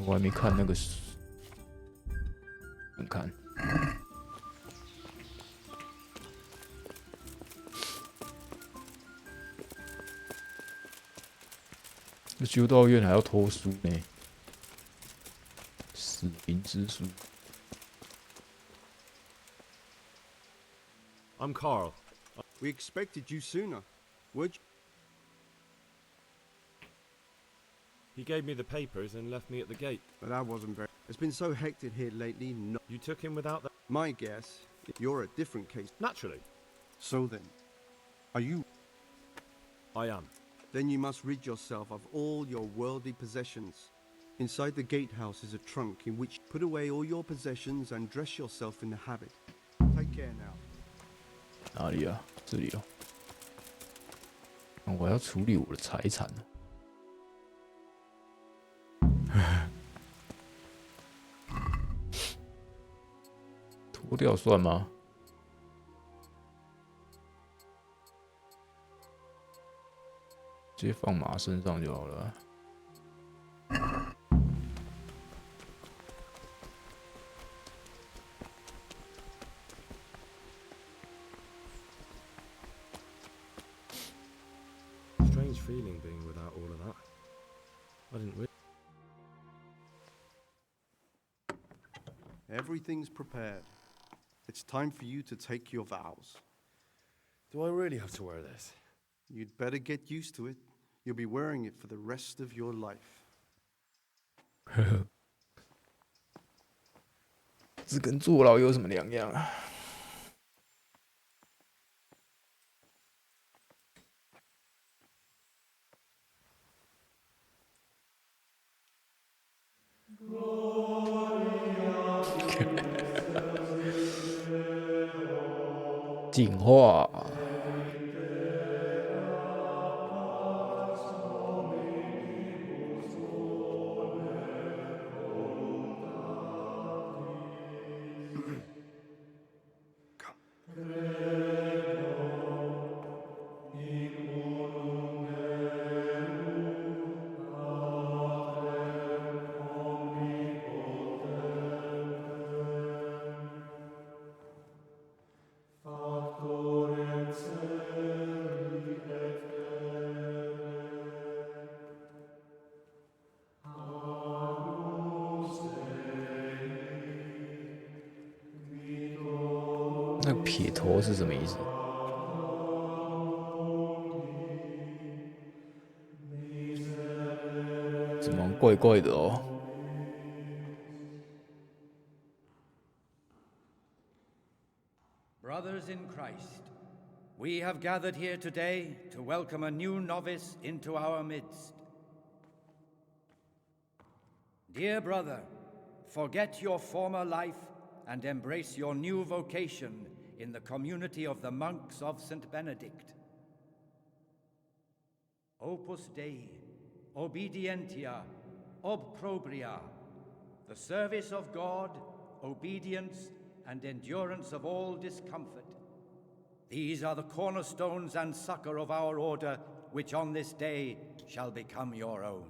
我还没看那个，看。这修道院还要偷书呢，死灵之书。I'm Carl. We expected you sooner. Would you? He gave me the papers and left me at the gate. But that wasn't very. It's been so hectic here lately. No. You took him without that? My guess, you're a different case. Naturally. So then, are you? I am. Then you must rid yourself of all your worldly possessions. Inside the gatehouse is a trunk in which put away all your possessions and dress yourself in the habit. Take care now. 哪里啊？这里哦。我要处理我的财产哦。脱掉算吗？直接放马身上就好了。Strange feeling being without all of that. I didn't really. Everything's prepared. It's time for you to take your vows. Do I really have to wear this? You'd better get used to it. You'll be wearing it for the rest of your life. 这跟坐牢有什么两样啊？进化。那个撇头是什么意思？怎么怪怪的哦？ Brothers in Christ, we have gathered here today to welcome a new novice into our midst. Dear brother, forget your former life and embrace your new vocation in the community of the monks of St. Benedict. Opus Dei, obedientia, obprobria, the service of God, obedience, and endurance of all discomfort. These are the cornerstones and succor of our order, which on this day shall become your own.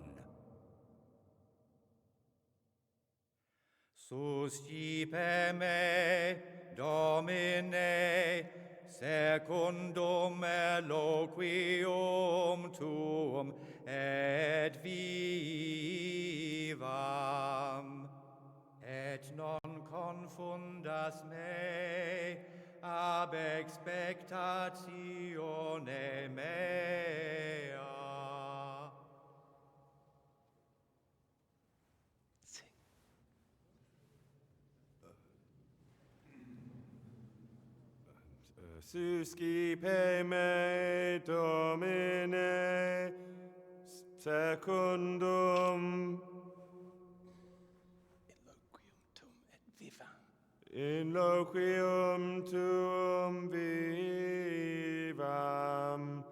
Suscipe me, Domine, secundum eloquium tuum et vivam, et non confundas me ab expectatione mea. Suscipe me, Domine, secundum in loquium tuum vivam,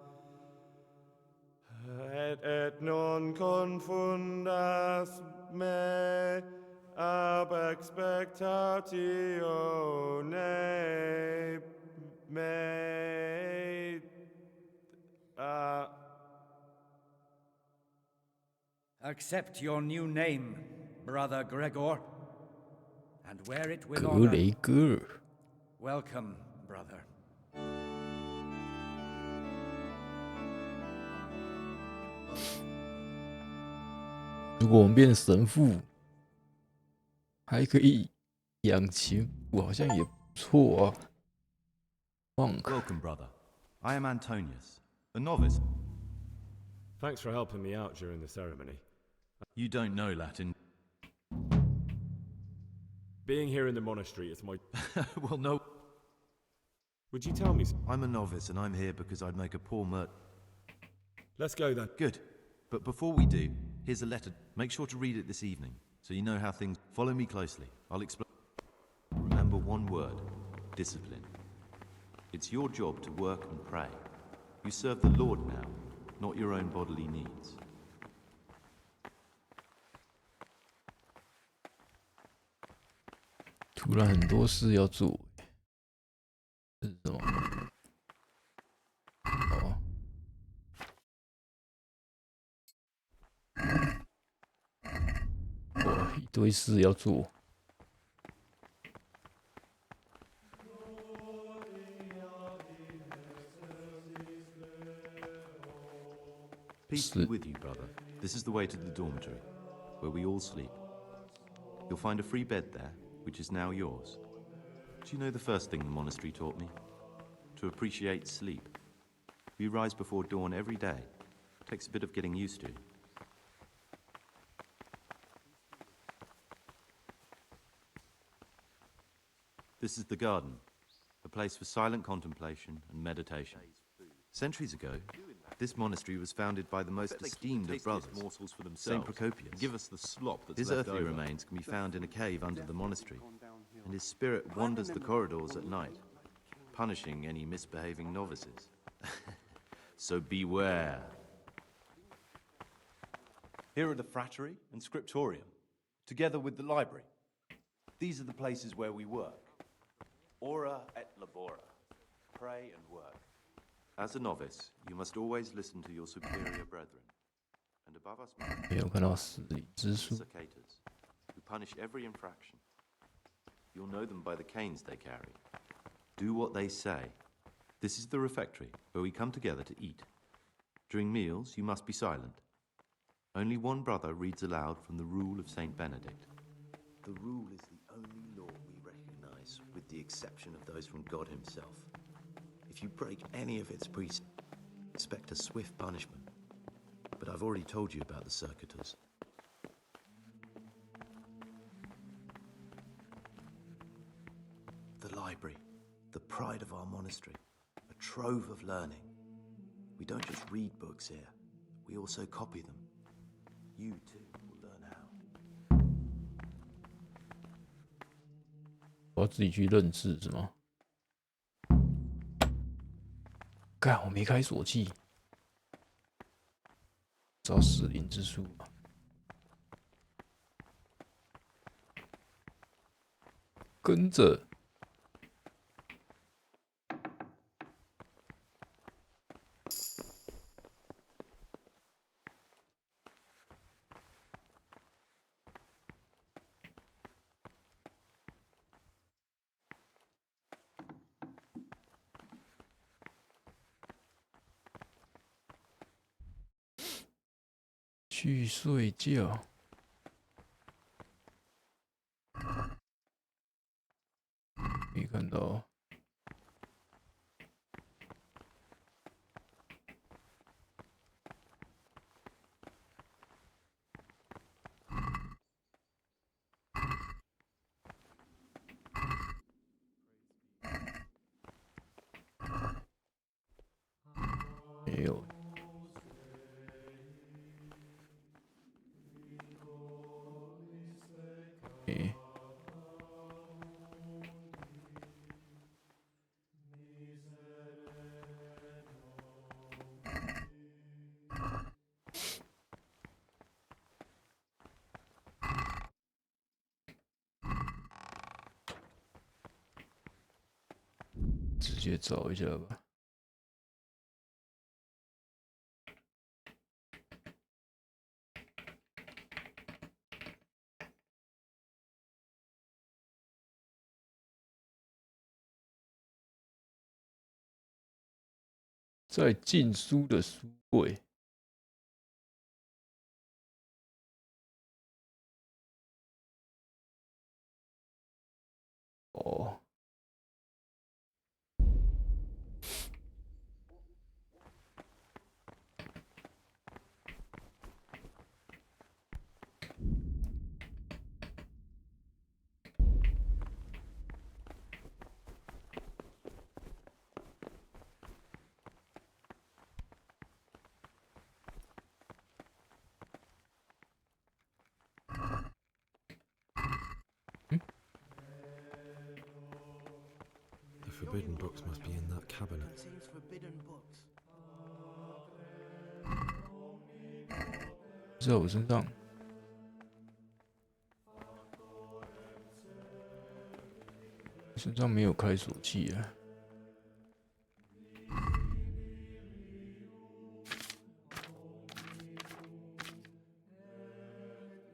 et non confundas me ab expectatione mea. Accept your new name, Brother Gregor, and wear it with honor. 格雷戈尔。 Welcome, brother. 如果我们变神父，还可以养情妇，好像也不错啊。Monk. Welcome, brother. I am Antonius, a novice. Thanks for helping me out during the ceremony. You don't know Latin. Being here in the monastery is my... Well, no. Would you tell me? I'm a novice and I'm here because I'd make a poor Let's go then. Good. But before we do, here's a letter. Make sure to read it this evening, so you know how things... Follow me closely. I'll explain. Remember one word. Discipline. It's your job to work and pray. You serve the Lord now, not your own bodily needs. 突然很多事要做，这是什么？哦，哇，一堆事要做。 Peace be with you, brother. This is the way to the dormitory, where we all sleep. You'll find a free bed there, which is now yours. Do you know the first thing the monastery taught me? To appreciate sleep. We rise before dawn every day. Takes a bit of getting used to. This is the garden, a place for silent contemplation and meditation. Centuries ago, this monastery was founded by the most esteemed of brothers, Saint Procopius. Give us the slop that's His left earthly over. remains can be found in a cave under the monastery, and his spirit wanders the corridors at night, punishing any misbehaving novices. So beware. Here are the frattery and scriptorium, together with the library. These are the places where we work. Ora et labora. Pray and work. As a novice, you must always listen to your superior brethren, and above us, 没有看到死理之书。 cicadas, who punish every infraction. You'll know them by the canes they carry. Do what they say. This is the refectory, where we come together to eat. During meals, you must be silent. Only one brother reads aloud from the rule of Saint Benedict. The rule is the only law we recognize. sacrifice, with the exception of those from God himself. If you break any of its precepts, expect a swift punishment. But I've already told you about the circuitous. The library, the pride of our monastery, a trove of learning. We don't just read books here, we also copy them. You too will learn how. 我要自己去认识是吗？干，我没开锁器，找死灵之书吧。跟着。去睡觉。没看到。没有。直接找一下吧。在禁书的书柜。哦。The forbidden books must be in that cabinet. Contains forbidden books. 在我身上。身上没有开锁器啊。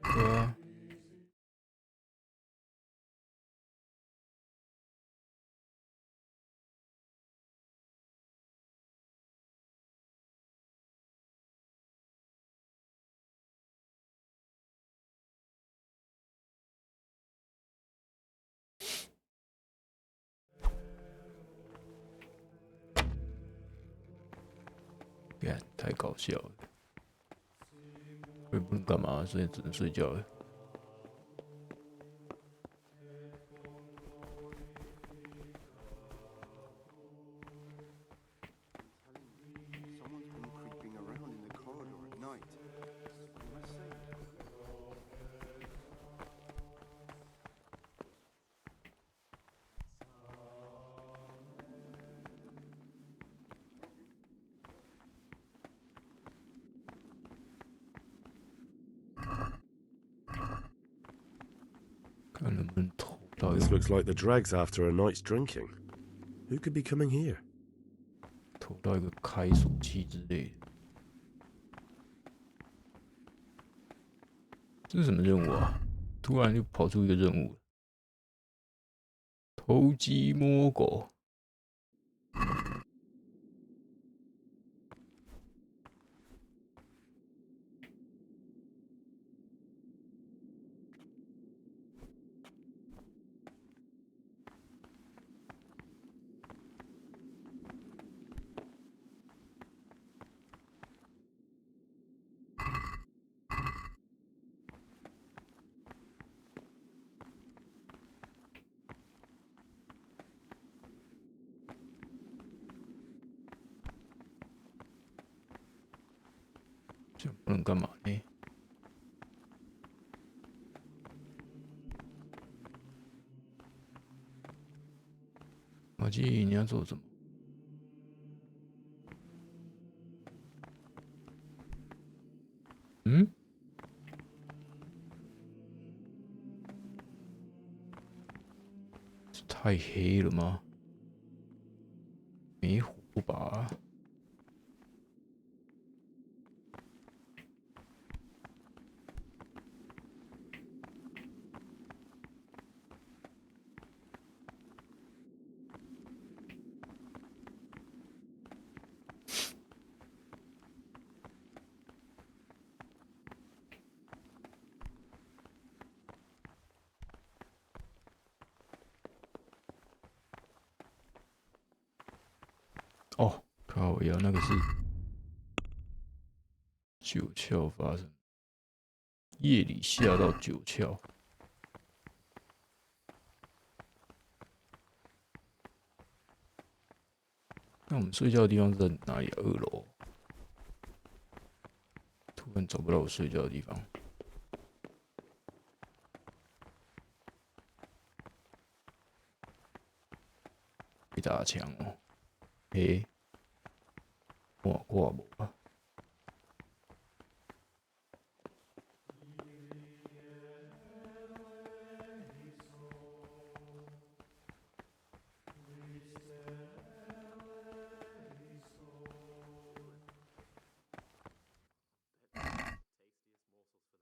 对啊。干，太搞笑了！我也不能干嘛，所以只能睡觉了。Someone's been creeping around in the corridor at night. What am I saying? This looks like the dregs after a night's drinking. Who could be coming here? 偷到一个开锁器之类的。这是什么任务啊？突然就跑出一个任务，偷鸡摸狗。这不能干嘛呢？马季，你要做什么？嗯？太黑了吗？没火吧？哦，靠呀，那个是九窍发生，夜里下到九窍。那我们睡觉的地方是在哪里啊？2楼。突然找不到我睡觉的地方。一打墙哦，嘿，我挂无啊。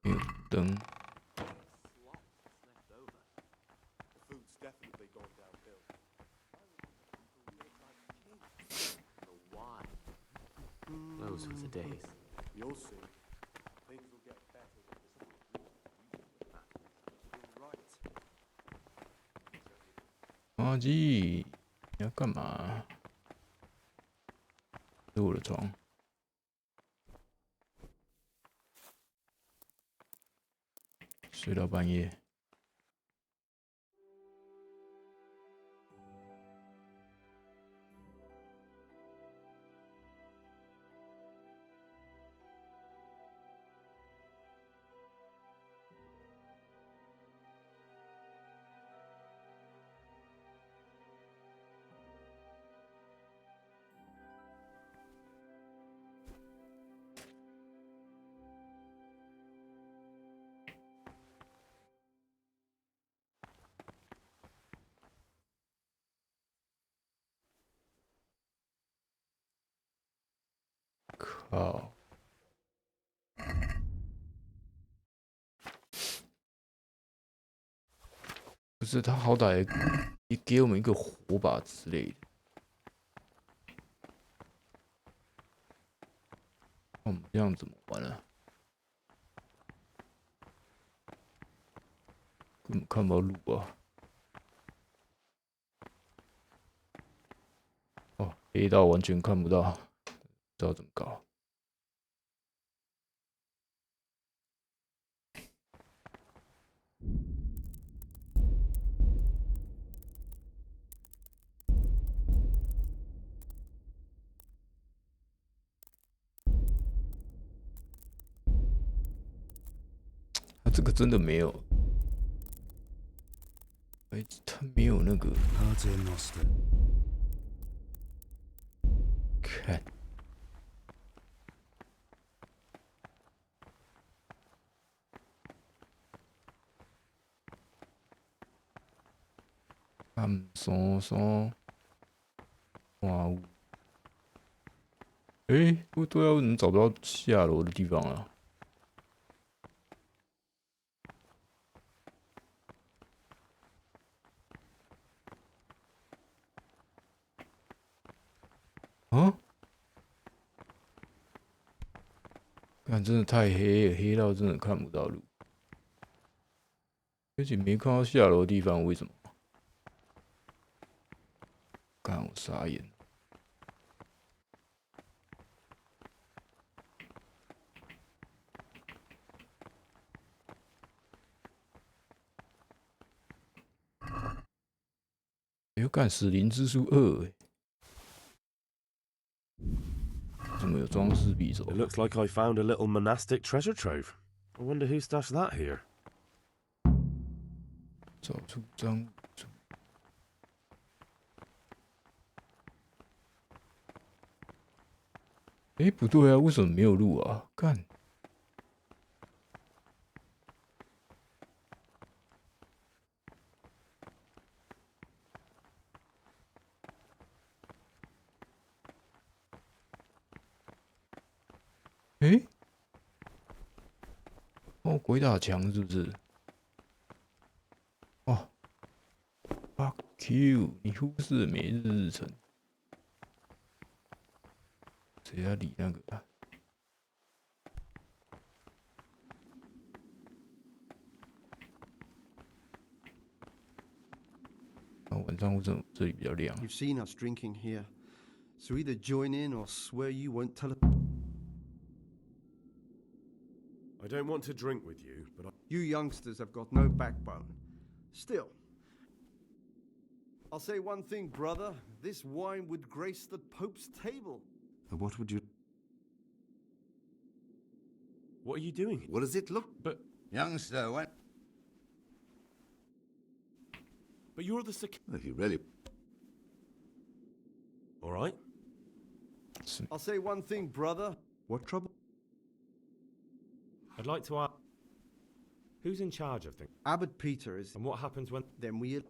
没有灯。Those were the days. You'll see. Things will get better with the You're right. 阿基，你要干嘛？是我的床。睡到半夜。靠！不是他好歹也给我们一个火把之类的。我们这样怎么玩啊？根本看不到路啊！哦，黑到完全看不到，不知道怎么搞。他这个真的没有，哎，他没有那个。看。松松，哇呜！哎，不对啊，我怎么找不到下楼的地方啊？啊？看，真的太黑了，黑到真的看不到路，而且没看到下楼的地方，为什么？看我傻眼。要干死灵之书2哎！怎么有装饰匕首 It looks like I found a little monastic treasure trove. I wonder who stashed that here. 找出赃物主。哎，不对啊，为什么没有路啊？干！哎，哦，鬼打墙是不是？哦 ，fuck you！你忽视了每日日程。谁要理那个啊？啊，晚上为什么这里比较亮 You've seen us drinking here, so either join in or swear you won't tell us. I don't want to drink with you, but You youngsters have got no backbone. Still, I'll say one thing, brother. This wine would grace the Pope's table. What would you... What are you doing? What does it look? But... Youngster, what? But you're the If you really... All right. I'll say one thing, brother. What trouble? I'd like to ask, who's in charge of things? Abbot Peter is... And what happens when... Then we...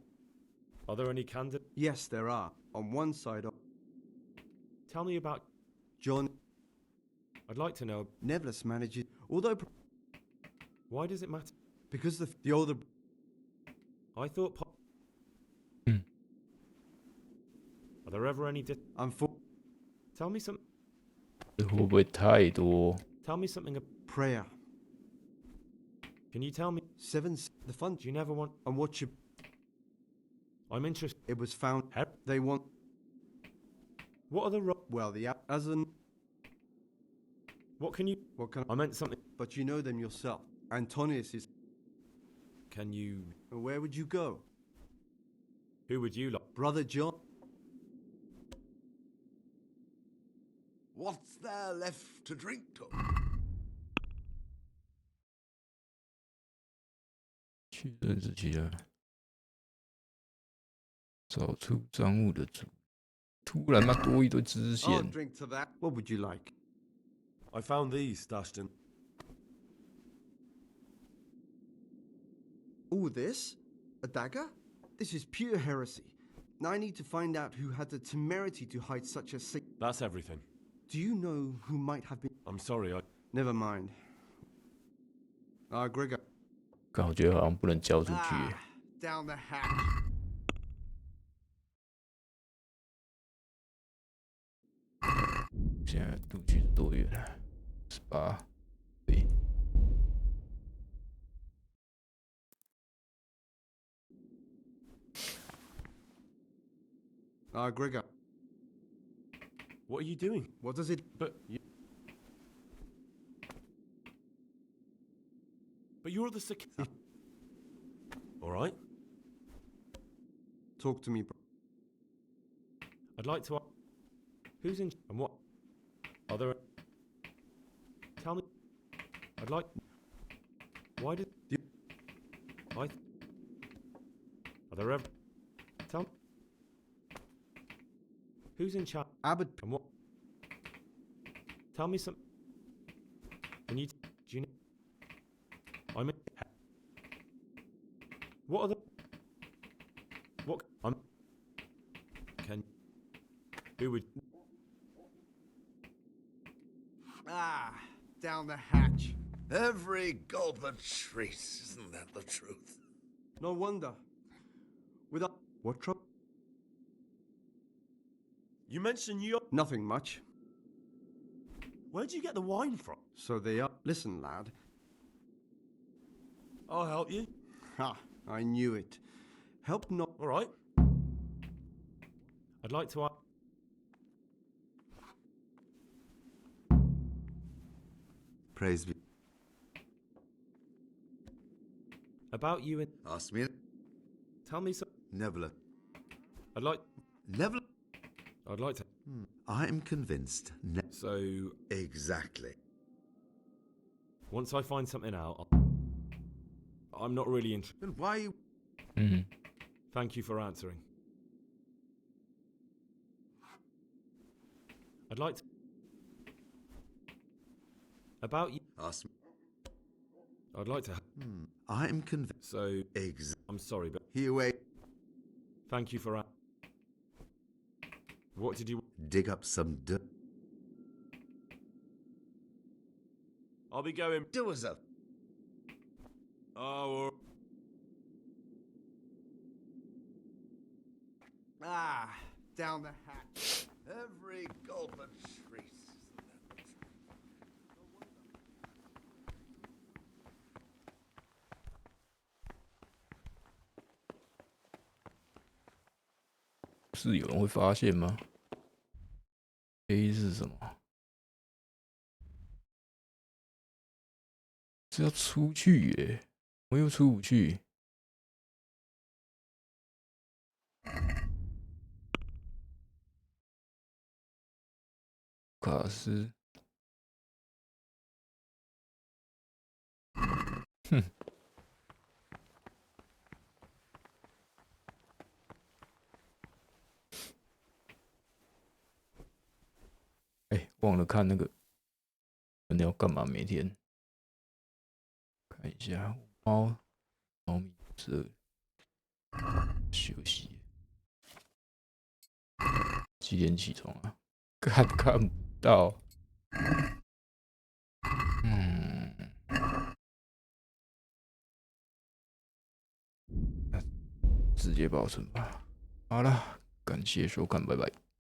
Are there any candidates? Yes, there are. On one side of... Tell me about... John... I'd like to know... Nevertheless manages... Although... Why does it matter? Because the older... I thought... Are there ever any... Tell me some... 这会不会太多？ Tell me something... Prayer. Can you tell me... The fun... Do you never want... And what you... I'm interested... It was found... They want... What are the... Well, the... As an... What can you... What can I meant something... But you know them yourself. Antonius is... Can you... Where would you go? Who would you like? Brother John... What's there left to drink to? 去认识其他人，找出赃物的主。突然嘛，多一堆支 I'll 线。 drink to that. What would you like? I found these stashed in... All this? A dagger? This is pure heresy. Now I need to find out who had the temerity to hide such a sick... That's everything. Do you know who might have been... I'm sorry, I... Never mind. Gregor. 刚我觉得好像不能交出去。 Down the hatch.「现在路距多远啊？18。对。 Gregor. What are you doing? What does it... But you're the sick... All right. Talk to me, bro. I'd like to... Who's in... And what... Are there... Tell me... I'd like... Why did... Are there ever... Tell me... Who's in charge? Abbot... And what... Tell me some... Can you... Do you know... I'm in... What are the... What... I'm... Can... Who would... Down the hatch. Every gulp a treat, isn't that the truth? No wonder. Without... What trouble? You mentioned you... Nothing much. Where'd you get the wine from? So they are... Listen, lad. I'll help you. Ha, I knew it. Help not... All right. I'd like to... Praise be. About you and... Ask me. Tell me some... Never. I'd like... Never. I'd like to. I'm convinced. So exactly. Once I find something out, I'm not really interested. Then why? You... Thank you for answering. I'd like to. About you. Ask me. I'd like to. I'm convinced. So I'm sorry, but here wait. Thank you for. What did you dig up some dirt? I'll be going. Do us up. Oh. Down the hatch. Every gulp of trees.是有人会发现吗 ？A 是什么？是要出去耶，我又出不去。卡斯，哼。忘了看那个，真的要干嘛？每天看一下猫咪这休息，几点起床啊？看不到。直接保存吧。好了，感谢收看，拜拜。